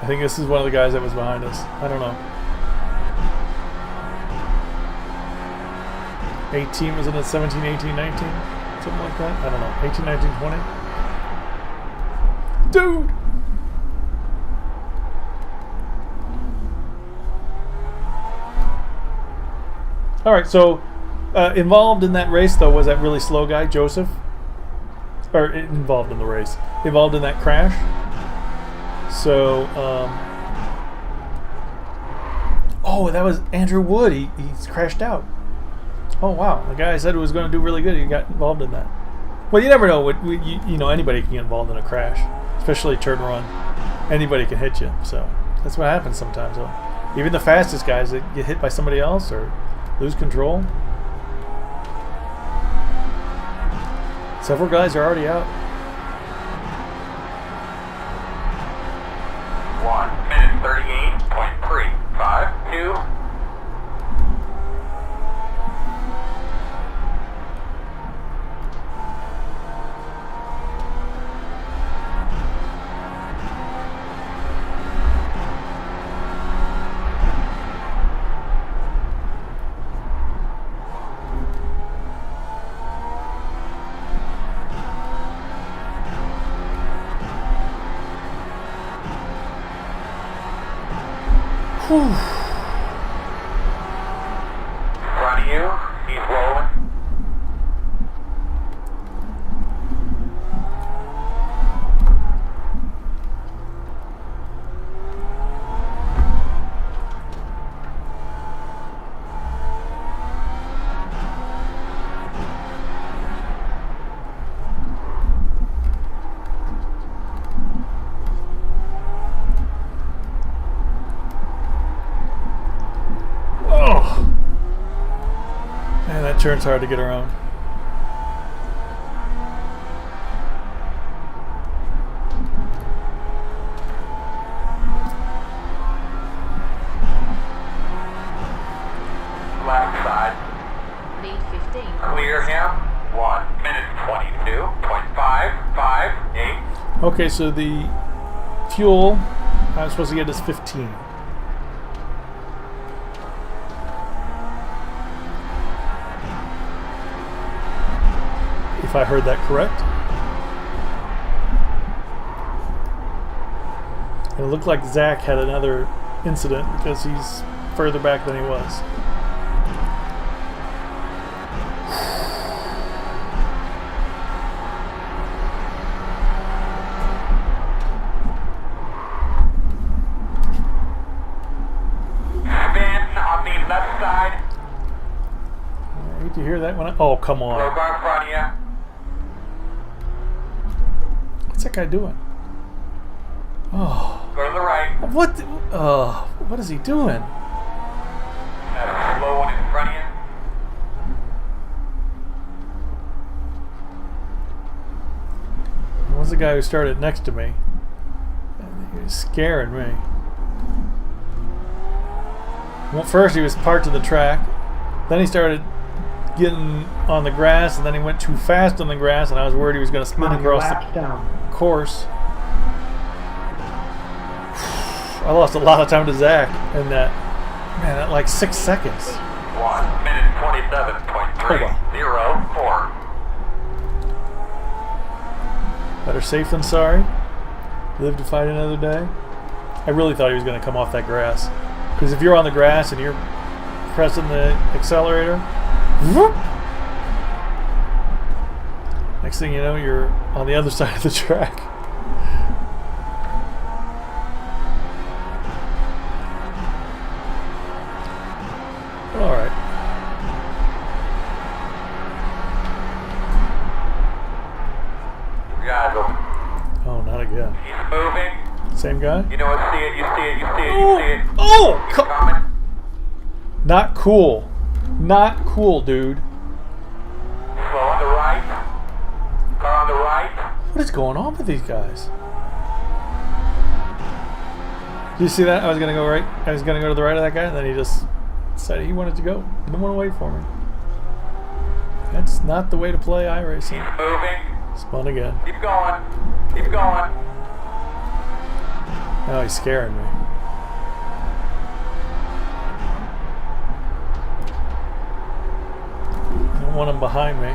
I think this is one of the guys that was behind us. I don't know. 18, wasn't it 17, 18, 19? Something like that? I don't know. 18, 19, 20? Dude! Alright, so involved in that race, though, was that really slow guy, Joseph? Or involved in the race. Involved in that crash. So, oh, that was Andrew Wood. He's crashed out. Oh, wow. The guy I said was going to do really good. He got involved in that. Well, you never know. You know, anybody can get involved in a crash, especially turn run. Anybody can hit you. So that's what happens sometimes. Though. Even the fastest guys that get hit by somebody else or lose control. Several guys are already out. 1 minute 38.352. Whew. Front of you, he's rolling. that turn's hard to get around. Left side. Lead 15. Clear him. 1 minute 22.558. Okay, so the fuel I'm supposed to get is 15. If I heard that correct. And it looked like Zach had another incident because he's further back than he was. Left side. I hate to hear that one. Oh, come on. Road bar in front of you. What's that guy doing? Oh. Go to the right. What is he doing? That slow one in front of you. What's the guy who started next to me? He was scaring me. Well, first he was parked to the track, then he started getting on the grass, and then he went too fast on the grass, and I was worried he was going to spin across the course. I lost a lot of time to Zach in that, man, at like 6 seconds. 1 minute 27.304. Better safe than sorry. Live to fight another day. I really thought he was going to come off that grass. Because if you're on the grass and you're pressing the accelerator, whoop, next thing you know, you're on the other side of the track. But all right. Guys, Oh, not again. he's moving. Same guy? You know what? See it. You see it. You see it. You see it. Oh! He's coming. Not cool. Not cool, dude. Slow on the right. Car on the right. What is going on with these guys? Did you see that? I was gonna go right. I was gonna go to the right of that guy, and then he just decided he wanted to go. He didn't want to wait for me. That's not the way to play iRacing. Moving. Spun again. Keep going. Keep going. Now he's scaring me. I don't want him behind me.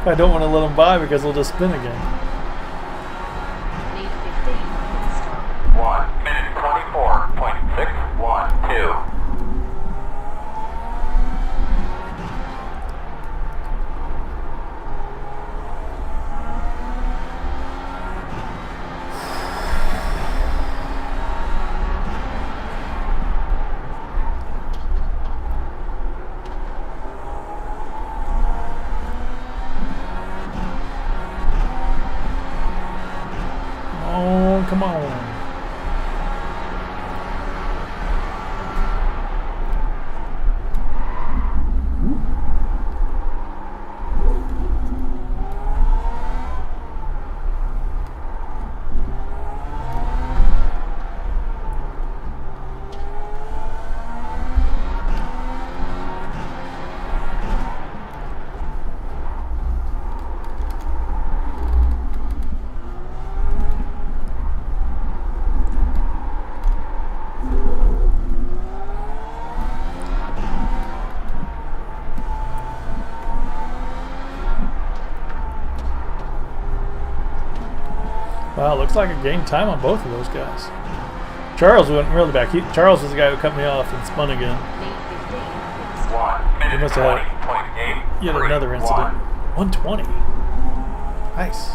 I don't want to let him by because he'll just spin again. Lead 15. Pit stop. 1 minute 24.612. Oh, come on. Wow, looks like I gained time on both of those guys. Charles went really back. Charles was the guy who cut me off and spun again. Lead 15. Pit stop. 1 minute He must have 20.8. Yet another incident. 120. Nice.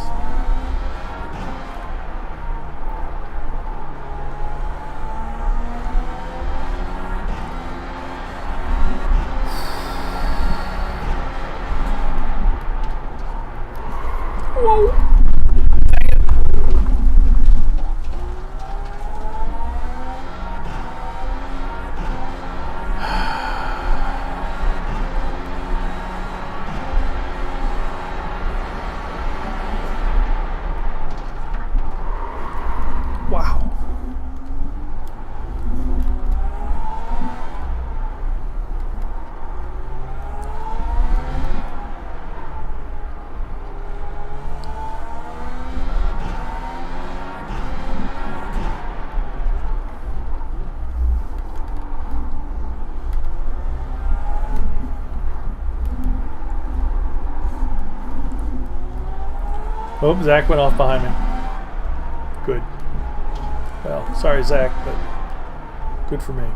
Whoa. Oh, Zach went off behind me. Good. Well, sorry, Zach, but good for me.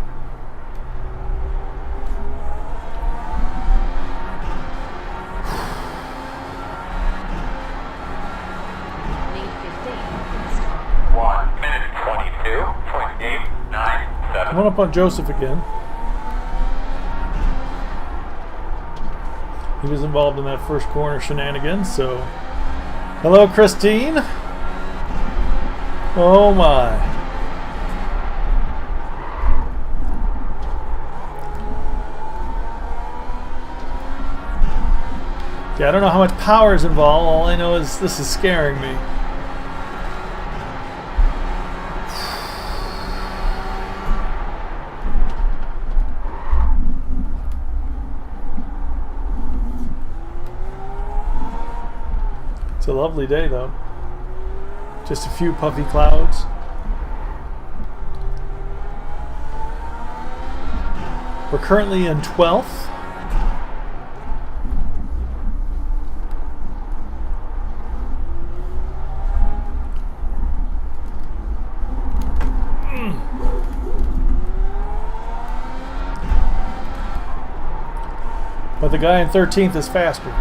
Need 15 pit stop. 1 minute 22.897. Coming up on Joseph again. He was involved in that first corner shenanigans, so... Hello, Christine. Oh, my. Yeah, I don't know how much power is involved. All I know is this is scaring me. It's a lovely day, though. Just a few puffy clouds. We're currently in 12th. But the guy in 13th is faster.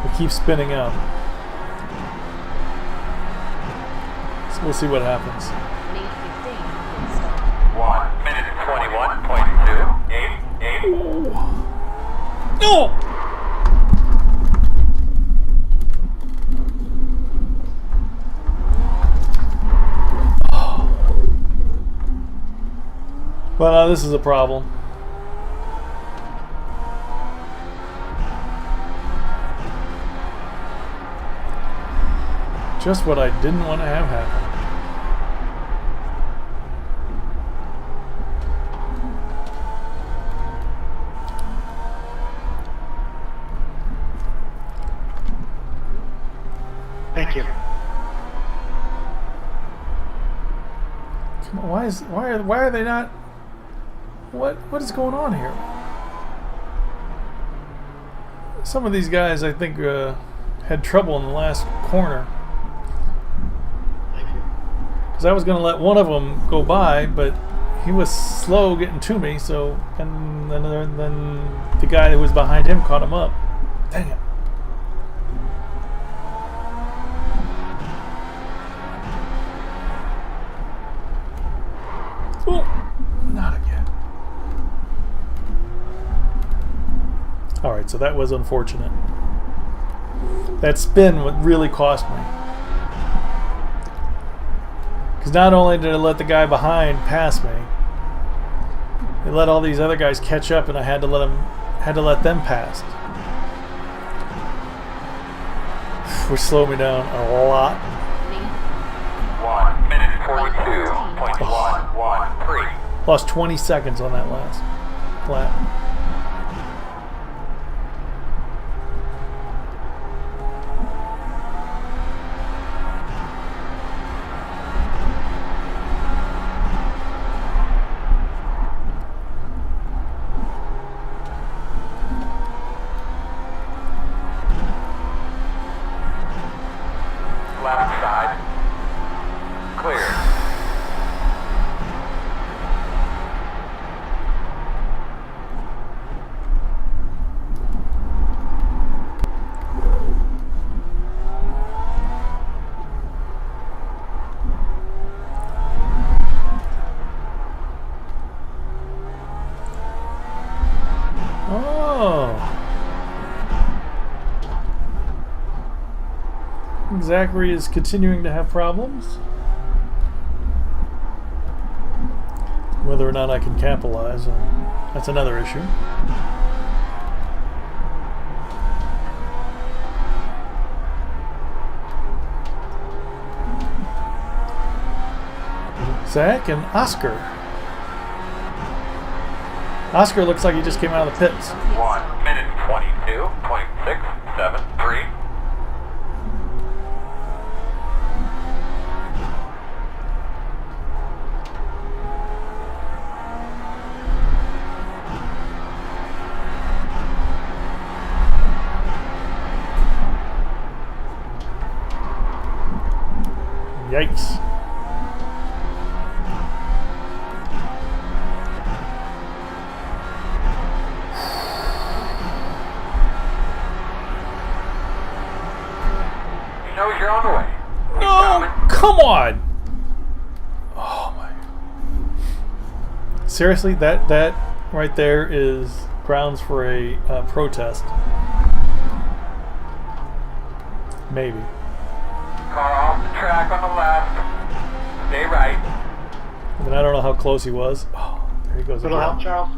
We keep spinning out. So we'll see what happens. Need 15 pit stop. 1 minute 21.288. No! Well, this is a problem. Just what I didn't want to have happen. Thank you. Come on, why are they not? What is going on here? Some of these guys, I think, had trouble in the last corner. Thank you. Because I was going to let one of them go by, but he was slow getting to me. So, and then the guy that was behind him caught him up. Dang it! Oh, not again. All right, so that was unfortunate. That spin would really cost me. Because not only did I let the guy behind pass me, it let all these other guys catch up, and I had to let them pass, which slowed me down a lot. Need 1 minute 42.113. Lost 20 seconds on that last lap. Left side. Clear. Oh. Zachary is continuing to have problems. Whether or not I can capitalize, that's another issue. Zach and Oscar. Oscar looks like he just came out of the pits. 1 minute 22.673. Yikes. He knows you're on the way. He's No, coming. come on. Oh my. Seriously, that right there is grounds for a protest. Maybe. Car off the track on the left. Stay right. And I don't know how close he was. Oh, there he goes Little again. help, Charles?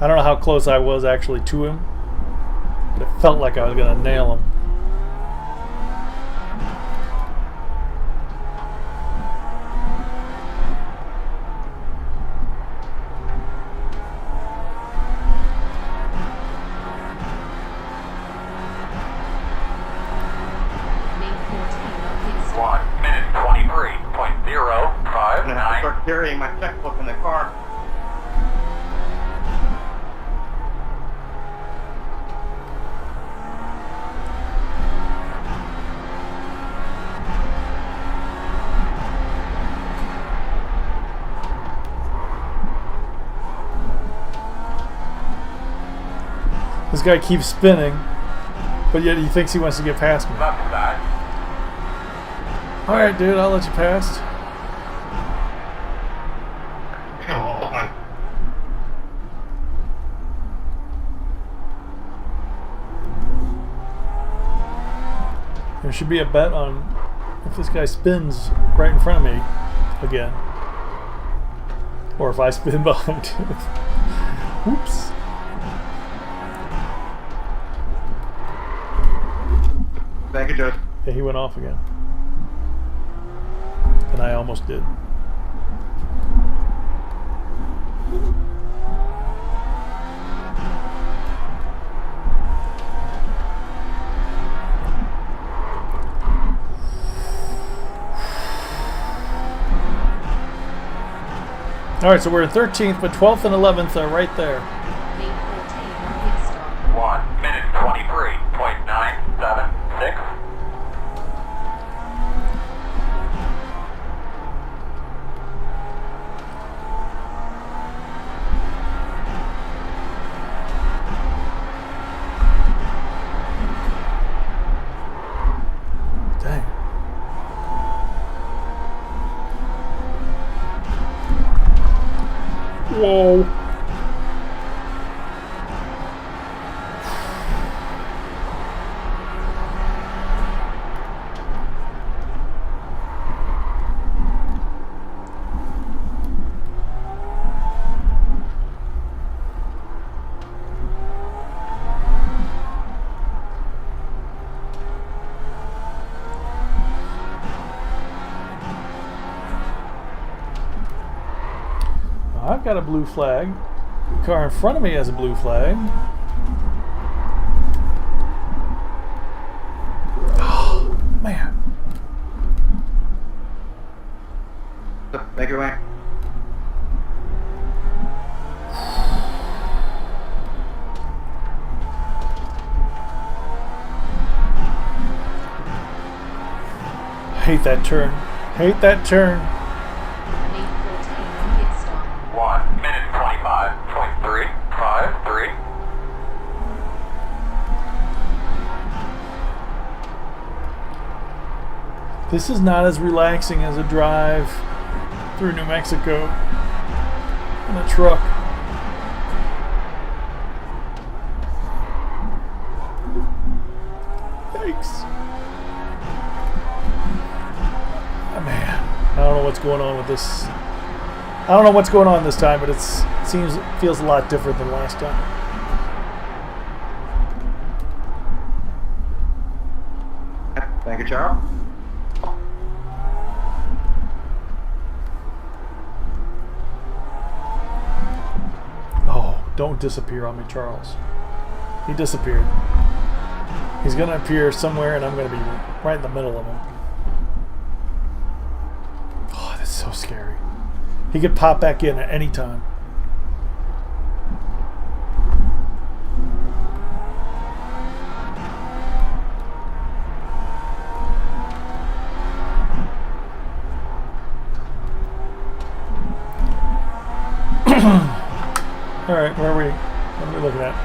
I don't know how close I was actually to him, but it felt like I was going to nail him. Lead 14 on pit stop. 1 minute 23.059. I'm gonna have to start carrying my checkbook in the car. This guy keeps spinning, but yet he thinks he wants to get past me. Left side. Alright, dude, I'll let you pass. Come on. There should be a bet on if this guy spins right in front of me again. Or if I spin behind him. Whoops. Thank you, Judge. Yeah, he went off again. And I almost did. Alright, so we're in 13th, but 12th and 11th are right there. Lead 14 on pit stop. 1 minute 23.976. Dang. Whoa. I've got a blue flag. The car in front of me has a blue flag. Oh, man. Thank you, Wayne. Hate that turn. Hate that turn. Lead 14 on pit stop. 1 minute 25.353. This is not as relaxing as a drive through New Mexico in a truck. Yikes. Oh, man, I don't know what's going on with this. I don't know what's going on this time, but it feels a lot different than last time. Thank you, Charles. Oh, don't disappear on me, Charles. He disappeared. He's going to appear somewhere, and I'm going to be right in the middle of him. Oh, that's so scary. He could pop back in at any time. Alright, where are we? What are we looking at?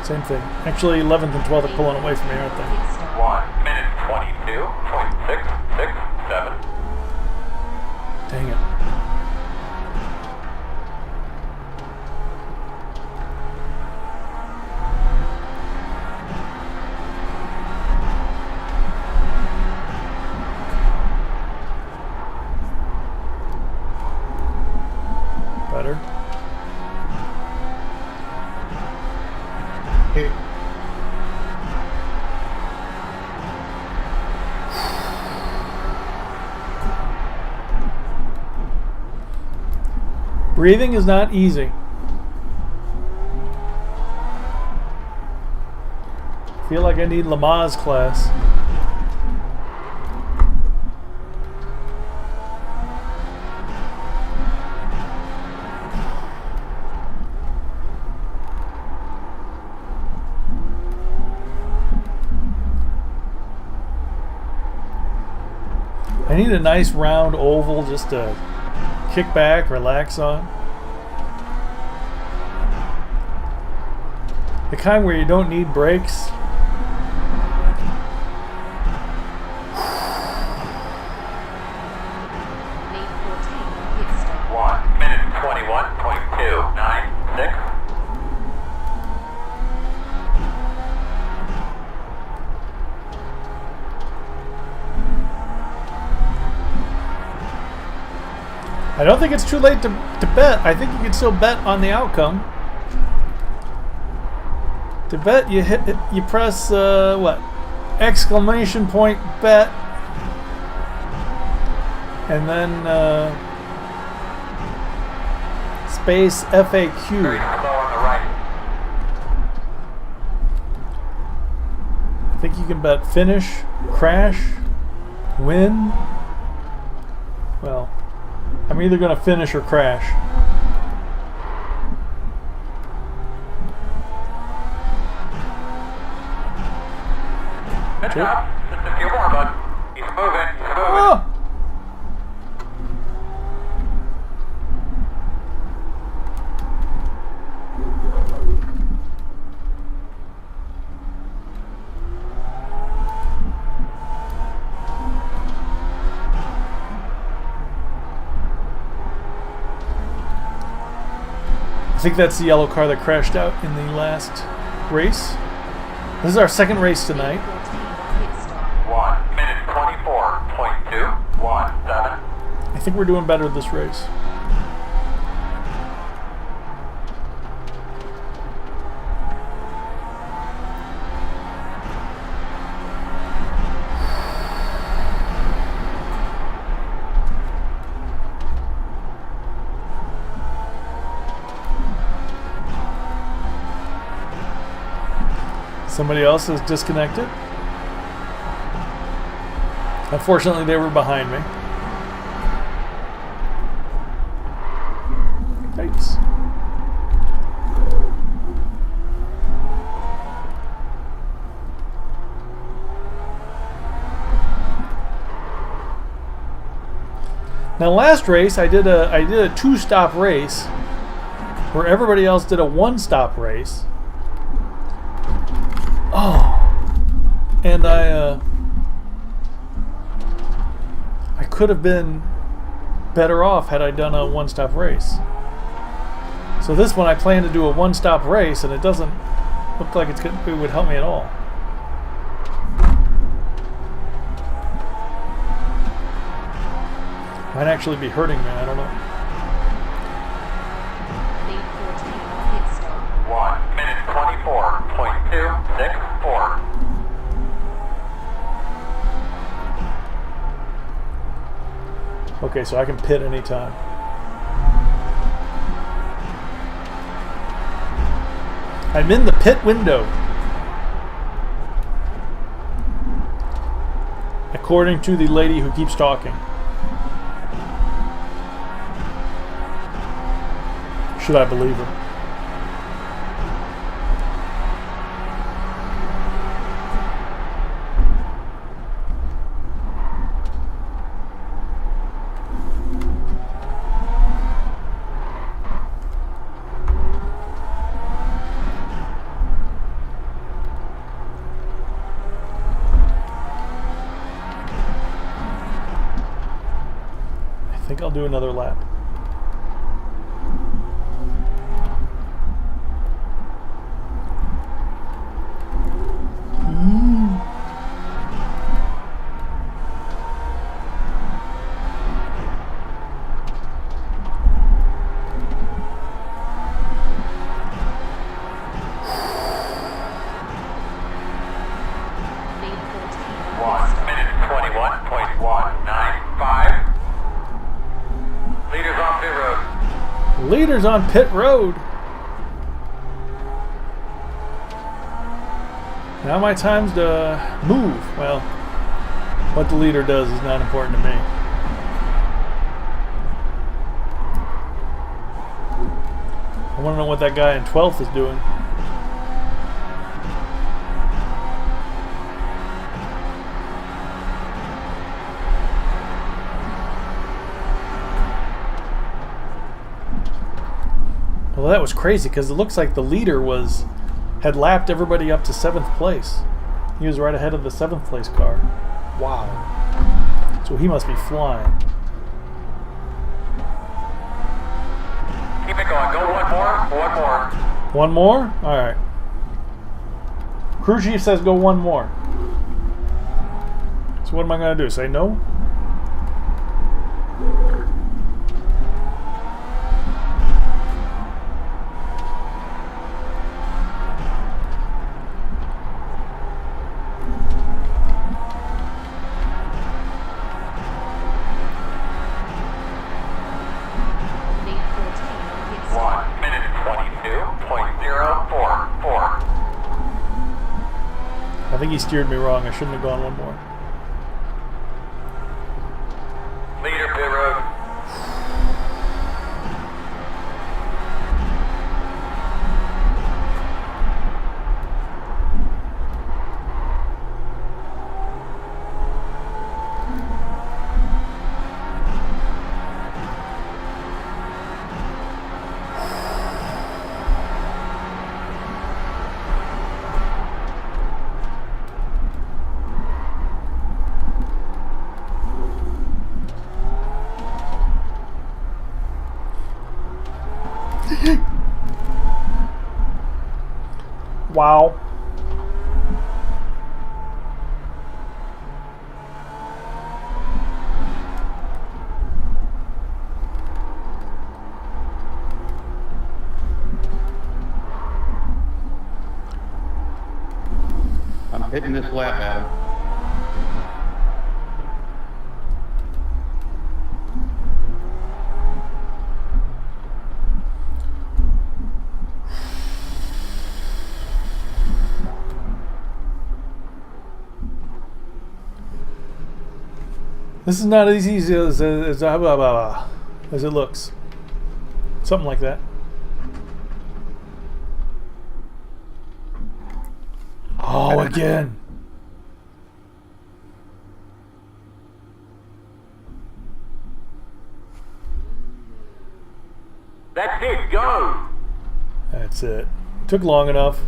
Same thing. Actually, 11th and 12th are pulling away from me, aren't they? Pit stop. 1 minute 22.667. Dang it. Better. Hey, Breathing is not easy. Feel like I need Lamaze class. I need a nice round oval just to kick back, relax on. The kind where you don't need brakes. Lead 14 on pit stop. 1 minute 21.296. I don't think it's too late to bet. I think you can still bet on the outcome. To bet, you press what? Exclamation point bet, and then space Very FAQ. slow on the right. I think you can bet finish, crash, win. Well, I'm either going to finish or crash. Good job. Just a few more, bud. He's moving. He's moving. Oh! I think that's the yellow car that crashed out in the last race. This is our second race tonight. 14 on pit stop. 1 minute 24.217. I think we're doing better this race. Somebody else is disconnected. Unfortunately, they were behind me. Thanks. Now, last race I did a 2-stop race where everybody else did a 1-stop race. Oh, and I could have been better off had I done a 1-stop race. So this one I plan to do a 1-stop race, and it doesn't look like it would help me at all. Might actually be hurting me. I don't know. Lead 14 on pit stop. 1 minute 24.264. Okay, so I can pit anytime. I'm in the pit window. According to the lady who keeps talking. Should I believe her? do another lap. Lead 14 on 1 pit stop. minute 21.195. Leaders on pit road. Leaders on pit road. Now my time's to move. Well, what the leader does is not important to me. I want to know what that guy in 12th is doing. Well, that was crazy because it looks like the leader had lapped everybody up to 7th place. He was right ahead of the 7th place car. Wow. So he must be flying. Keep it going. Go one more. One more. One more? Alright. Crew chief says go one more. So what am I going to do? Say no? Lead 14 on pit stop. 1 minute 22.044. I think he steered me wrong. I shouldn't have gone one more. Leader pit road. Wow. I'm hitting this lap, Adam. This is not as easy as it looks. Something like that. Oh, again. That's it. Go. That's it. Took long enough.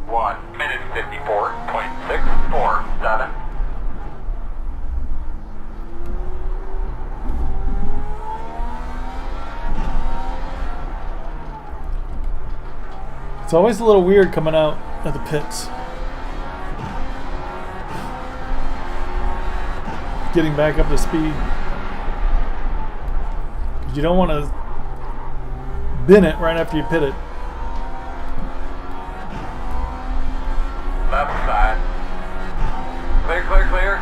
One minute 54.647. It's always a little weird coming out of the pits. Getting back up to speed. You don't want to bin it right after you pit it. Left side. Clear, clear, clear.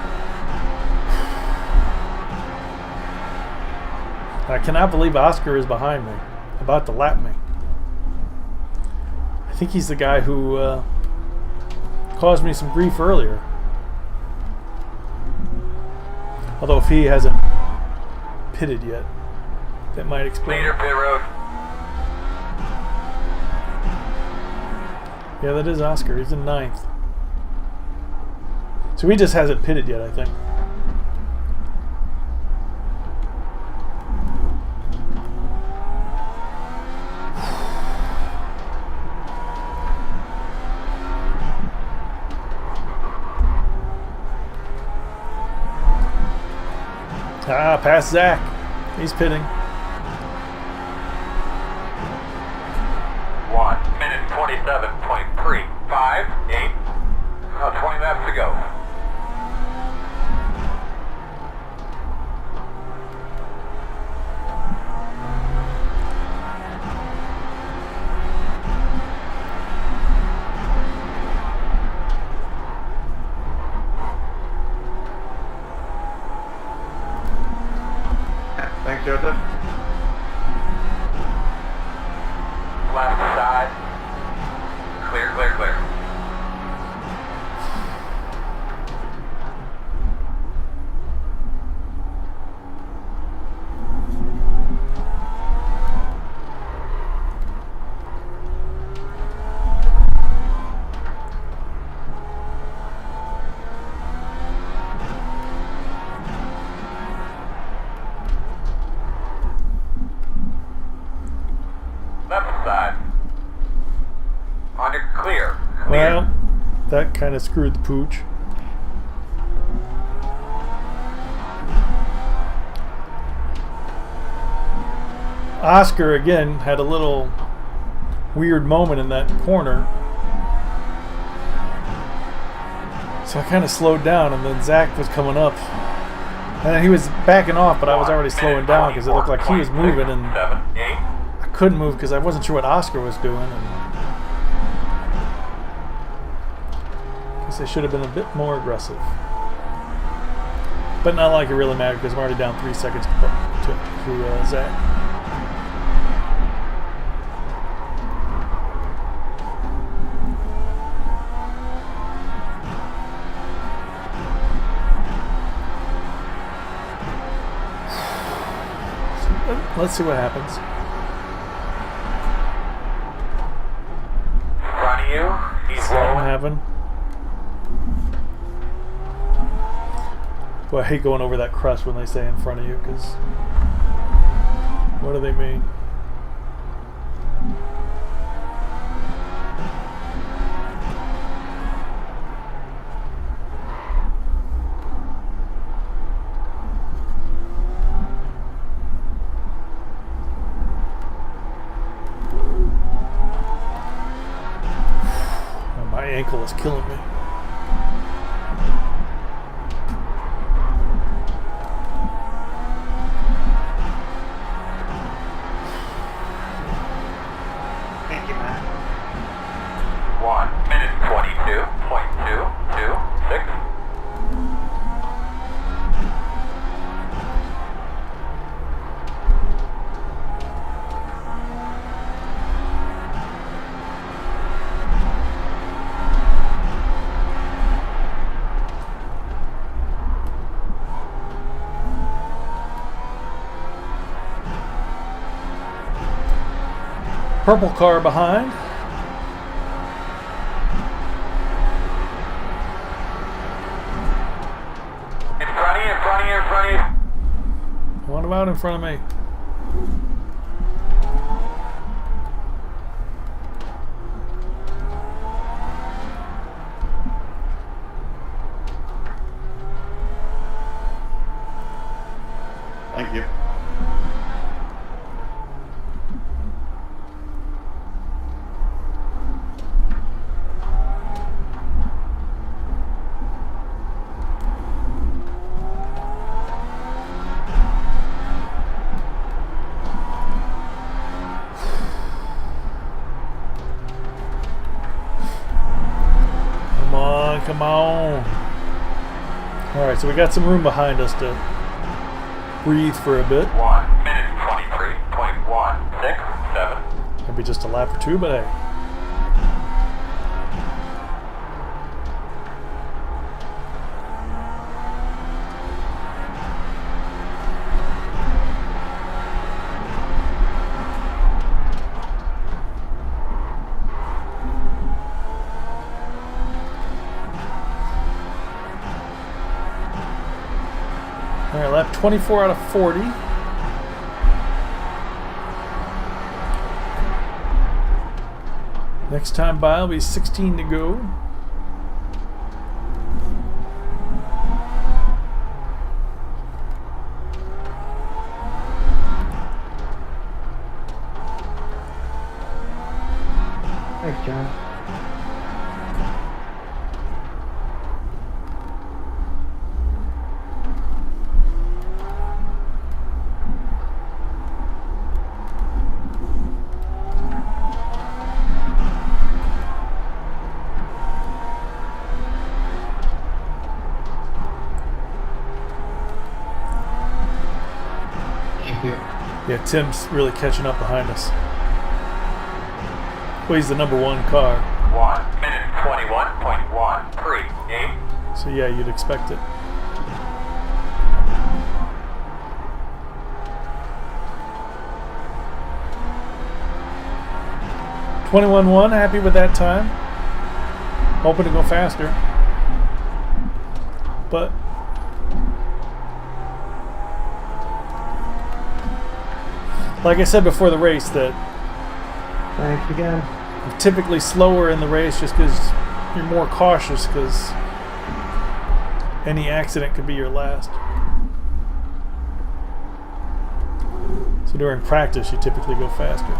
I cannot believe Oscar is behind me, about to lap me. I think he's the guy who caused me some grief earlier. Although if he hasn't pitted yet, that might explain. Leader pit road. Yeah, that is Oscar. He's in 9th. So he just hasn't pitted yet, I think. Ah, past Zach. He's pitting. 1 minute 27.358. 20 laps to go. Thanks, Joseph. Left side. Clear, clear, clear. Left side. On your clear. Clear. Well, that kind of screwed the pooch. Oscar again had a little weird moment in that corner. So I kind of slowed down, and then Zach was coming up. And then he was backing off, but I was already slowing down because it looked like he was moving, and 7, 8. I couldn't move because I wasn't sure what Oscar was doing. And I guess they should have been a bit more aggressive. But not like it really mattered because I'm already down 3 seconds to Zach. Let's see what happens. In front of you. He's Something rolling. happen. Boy, I hate going over that crust when they say in front of you, because what do they mean? My ankle is killing me. Thank you, man. 1 minute 22.226. Purple car behind. In front of you, in front of you, in front of you. What about in front of me? Thank you. Come on. Alright, so we got some room behind us to breathe for a bit. 1 minute 23.167. Maybe just a lap or two, but hey. Alright, lap 24 out of 40. Next time by will be 16 to go. John. Thank you. Yeah, Tim's really catching up behind us. Well, he's the number 1 car. 1 minute 21.138. So yeah, you'd expect it. $21.1, happy with that time. Hoping to go faster. But like I said before the race, that Thanks again. I'm typically slower in the race just because you're more cautious, because any accident could be your last. So during practice, you typically go faster.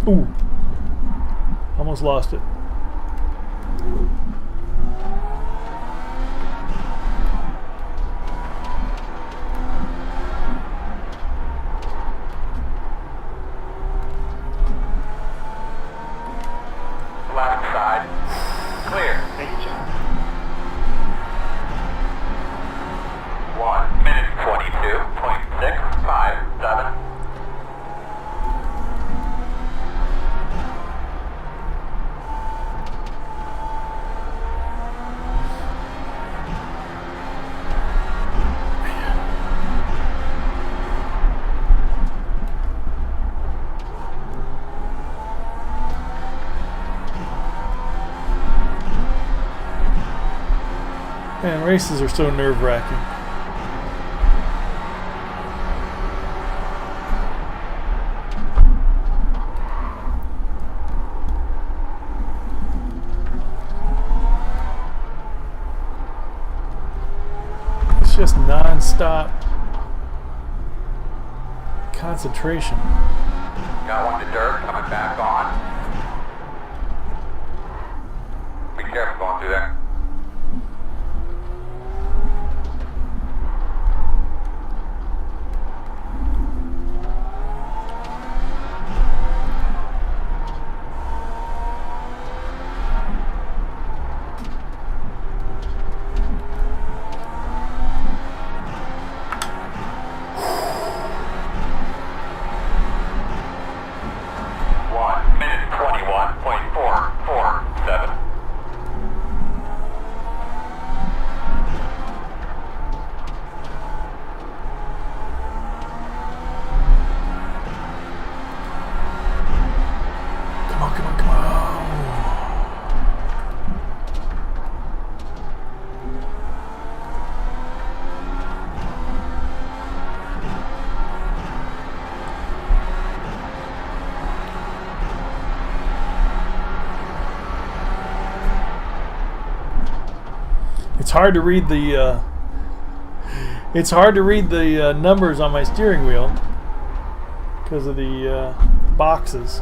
Ooh, almost lost it. Left side. Clear. Thank you, John. 1 minute 22.657. Man, races are so nerve-wracking. It's just non-stop concentration. Got one to dirt coming back on. Be careful going through there. Minute 21.447. Come on, come on, come on. It's hard to read the numbers on my steering wheel because of the boxes,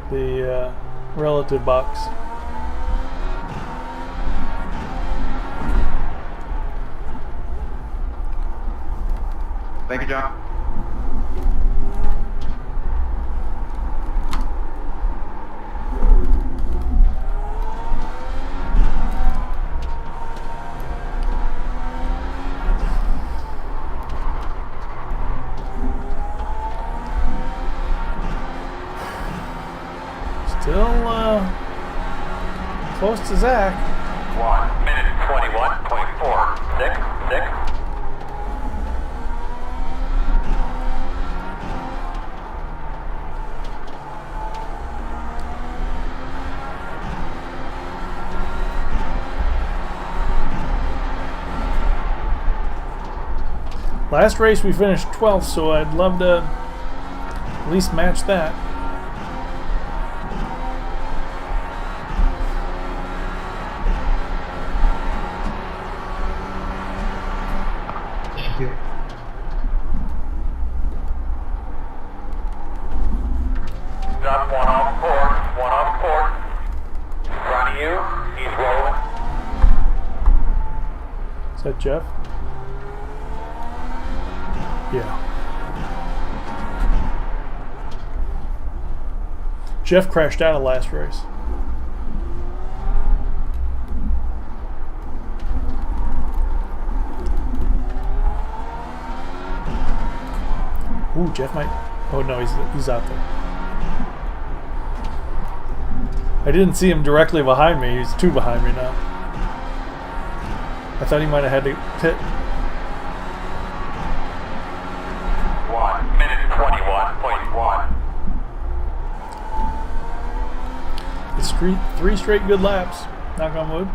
the relative box. Thank you, John. Still close to Zach. 1 minute 21.466. Last race we finished 12th, so I'd love to At least match that. Thank you. Drop one off port. One off port. In front of you. He's rolling. Is that Jeff? Yeah. Jeff crashed out of last race. Ooh, Jeff might. Oh no, he's out there. I didn't see him directly behind me. He's two behind me now. I thought he might have had to pit. 1 minute 21.1. It's three straight good laps. Knock on wood.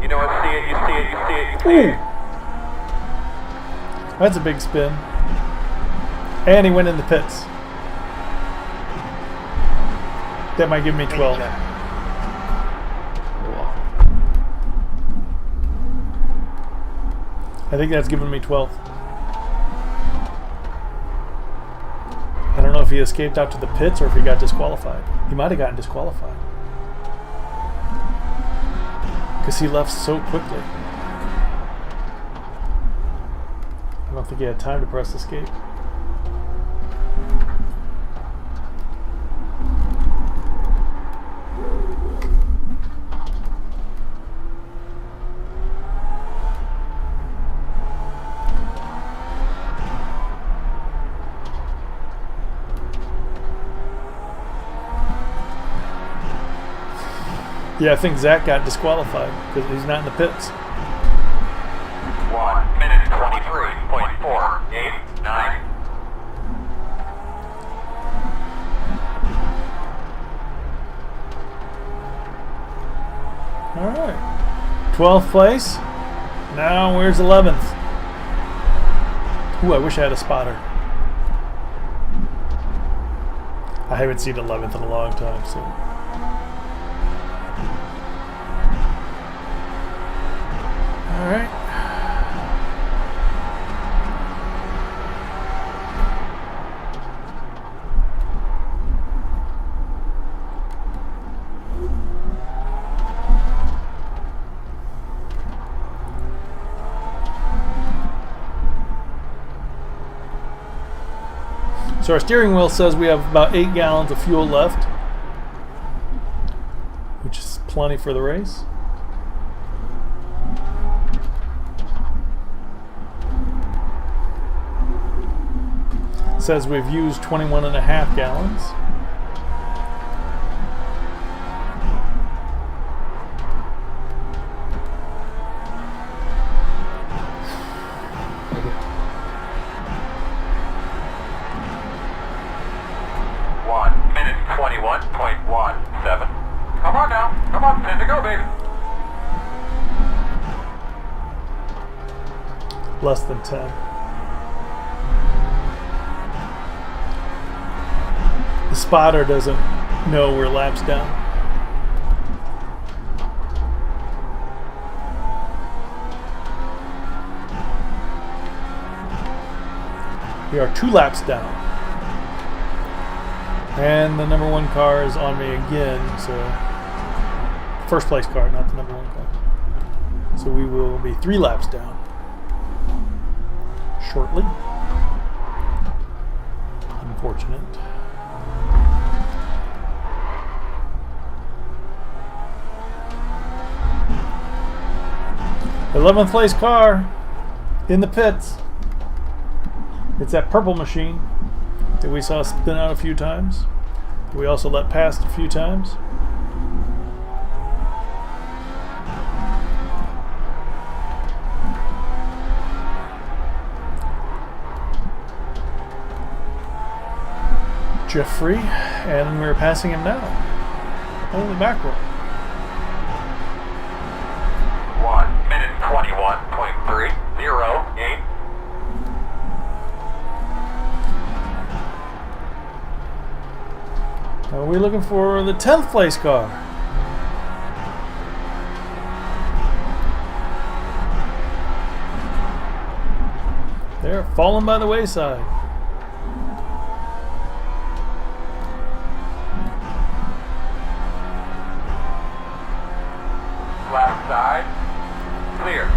You know what? See it, you see it, you see it, you see it. That's a big spin. And he went in the pits. That might give me 12. I think that's giving me 12. I don't know if he escaped out to the pits or if he got disqualified. He might have gotten disqualified. Because he left so quickly. I don't think he had time to press escape. Yeah, I think Zach got disqualified because he's not in the pits. 1 minute 23.489. All right. 12th place. Now where's 11th? Ooh, I wish I had a spotter. I haven't seen 11th in a long time, so. All right. So our steering wheel says we have about 8 gallons of fuel left, which is plenty for the race. It says we've used 21.5 gallons. Come on now. Come on, 10 to go, baby. Less than 10. The spotter doesn't know we're laps down. We are 2 laps down. And the number 1 car is on me again, so first place car, not the number 1 car. So we will be 3 laps down shortly. Unfortunate. The 11th place car in the pits. It's that purple machine that we saw spin out a few times. We also let past a few times. Jeffrey, and we're passing him now. Only back roll. 1 minute 21.308. Now we're looking for the 10th place car. They're falling by the wayside. Left side. Clear.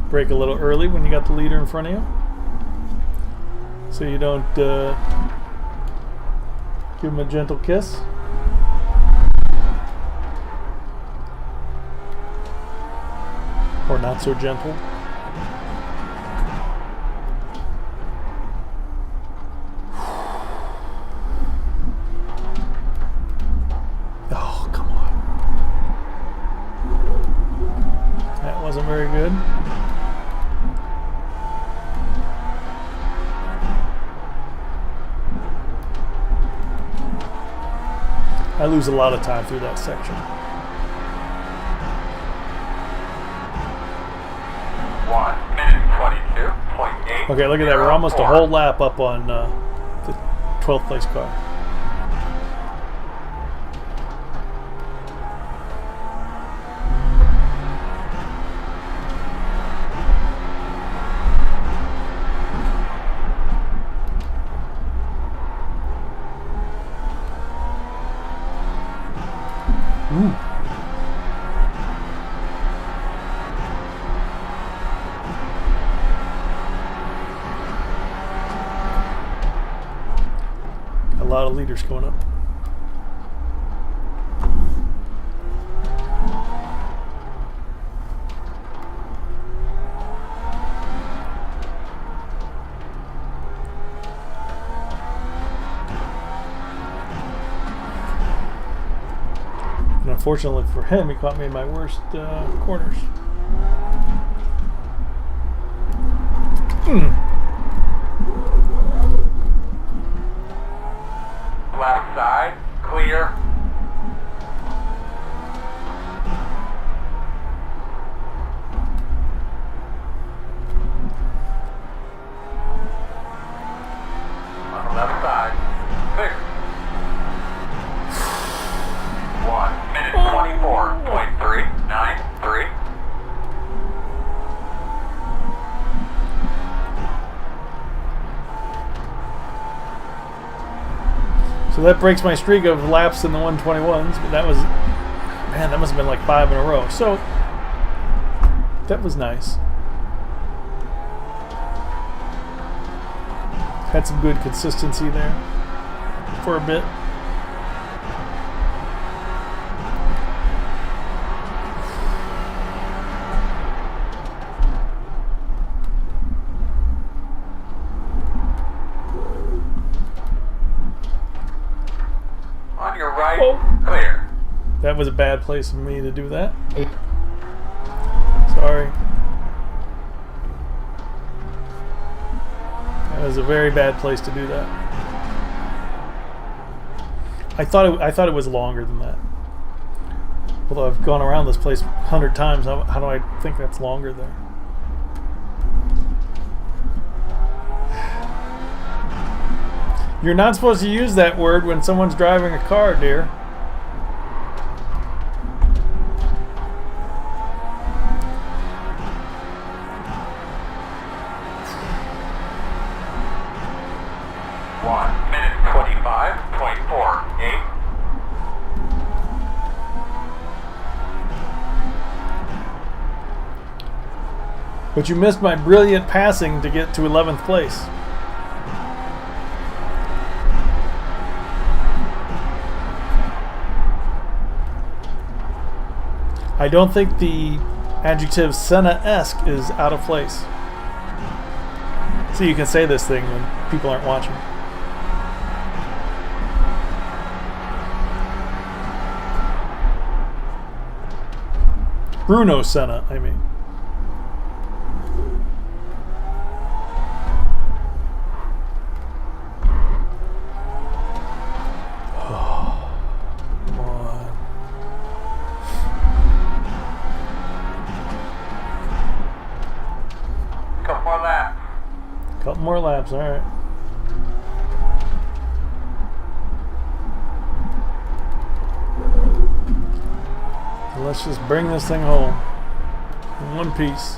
Brake a little early when you got the leader in front of you, so you don't give him a gentle kiss. Or not so gentle. Oh, come on. That wasn't very good. I lose a lot of time through that section. 1 minute 22.8. Okay, look at that. We're almost a whole lap up on the 12th place car. Ooh. A lot of leaders coming up. And unfortunately for him, he caught me in my worst corners. Left side. Clear. On the left side. Clear. 1 minute 24.393. So that breaks my streak of laps in the 121s, but that was, man, that must have been like 5 in a row. So that was nice. Had some good consistency there for a bit. On your right. Whoa. Clear. That was a bad place for me to do that. Sorry. That was a very bad place to do that. I thought it was longer than that. Although I've gone around this place 100 times, how do I think that's longer there? You're not supposed to use that word when someone's driving a car, dear. Minute 25.48. But you missed my brilliant passing to get to 11th place. I don't think the adjective Senna-esque is out of place. So you can say this thing when people aren't watching. Bruno Senna, I mean. Couple more laps, all right. So let's just bring this thing home in one piece.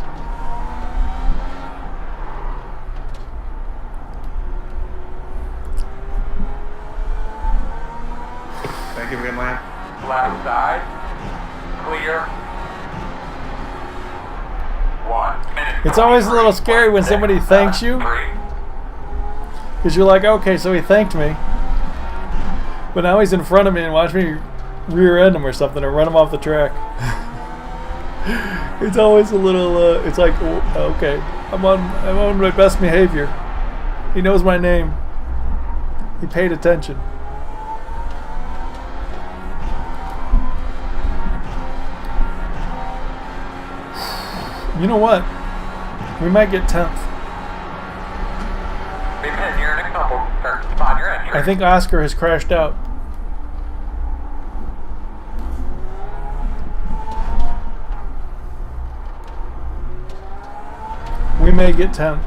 Thank you again, Lance. Left side. Clear. 1 minute. It's always a little scary when somebody thanks you, 3. because you're like, okay, so he thanked me, but now he's in front of me and watch me rear end him or something or run him off the track. It's always a little. It's like, oh, okay, I'm on my best behavior. He knows my name. He paid attention. You know what? We might get 10th. Maybe you're in a couple. Or spot you're in here. I think Oscar has crashed out. We may get 10th.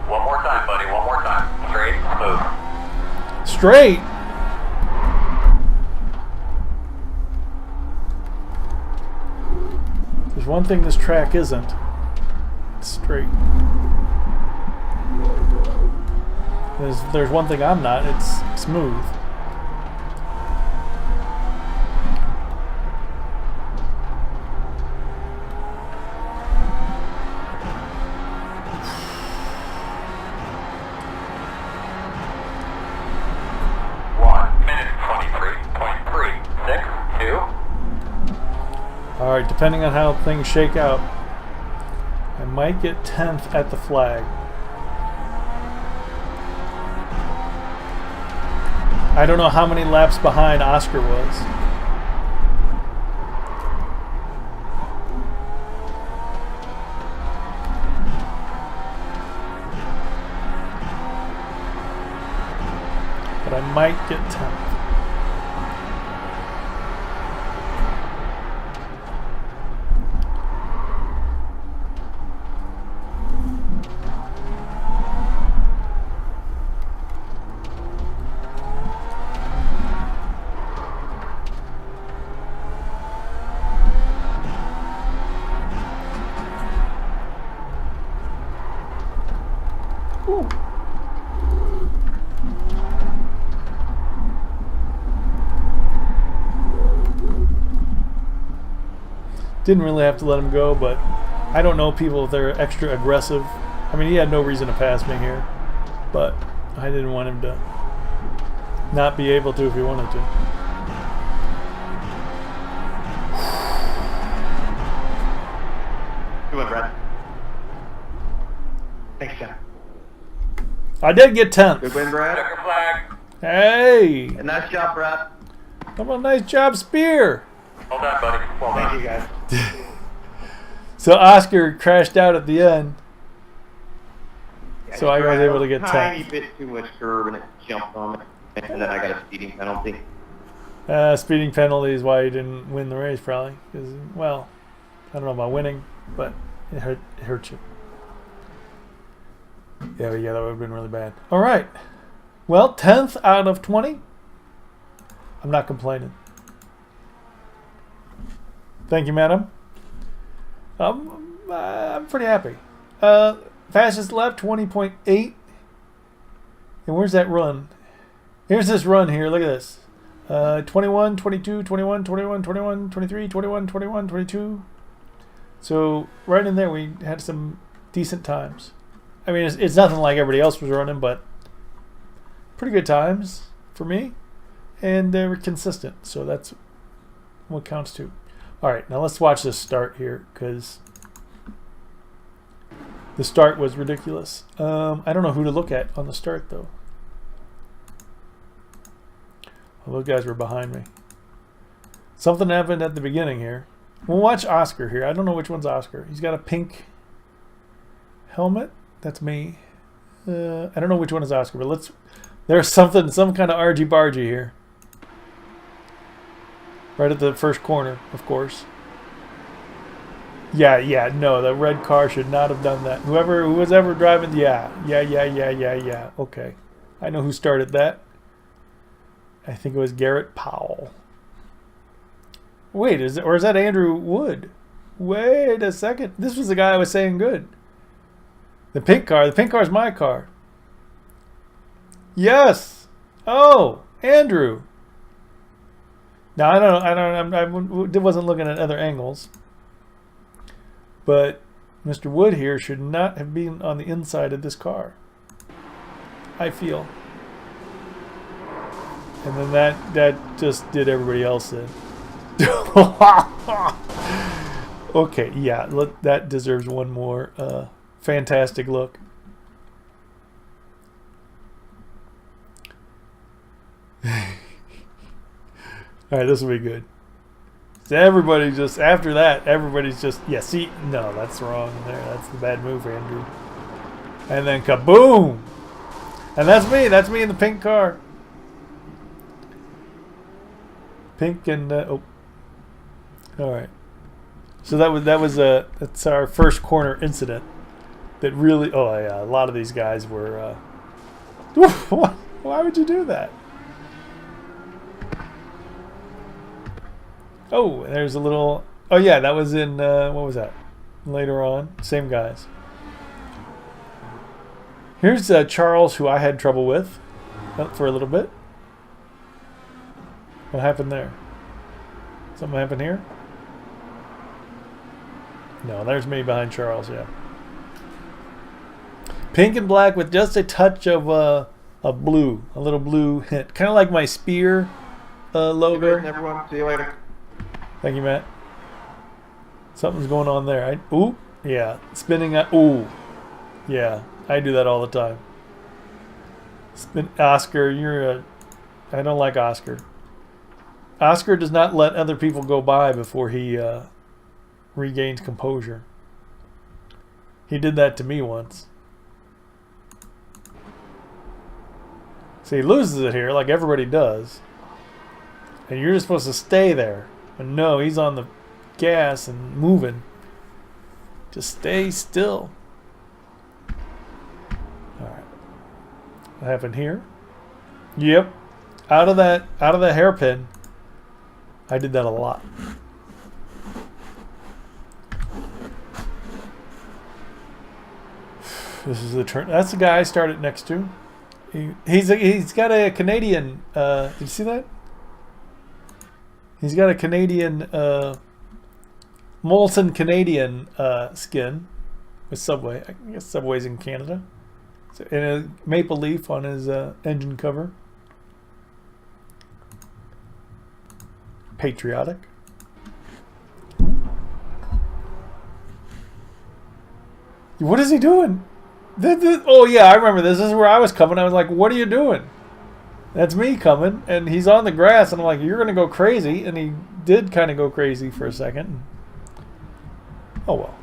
One more time, buddy. One more time. Straight. Smooth. Straight? There's one thing this track isn't. It's straight. There's one thing I'm not. It's smooth. Alright, depending on how things shake out, I might get 10th at the flag. I don't know how many laps behind Oscar was. But I might get 10th. Didn't really have to let him go, but I don't know people if they're extra aggressive. I mean, he had no reason to pass me here, but I didn't want him to not be able to if he wanted to. Good one, Brad. Thanks, John. I did get 10th. Good win, Brad. Checker flag. Hey! And nice job, Brad. How about a nice job, Spear? Well done, buddy. Well done. Thank you, guys. So Oscar crashed out at the end. Yeah, So I was able to get 10th. Tiny bit too much curve and it jumped on me, and then I got a speeding penalty. Speeding penalty is why he didn't win the race, probably. 'Cause, well, I don't know about winning, but it hurt you. Yeah, that would have been really bad. All right. Well, 10th out of 20. I'm not complaining. Thank you, madam. I'm pretty happy. Fastest lap, 20.8. And where's that run? Here's this run here. Look at this. 21, 22, 21, 21, 21, 23, 21, 21, 22. So right in there we had some decent times. I mean, it's nothing like everybody else was running, but pretty good times for me. And they were consistent. So that's what counts too. All right, now let's watch this start here because the start was ridiculous. I don't know who to look at on the start though. Well, those guys were behind me. Something happened at the beginning here. We'll watch Oscar here. I don't know which one's Oscar. He's got a pink helmet. That's me. I don't know which one is Oscar, but there's some kind of argy-bargy here. Right at the first corner, of course. Yeah, no, the red car should not have done that. Who was ever driving, yeah. Okay. I know who started that. I think it was Garrett Powell. Wait, is that Andrew Wood? Wait a second. This was the guy I was saying good. The pink car's my car. Yes. Oh, Andrew. Now I wasn't looking at other angles. But Mr. Wood here should not have been on the inside of this car. I feel. And then that just did everybody else in. Okay, yeah, that deserves one more fantastic look. All right, this will be good. So everybody just, after that, everybody's just, yeah, see, no, that's wrong there. That's the bad move, Andrew. And then kaboom! And that's me in the pink car. Pink and, oh. All right. So that's our first corner incident that really, oh yeah, a lot of these guys were, why would you do that? Oh, there's a little... Oh, yeah, that was in... what was that? Later on. Same guys. Here's Charles, who I had trouble with for a little bit. What happened there? Something happened here? No, there's me behind Charles, yeah. Pink and black with just a touch of blue. A little blue hint. Kind of like my Spear logo. Everyone, see you later. Thank you, Matt. Something's going on there. Ooh, yeah. Spinning. Ooh, yeah. I do that all the time. Oscar, I don't like Oscar. Oscar does not let other people go by before he regains composure. He did that to me once. So he loses it here, like everybody does. And you're just supposed to stay there. But no, he's on the gas and moving. Just stay still. Alright. What happened here? Yep. Out of the hairpin. I did that a lot. This is the turn. That's the guy I started next to. He's got a Canadian. Did you see that? He's got a Canadian, Molson Canadian skin with Subway. I guess Subway's in Canada. So, and a maple leaf on his engine cover. Patriotic. What is he doing? Oh yeah, I remember this. This is where I was coming. I was like, what are you doing? That's me coming, and he's on the grass, and I'm like, you're going to go crazy. And he did kind of go crazy for a second. Oh, well.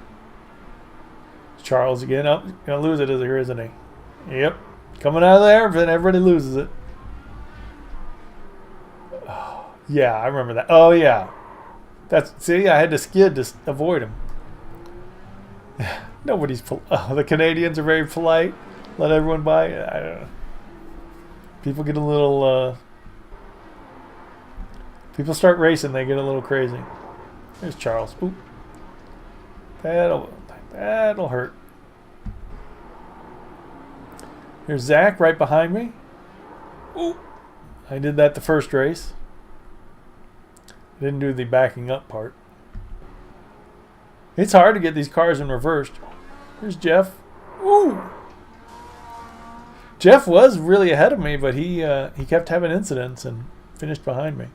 Charles again. Oh, going to lose it here, isn't he? Yep. Coming out of there, but everybody loses it. Oh, yeah, I remember that. Oh, yeah. See, I had to skid to avoid him. Nobody's... the Canadians are very polite. Let everyone by. I don't know. People get a little, people start racing, they get a little crazy. There's Charles. Ooh. That'll hurt. Here's Zach right behind me. Ooh. I did that the first race. I didn't do the backing up part. It's hard to get these cars in reverse. Here's Jeff. Ooh. Jeff was really ahead of me, but he kept having incidents and finished behind me.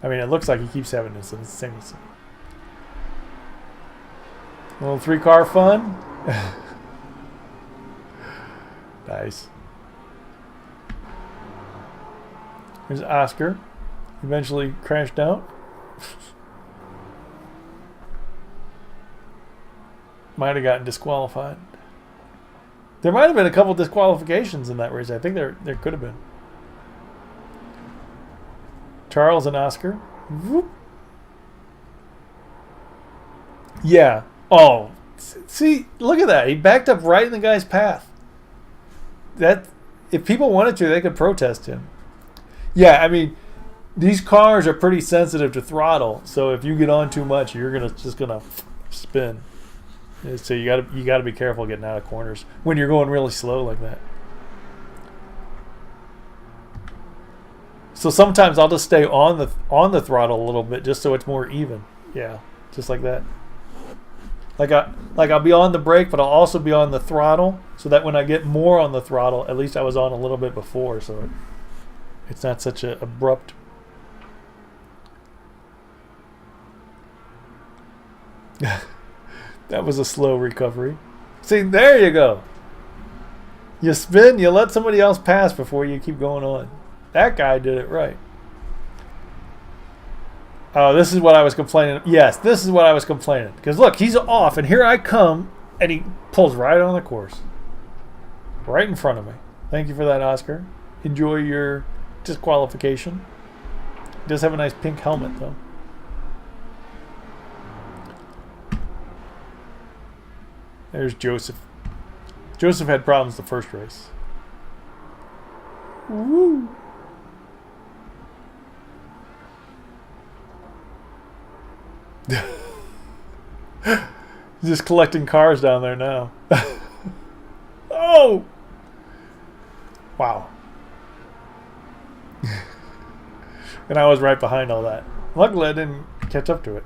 I mean, it looks like he keeps having incidents. Same incident. A little 3-car fun. Nice. Here's Oscar. Eventually crashed out. Might have gotten disqualified. There might have been a couple disqualifications in that race. I think there could have been. Charles and Oscar. Whoop. Yeah. Oh, see, look at that. He backed up right in the guy's path. That, if people wanted to, they could protest him. Yeah, I mean, these cars are pretty sensitive to throttle, so if you get on too much, you're just gonna spin. So you gotta be careful getting out of corners when you're going really slow like that. So sometimes I'll just stay on the throttle a little bit just so it's more even. Yeah, just like that. Like I'll be on the brake, but I'll also be on the throttle, so that when I get more on the throttle, at least I was on a little bit before, so it's not such a abrupt. That was a slow recovery. See, there you go. You spin, you let somebody else pass before you keep going on. That guy did it right. Oh, this is what I was complaining. Yes, this is what I was complaining. Because look, he's off, and here I come, and he pulls right on the course. Right in front of me. Thank you for that, Oscar. Enjoy your disqualification. He does have a nice pink helmet, though. There's Joseph. Joseph had problems the first race. Woo! Just collecting cars down there now. Oh! Wow. And I was right behind all that. Luckily, I didn't catch up to it.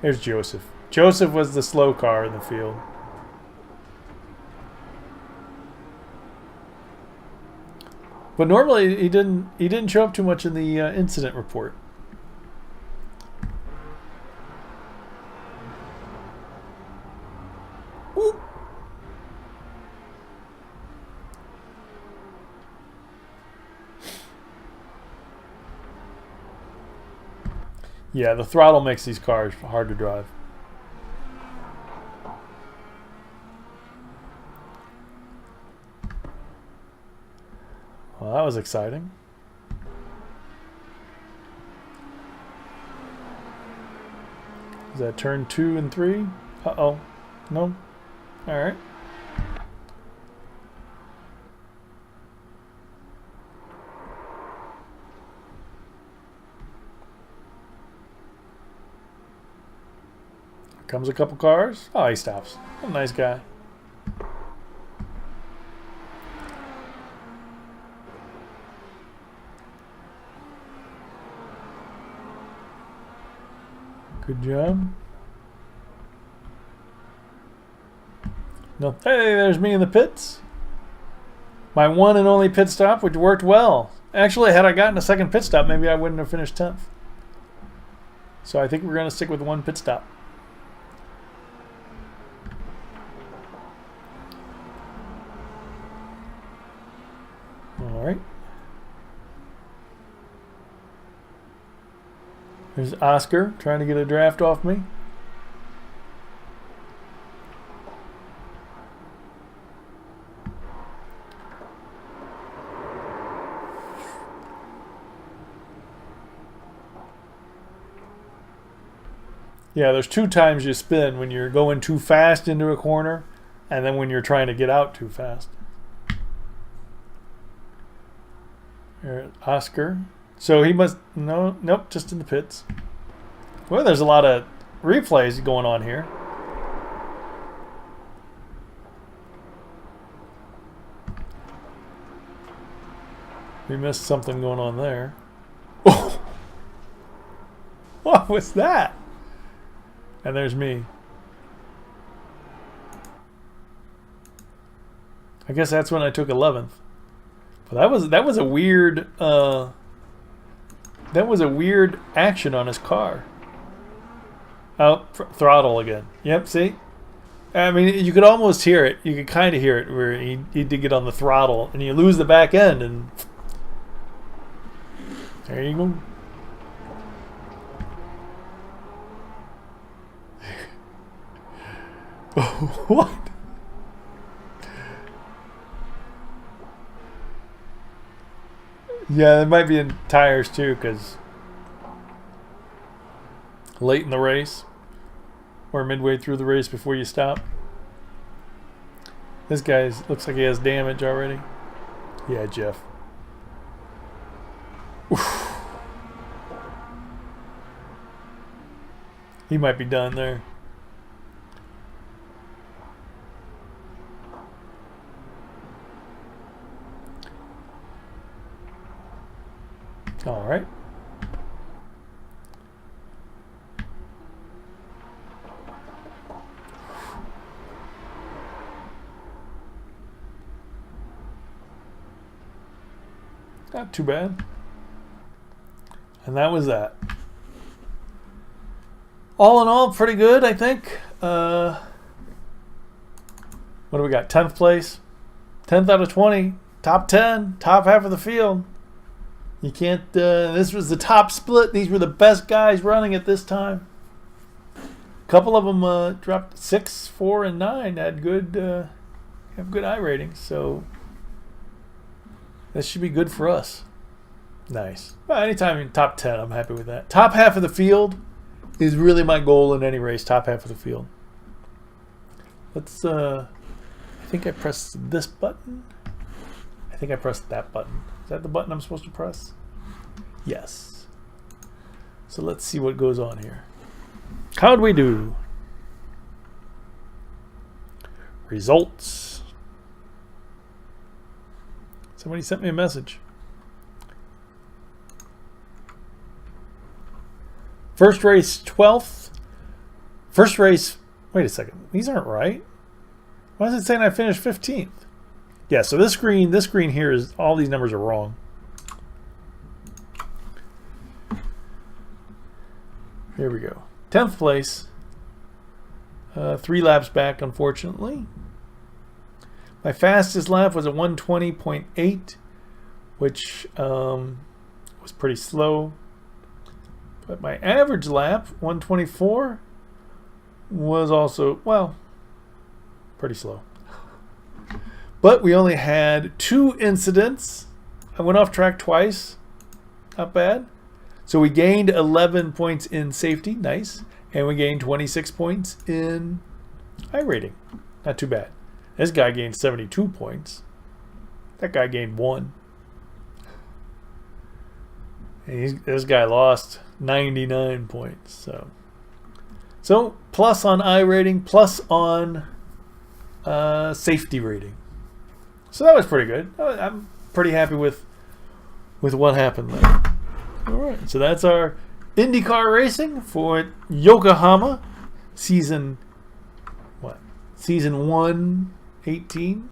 Here's Joseph. Joseph was the slow car in the field. But normally he didn't show up too much in the incident report. Woo. Yeah, the throttle makes these cars hard to drive. Well, that was exciting. Is that turn 2 and 3? Uh-oh. No? Alright. Here comes a couple cars. Oh, he stops. What a nice guy. Good job. No, hey, there's me in the pits. My one and only pit stop, which worked well. Actually, had I gotten a second pit stop, maybe I wouldn't have finished 10th. So I think we're going to stick with one pit stop. All right. There's Oscar trying to get a draft off me. Yeah, there's two times you spin: when you're going too fast into a corner, and then when you're trying to get out too fast. Here, Oscar. So he must... Nope, just in the pits. Well, there's a lot of replays going on here. We missed something going on there. Oh! What was that? And there's me. I guess that's when I took 11th. But that was a weird... That was a weird action on his car. Oh, throttle again. Yep, see? I mean, you could almost hear it. You could kind of hear it where he did get on the throttle, and you lose the back end, and there you go. What? Yeah, it might be in tires too, because late in the race or midway through the race before you stop. This guy looks like he has damage already. Yeah, Jeff. Oof. He might be done there. All right. Not too bad. And that was that. All in all, pretty good, I think. What do we got? 10th place. 10th out of 20. Top 10. Top half of the field. You can't... this was the top split. These were the best guys running at this time. A couple of them dropped 6, 4, and 9. Had good... have good iRatings, so... This should be good for us. Nice. Well, anytime in top 10, I'm happy with that. Top half of the field is really my goal in any race. Top half of the field. Let's, I think I pressed this button. I think I pressed that button. Is that the button I'm supposed to press? Yes. So let's see what goes on here. How'd we do? Results. Somebody sent me a message. First race 12th. First race, wait a second. These aren't right. Why is it saying I finished 15th? Yeah, so this screen here is, all these numbers are wrong. Here we go. 10th place. 3 laps back, unfortunately. My fastest lap was a 120.8, which was pretty slow. But my average lap, 124, was also, well, pretty slow. But we only had 2 incidents. I went off track twice. Not bad. So we gained 11 points in safety. Nice. And we gained 26 points in iRating. Not too bad. This guy gained 72 points. That guy gained 1. And this guy lost 99 points. So plus on iRating, plus on safety rating. So that was pretty good. I'm pretty happy with what happened there. All right, so that's our IndyCar racing for Yokohama season 1, 18.